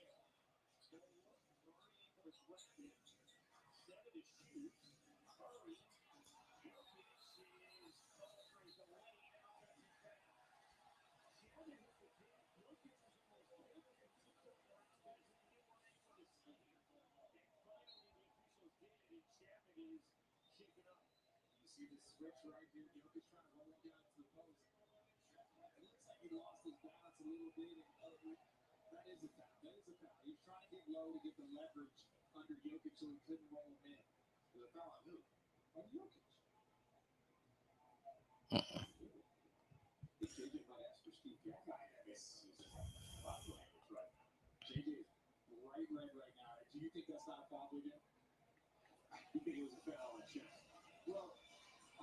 Do you think that's not a foul again? You think it was a foul on Shaq? Well, I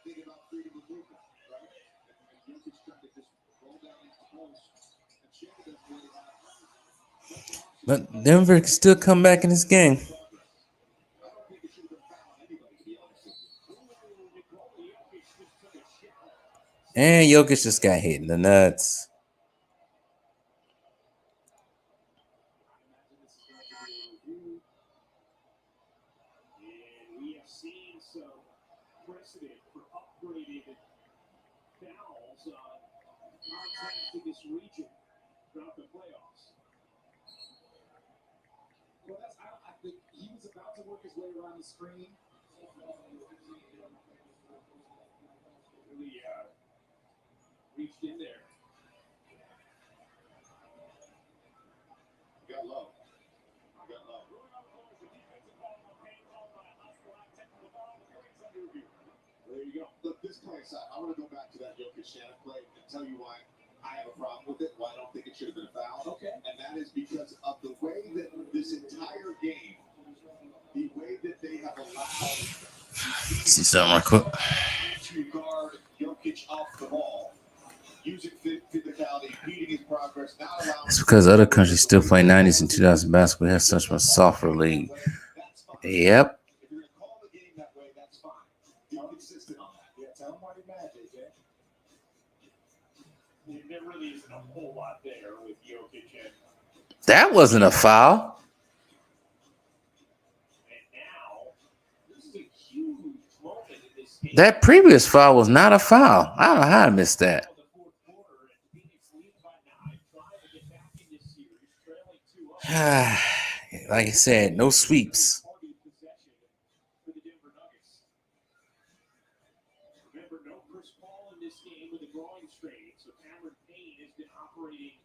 think about freedom of movement, right? And Jokic trying to just roll down into the post, and Shaq doesn't really have. But Denver can still come back in this game. And Jokic just got hit in the nuts. And we have seen some precedent for upgraded fouls on contacts in this region throughout the playoffs. Well, I think he was about to work his way around the screen. Really reached in there. Got low. There you go. Look, this play aside, I want to go back to that Jokic Shannon play and tell you why I have a problem with it, why I don't think it should have been a foul. Okay. And that is because of the way that this entire game, the way that they have allowed See something real quick. to guard Jokic off the ball, using physicality, impeding his progress, not allowing. It's because other countries still play 90s and 2000s basketball. We have such a softer league. Yep. If you're going to call the game that way, that's fine. Be consistent on that. Yeah, tell them why you're mad, JJ. There really isn't a whole lot there with Jokic and That wasn't a foul. now. This is a huge moment in this game. That previous foul was not a foul. I don't know how I missed that. Like I said, no sweeps. Remember, no Chris Paul in this game with a groin strain, so Cameron Payne has been operating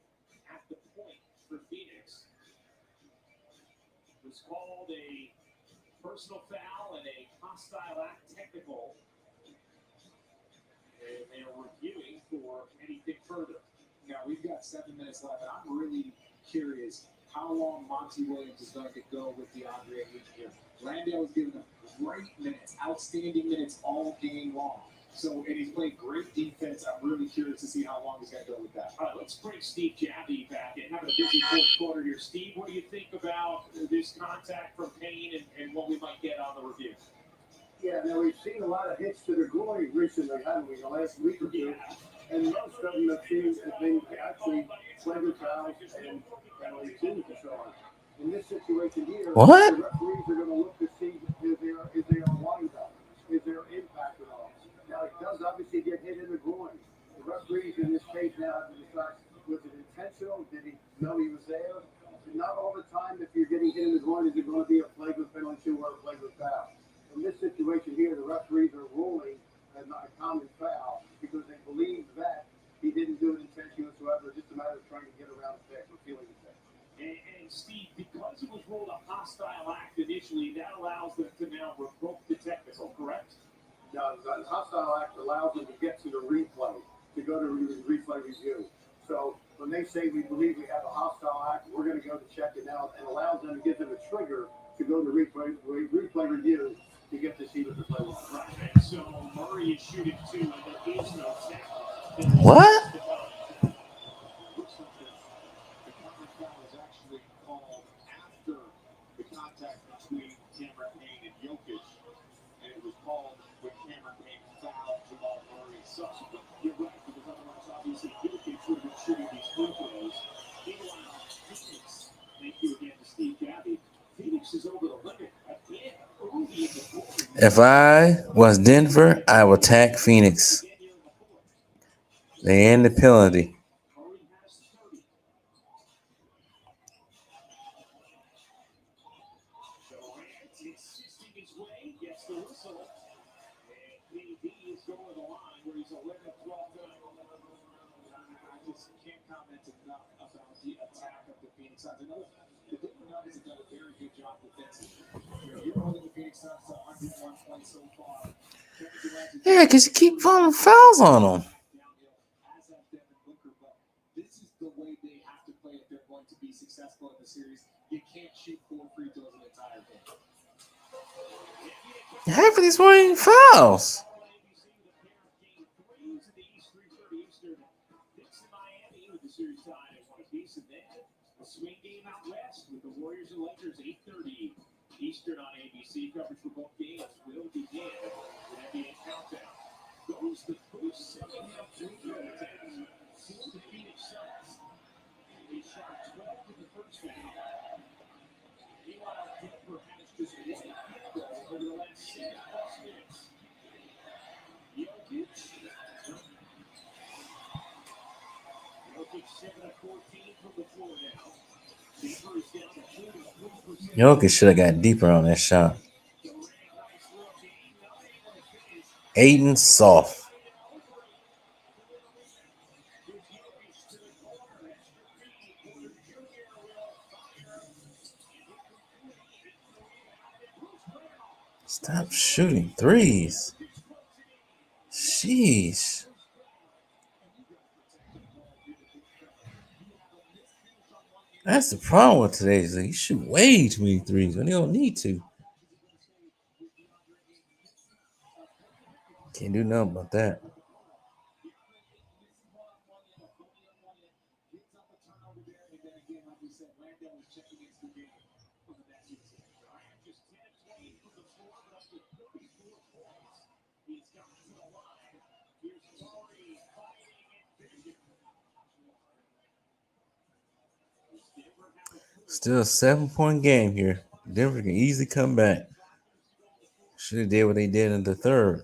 at the point for Phoenix. It was called a personal foul and a hostile act technical. And they are reviewing for anything further. Now, we've got 7 minutes left, and I'm really curious how long Monty Williams is going to go with DeAndre Ayton here. Landale has given him great minutes, outstanding minutes all game long. So, and he's played great defense. I'm really curious to see how long he's going to go with that. All right, let's bring Steve Jaffe back and have a busy fourth quarter here. Steve, what do you think about this contact from Payne and what we might get on the review? Yeah, now we've seen a lot of hits to the groin recently, haven't we, the last week or two? And most of them have been actually flagrant fouls and penalties too, and so on. In this situation here, What? the referees are going to look to see if they are wind up, is there impact at all. Now, it does obviously get hit in the groin. The referees in this case now have to decide, was it intentional? Did he know he was there? Not all the time, if you're getting hit in the groin, is it going to be a flagrant penalty or a flagrant foul. In this situation here, the referees are ruling as not a common foul because they believe that he didn't do it intentionally whatsoever, just a matter of trying to get around the pick or feeling the pick. And Steve, because it was ruled a hostile act initially, that allows them to now revoke the technical, correct? Now, the hostile act allows them to get to the replay, to go to replay review. So when they say we believe we have a hostile act, we're going to go to check it out, and allows them to give them a trigger to go to replay review to get to see what the play was. Right. So Murray is shooting two, and there is no technical. What? Looks like the common foul was actually called after the contact between Cameron Payne and Jokic, and it was called when Cameron Payne fouled Jamal Murray subsequent. You're right, because otherwise, obviously, Jokic would have been shooting these free throws. Meanwhile, Phoenix, thank you again to Steve Gabby, Phoenix is over the limit again early in the quarter. If I was Denver, I would attack Phoenix. They end the penalty. Murray has 30. Durant insisting his way, gets the whistle. And KD is going to the line where he's 11 of 12 tonight. I just can't comment enough about the attack of the Phoenix Suns. The Denver Nuggets have done a very good job defensively. You're holding the Phoenix Suns to 101 points so far. Yeah, because you keep falling fouls on them. As have Devin Booker, but this is the way they have to play if they're going to be successful in the series. You can't shoot 4 free throws an entire game. Half of these weren't even fouls. A swing game out west with the Warriors and Lakers, 8:30 Eastern on ABC. Coverage for both games will begin with NBA Countdown. Goes the first second half free throw attempts for the Phoenix Suns. They shot 12 in the first half. Meanwhile, Denver has just one field goal over the last 6+ minutes. Jokic 7 of 14 from the floor now. Denver is down to 43%. Jokic should have got deeper on that shot. Aiden soft. Stop shooting threes. Sheesh. That's the problem with today's league. You shoot way too many threes when you don't need to. Can't do nothing about that. Still a 7-point game here. Denver can easily come back. Should have did what they did in the third.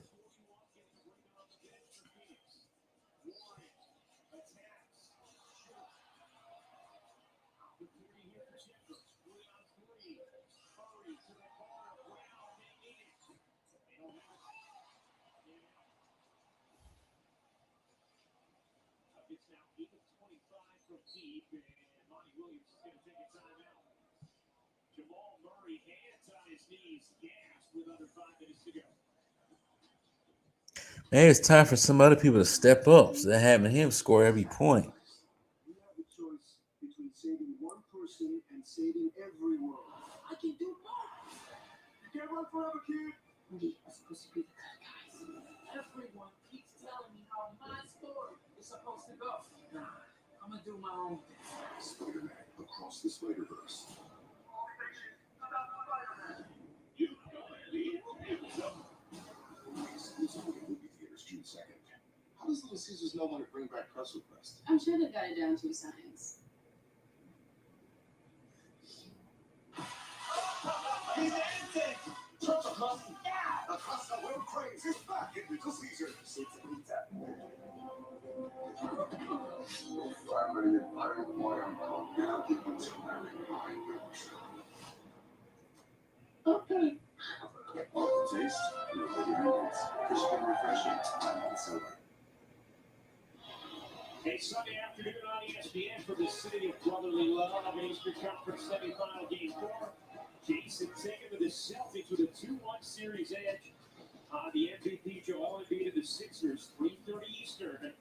It's now 8 of 25 from deep, and Monty Williams is going to take a timeout. Jamal Murray, hands on his knees, gasped with under 5 minutes to go. Maybe it's time for some other people to step up so they're having him score every point. You have a choice between saving one person and saving everyone. I can do both. You can't run forever, kid. We are supposed to be the good guys. Everyone keeps telling me how my story is supposed to go. Nah, I'm gonna do my own thing. Spider-Man Across the Spider-Verse. How does Little Caesars know when to bring back press requests? I'm sure they've got it down to a science. He's dancing! Touch a crust? Yeah! A crust that will craze is back in Little Caesars. It's a pizza. Family pirate boil. Now he wants to marry my okay. Love the taste, no ingredients. Crisp and refreshing. I'm soda. A Sunday afternoon on ESPN for the city of brotherly love. Eastern Conference semifinal game 4. Jason taking to the Celtics with a 2-1 series edge. The MVP Joel Embiid of the Sixers, 3:30 Eastern.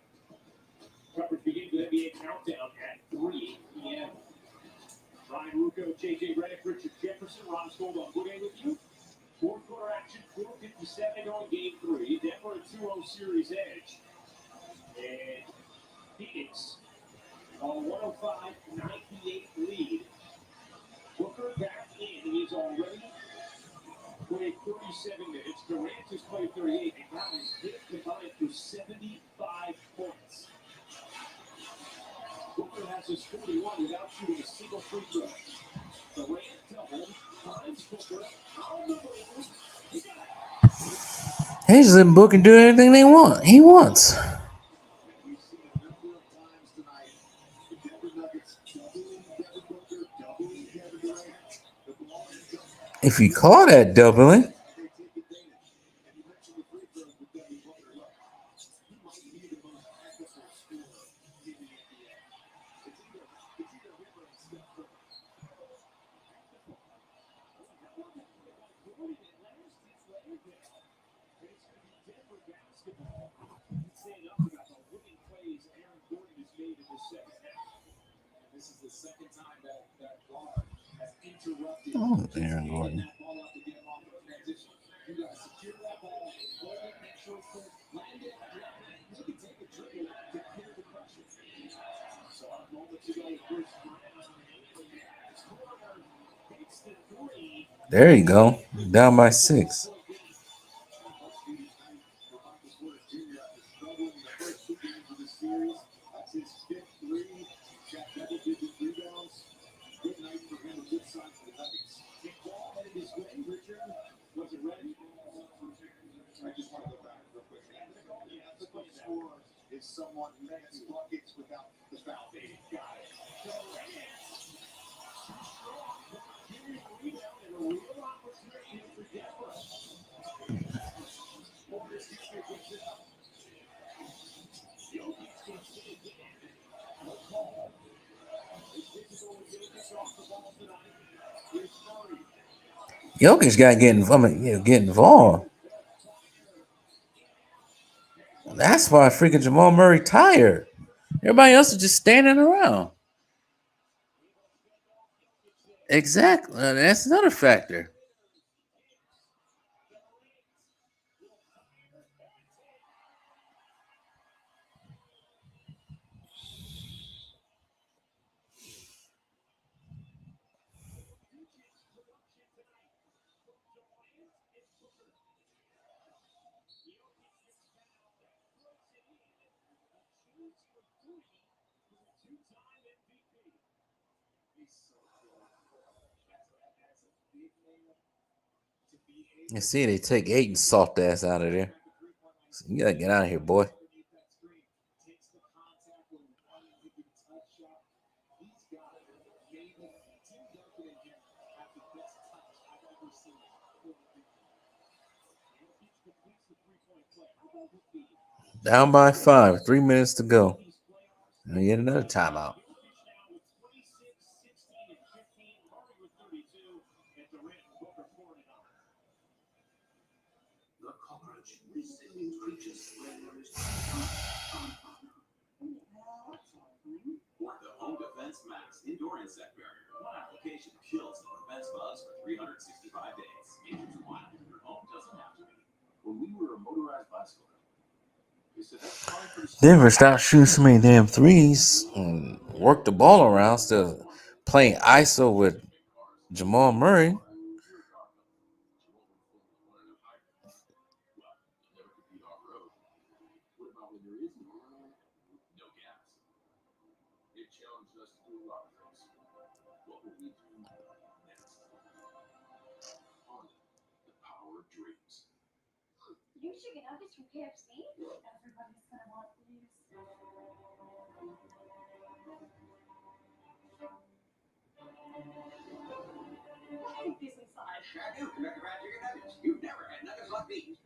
Coverage begins with NBA Countdown at 3 p.m. Ryan Rucco, JJ Redick, Richard Jefferson, Ron Skolba, Boudet with you. Fourth quarter action, 4:57 to go in game 3. Denver a 2-0 series edge. And Phoenix on a 105-98 lead. Booker back in. He's already played 37 minutes. Durant has played 38. And Guys hit combined for 75 points. Booker has his 41 without shooting a single free throw. Durant doubled. Finds Booker on the move. He got it. He just let Booker do everything he wants. We've seen a number of times tonight. The Denver Nuggets doubling Devin Booker, doubling Kevin Durant. The ball is just If you call that doubling, they take advantage. And you mentioned the free throws with Devin Booker. Look, he might be the most active scorer in the NBA. It's either him or it's Steph Curry. This is the second time that guard has interrupted. oh, Aaron Gordon. That ball up to get him off the transition. You got to secure that ball, hold it, make sure it's clear, land it, maybe take a dribble to clear the pressure. So a moment to go, Bruce Brown. Corner takes the 3. There you go. Down by 6. That's his 5th 3. Got double-digit rebounds. Good night for him. A good sign for the Nuggets. Big ball headed his way. Richard wasn't ready. I just want to go back real quick. The quick score is someone who gets buckets without the foul. Got it. Rebound and a real opportunity for Denver. Warriors history gets it up. Jokic can see again. No call. It's physical with Jokic off the ball tonight. Here's Murray. Jokic got to get involved. That's why freaking Jamal Murray tired. Everybody else is just standing around. Exactly. That's another factor. You see, they take Aiton's soft ass out of there. So you gotta get out of here, boy. Down by 5. 3 minutes to go. And you get another timeout. The cockroach recently reaches or the Home Defense Max Indoor Insect Barrier. One application kills and prevents bugs for 365 days. Nature's wild. Your home doesn't have to be. When we were a motorized bicycle, they said that's fine for the Denver stopped shooting so many damn threes and worked the ball around, still playing ISO with Jamal Murray. there is no gas. It challenged us to do a lot of things. What will we do next? On the power of dreams. New chicken nuggets from KFC? Everybody's gonna want these. Put these inside. I do. Kentucky Fried Chicken Nuggets. You've never had nuggets like these.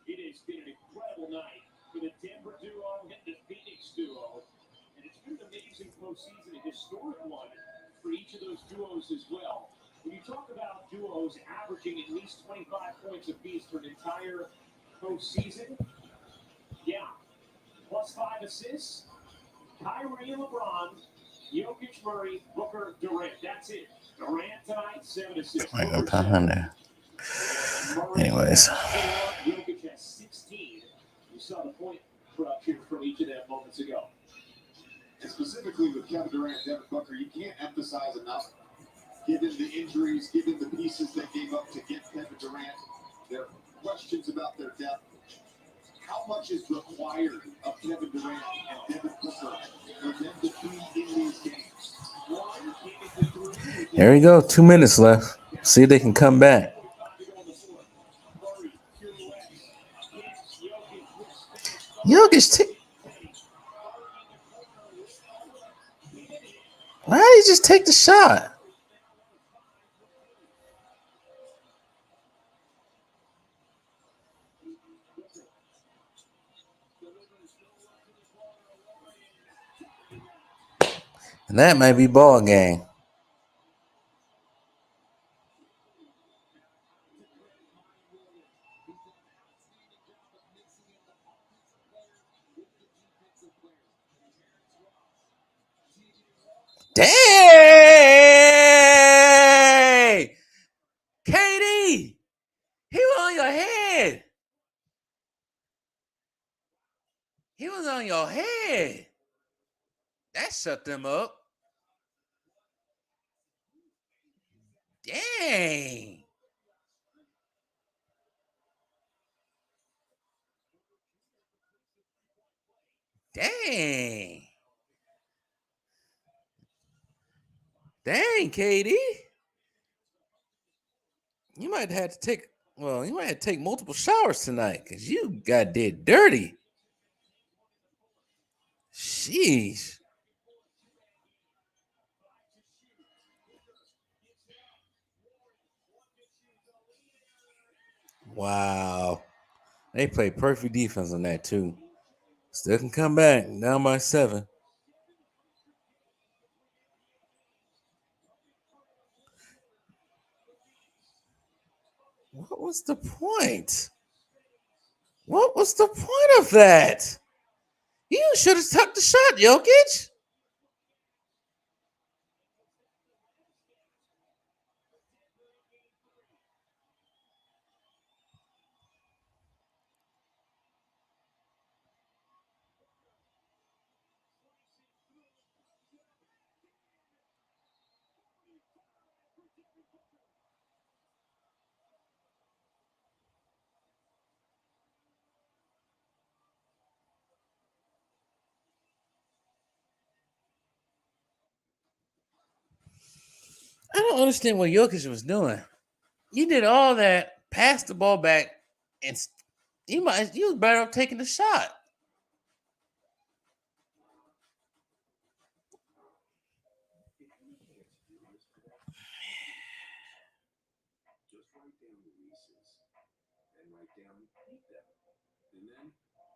It has been an incredible night for the Denver duo and the Phoenix duo. And it's been an amazing postseason, a historic one for each of those duos as well. When you talk about duos averaging at least 25 points apiece for an entire postseason, yeah, plus 5 assists, Kyrie and LeBron, Jokic, Murray, Booker, Durant. That's it. Durant tonight, 7 assists. I ain't gonna put him there. Anyways. Jokic has 16. You saw the point production from each of them moments ago. And specifically with Kevin Durant and Devin Booker, you can't emphasize enough, given the injuries, given the pieces they gave up to get Kevin Durant, there are questions about their depth. How much is required of Kevin Durant and Devin Booker for them to be in these games? Here we go. 2 minutes left. See if they can come back. Jokic, why did he just take the shot? And that might be ball game. Dang! KD! He was on your head. He was on your head. That shut them up. Dang. Dang. Dang, KD. You might have to take, you might have to take multiple showers tonight because you got did dirty. Sheesh. Wow. They played perfect defense on that, too. Still can come back. Down by 7. What was the point? What was the point of that? You should have tucked the shot, Jokic. I don't understand what Jokic was doing. You did all that, passed the ball back, and you was better off taking the shot. Just write down the leases and write down beat them. And then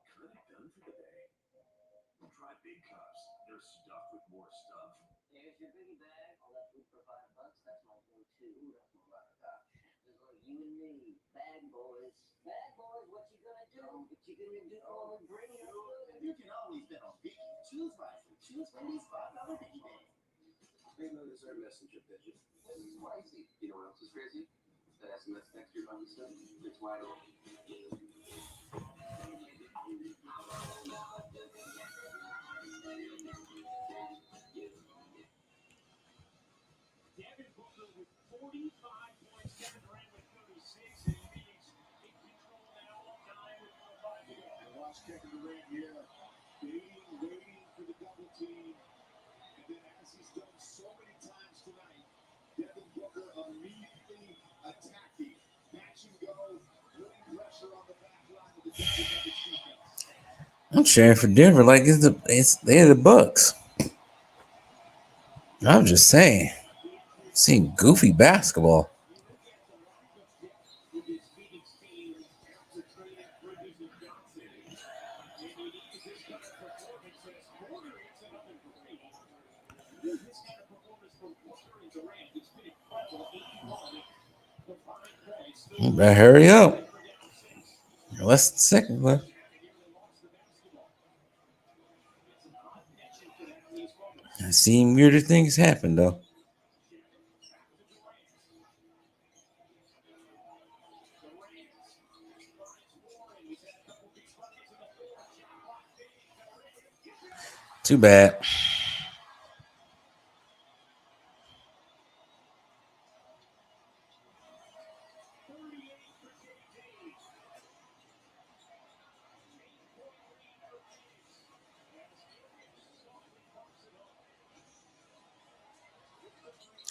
kind of done for the day. Try big cups. They're stuffed with more stuff. Here's your biggie bag. All that food for $5. That's my go-to. That's my ride or die. Just like you and me. Bag boys. Bag boys, what you gonna do? What you gonna do? Oh, bring it up. You can always bet on Vicky. Choose wisely. Choose Wendy's $5 Vicky Bag. Ain't no dessert messenger pigeon. This is spicy. You know what else is crazy? That SMS next to your button stuff. It's wide open. Devin Booker with 45 points, Kevin Durant with 36, and Phoenix in control now, 9 with 5 to go. I'm cheering for Denver like they're the Bucks. I'm just saying, seeing goofy basketball. Better hurry up. Less than a second left. I've seen weirder things happen though. Too bad.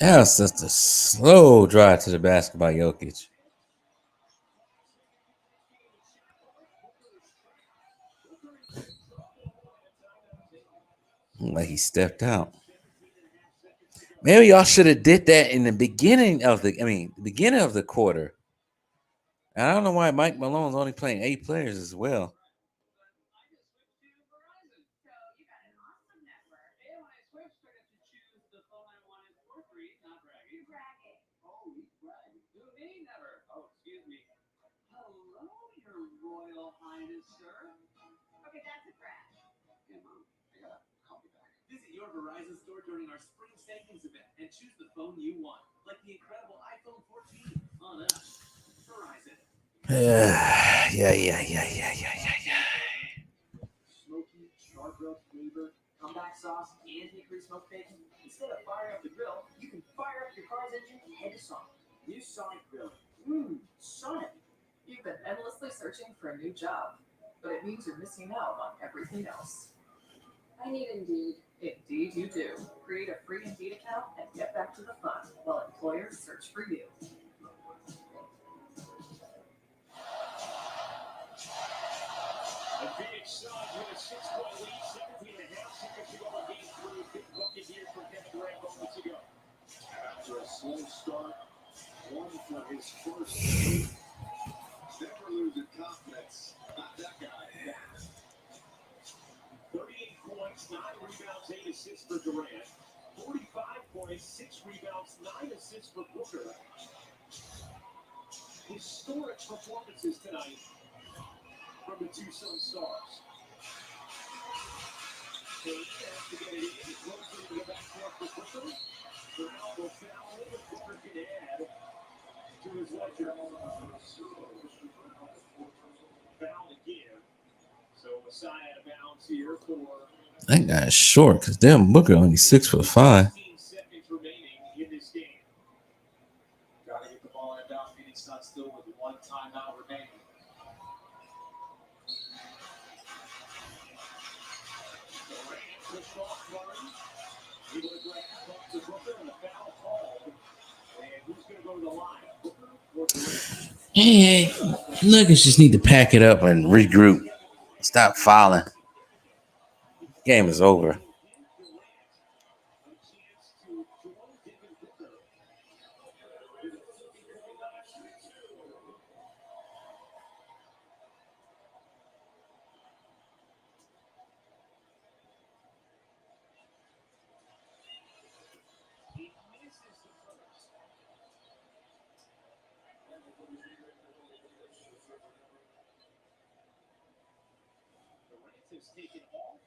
That was just a slow drive to the basket by Jokic. Like he stepped out. Maybe y'all should have did that in the beginning of the quarter. And I don't know why Mike Malone's only playing 8 players as well. Visit your Verizon store during our spring savings event and choose the phone you want, like the incredible iPhone 14 on us. Verizon. Yeah. Smoky, char-grilled flavor, comeback sauce, and hickory smoked bacon. Instead of firing up the grill, you can fire up your car's engine and head to Sonic. New Sonic Grill. Sonic. You've been endlessly searching for a new job, but it means you're missing out on everything else. I need Indeed. Indeed you do. Create a free Indeed account and get back to the fun while employers search for you. The Phoenix Suns with a 6-point lead, 17.5 seconds to go in game 3. Big bucket here from Kevin Durant moments ago. After a slow start, one for his first game. Never losing confidence. Not that guy. 38 points, 9 rebounds, 8 assists for Durant. 45 points, 6 rebounds, 9 assists for Booker. Historic performances tonight from the two Sun Stars. Kane has to get it in. Close into the backcourt for Booker. Brown will foul in, and Booker can add to his ledger. Foul again. So Messiah out of bounds here for That guy's short because damn Booker only 6'5". 15 seconds remaining in this game. Got to get the ball inbound. Phoenix Suns still with 1 timeout remaining. Durant pushed off Murray. Able to grab up to Booker and a foul called. And who's going to go to the line? Booker or Durant? Hey, Nuggets just need to pack it up and regroup. Stop fouling. Game is over. Has taken all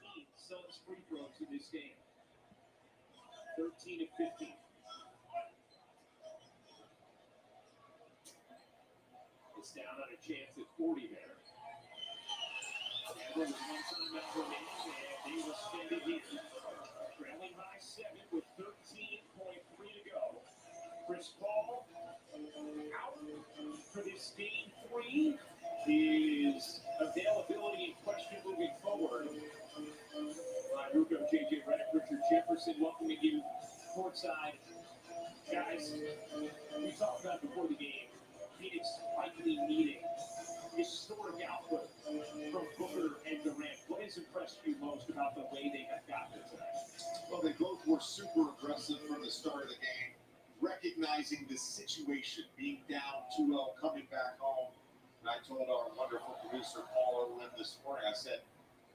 15 Suns free throws in this game. 13 of 15. It's down on a chance at 40 there. And with 1 timeout remaining, and they will spend it here. Trailing by 7 with 13.3 to go. Chris Paul out for this game 3. His availability in question moving forward. Ruko, JJ Redick, Richard Jefferson, welcoming you courtside. Guys, we talked about before the game, Phoenix likely needing historic output about the way they have gotten there today. Well, they both were super aggressive from the start of the game, recognizing the situation, being down 2-0, coming back home. And I told our wonderful producer, Paul Olin, this morning, I said,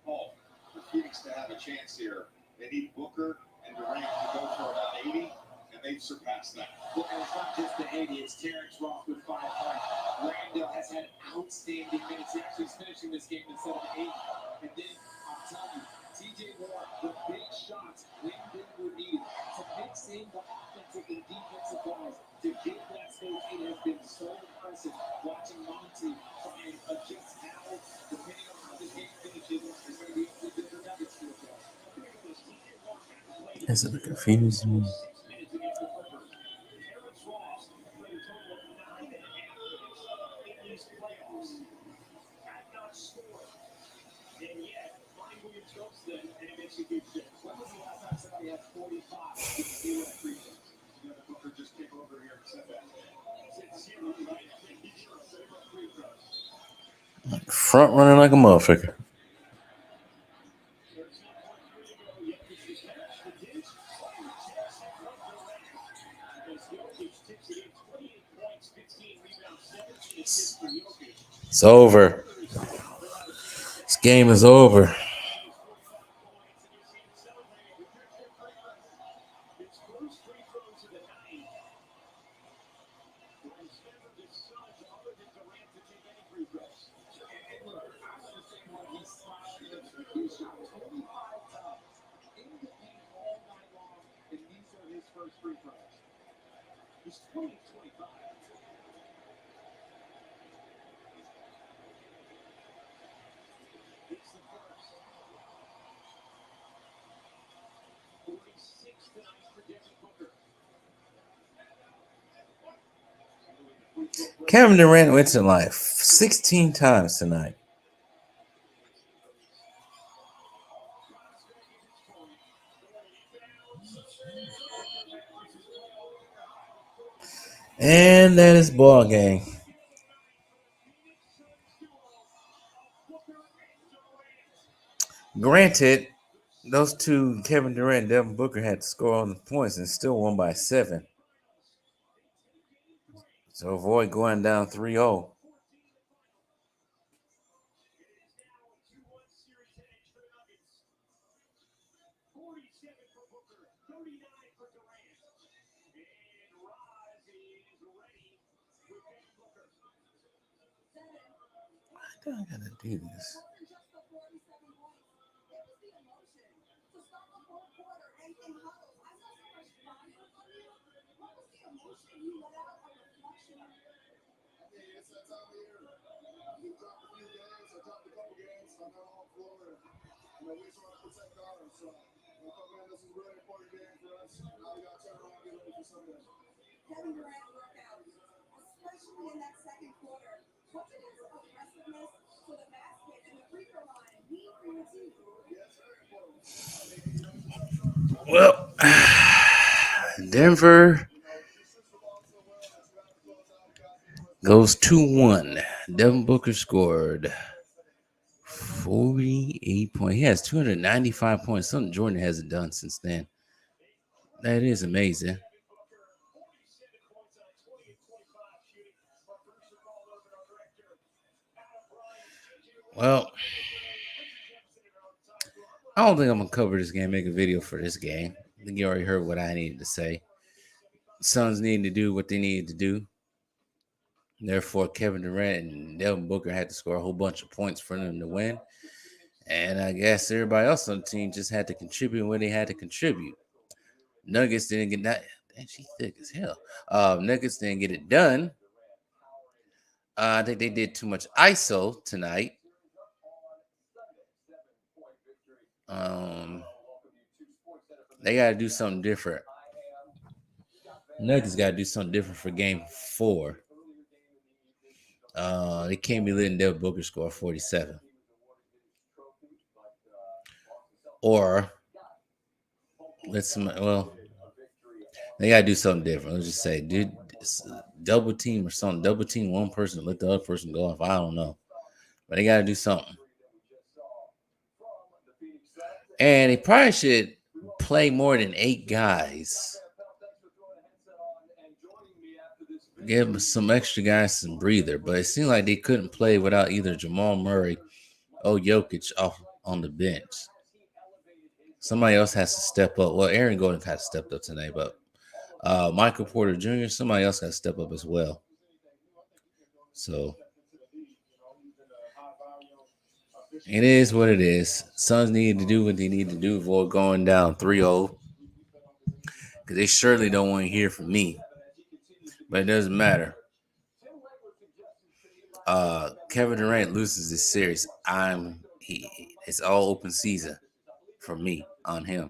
Paul, for Phoenix to have a chance here, they need Booker and Durant to go for about 80, and they've surpassed that. Well, and it's not just the 80, it's Terrence Ross with 5 points. Randall has had outstanding minutes. He actually is finishing this game instead of 8. And then, I'm telling you, TJ Warren, the big shots when they were needed to mix in the offensive and defensive guys to get that space. It has been so impressive watching Monty try and adjust how, depending on how this game finishes, is going to be able to do the Nuggets to adjust. That's a confusing. Terrence Ross played a total of 9.5 minutes in these playoffs. Had not scored. And yet, Brian Williams goes then, and it makes a huge difference. When was the last time somebody had 45 with 0 free throws? Devin Booker just came over here and said that. Said 0, right? Zero free throws. Front running like a motherfucker. 13.3 to go. Jokic to catch the dish. Takes it from Durant. As Jokic tips it in, 28 points, 15 rebounds, 17 assists for Jokic. It's over. This game is over. His first free throws of the night. When Spencer decides other than Durant to take any free throws. And look, I'm going to say what he's smiling. He shot 25 times in the paint all night long, and these are his first free throws. He's 20-25. It's the first. 46 tonight for Devin Booker. Kevin Durant went to life 16 times tonight. And that is ball game. Granted, those two, Kevin Durant and Devin Booker, had to score on the points and still won by 7. So avoid going down 3-0. Why do I gotta do this? It's that time of year. You dropped a few games, I dropped a couple games, I'm not on Florida. We just want to protect ours. So, man, this is a really important game for us. Now we got to turn around and get ready for Sunday. Kevin Durant broke out, especially in that second quarter. What's it his aggressiveness to the basket and the free throw line? He for your team. Yes, very important. Well, Denver goes 2-1. Devin Booker scored 48 points. He has 295 points. Something Jordan hasn't done since then. That is amazing. Well, I don't think I'm going to cover this game, make a video for this game. I think you already heard what I needed to say. Suns needed to do what they needed to do. Therefore, Kevin Durant and Devin Booker had to score a whole bunch of points for them to win. And I guess everybody else on the team just had to contribute when they had to contribute. Nuggets didn't get that. Damn, she's thick as hell. Nuggets didn't get it done. I think they did too much ISO tonight. They got to do something different. Nuggets got to do something different for game 4. They can't be letting Devin Booker score 47. Or they got to do something different. Let's just say, dude, double team or something. Double team one person, let the other person go off. I don't know. But they got to do something. And he probably should play more than 8 guys. Give some extra guys some breather. But it seemed like they couldn't play without either Jamal Murray or Jokic off on the bench. Somebody else has to step up. Well, Aaron Gordon has stepped up tonight, but Michael Porter Jr., somebody else got to step up as well. So it is what it is. Suns need to do what they need to do before going down 3-0. Because they surely don't want to hear from me. But it doesn't matter. Kevin Durant loses this series. It's all open season for me on him.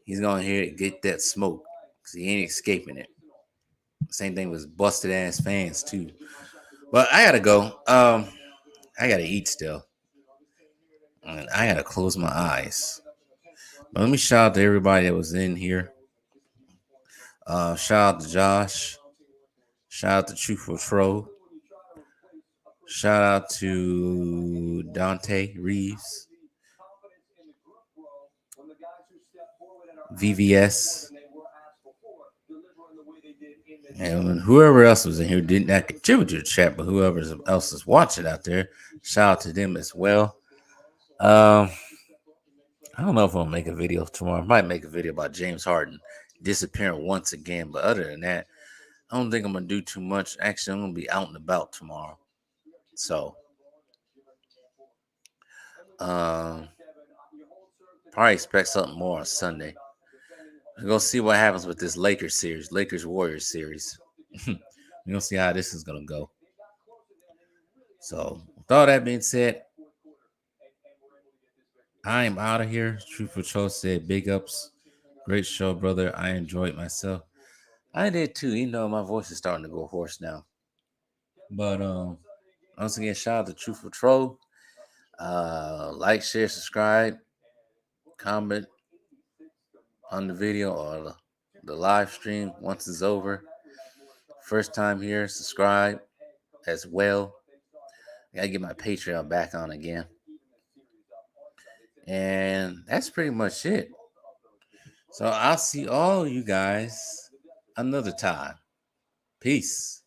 He's gonna get that smoke because he ain't escaping it. Same thing with busted ass fans too. But I gotta go. I gotta eat still. And I gotta close my eyes. But let me shout out to everybody that was in here. Shout out to Josh. Shout out to Truthful Troll. Shout out to Dante Reeves. VVS. And whoever else was in here didn't not contribute to the chat, but whoever else is watching out there, shout out to them as well. I don't know if I'll make a video tomorrow. I might make a video about James Harden disappearing once again, but other than that, I don't think I'm gonna do too much. Actually, I'm gonna be out and about tomorrow, so probably expect something more on Sunday. We're gonna see what happens with this Lakers Warriors series. We're gonna see how this is gonna go. So, with all that being said, I am out of here. Truthful Troll said, "Big ups, great show, brother. I enjoyed myself. I did too. You know, my voice is starting to go hoarse now. But once again, shout out to Truthful Troll. Like, share, subscribe, comment on the video or the live stream once it's over. First time here, subscribe as well. I gotta get my Patreon back on again. And that's pretty much it. So I'll see all you guys another time. Peace.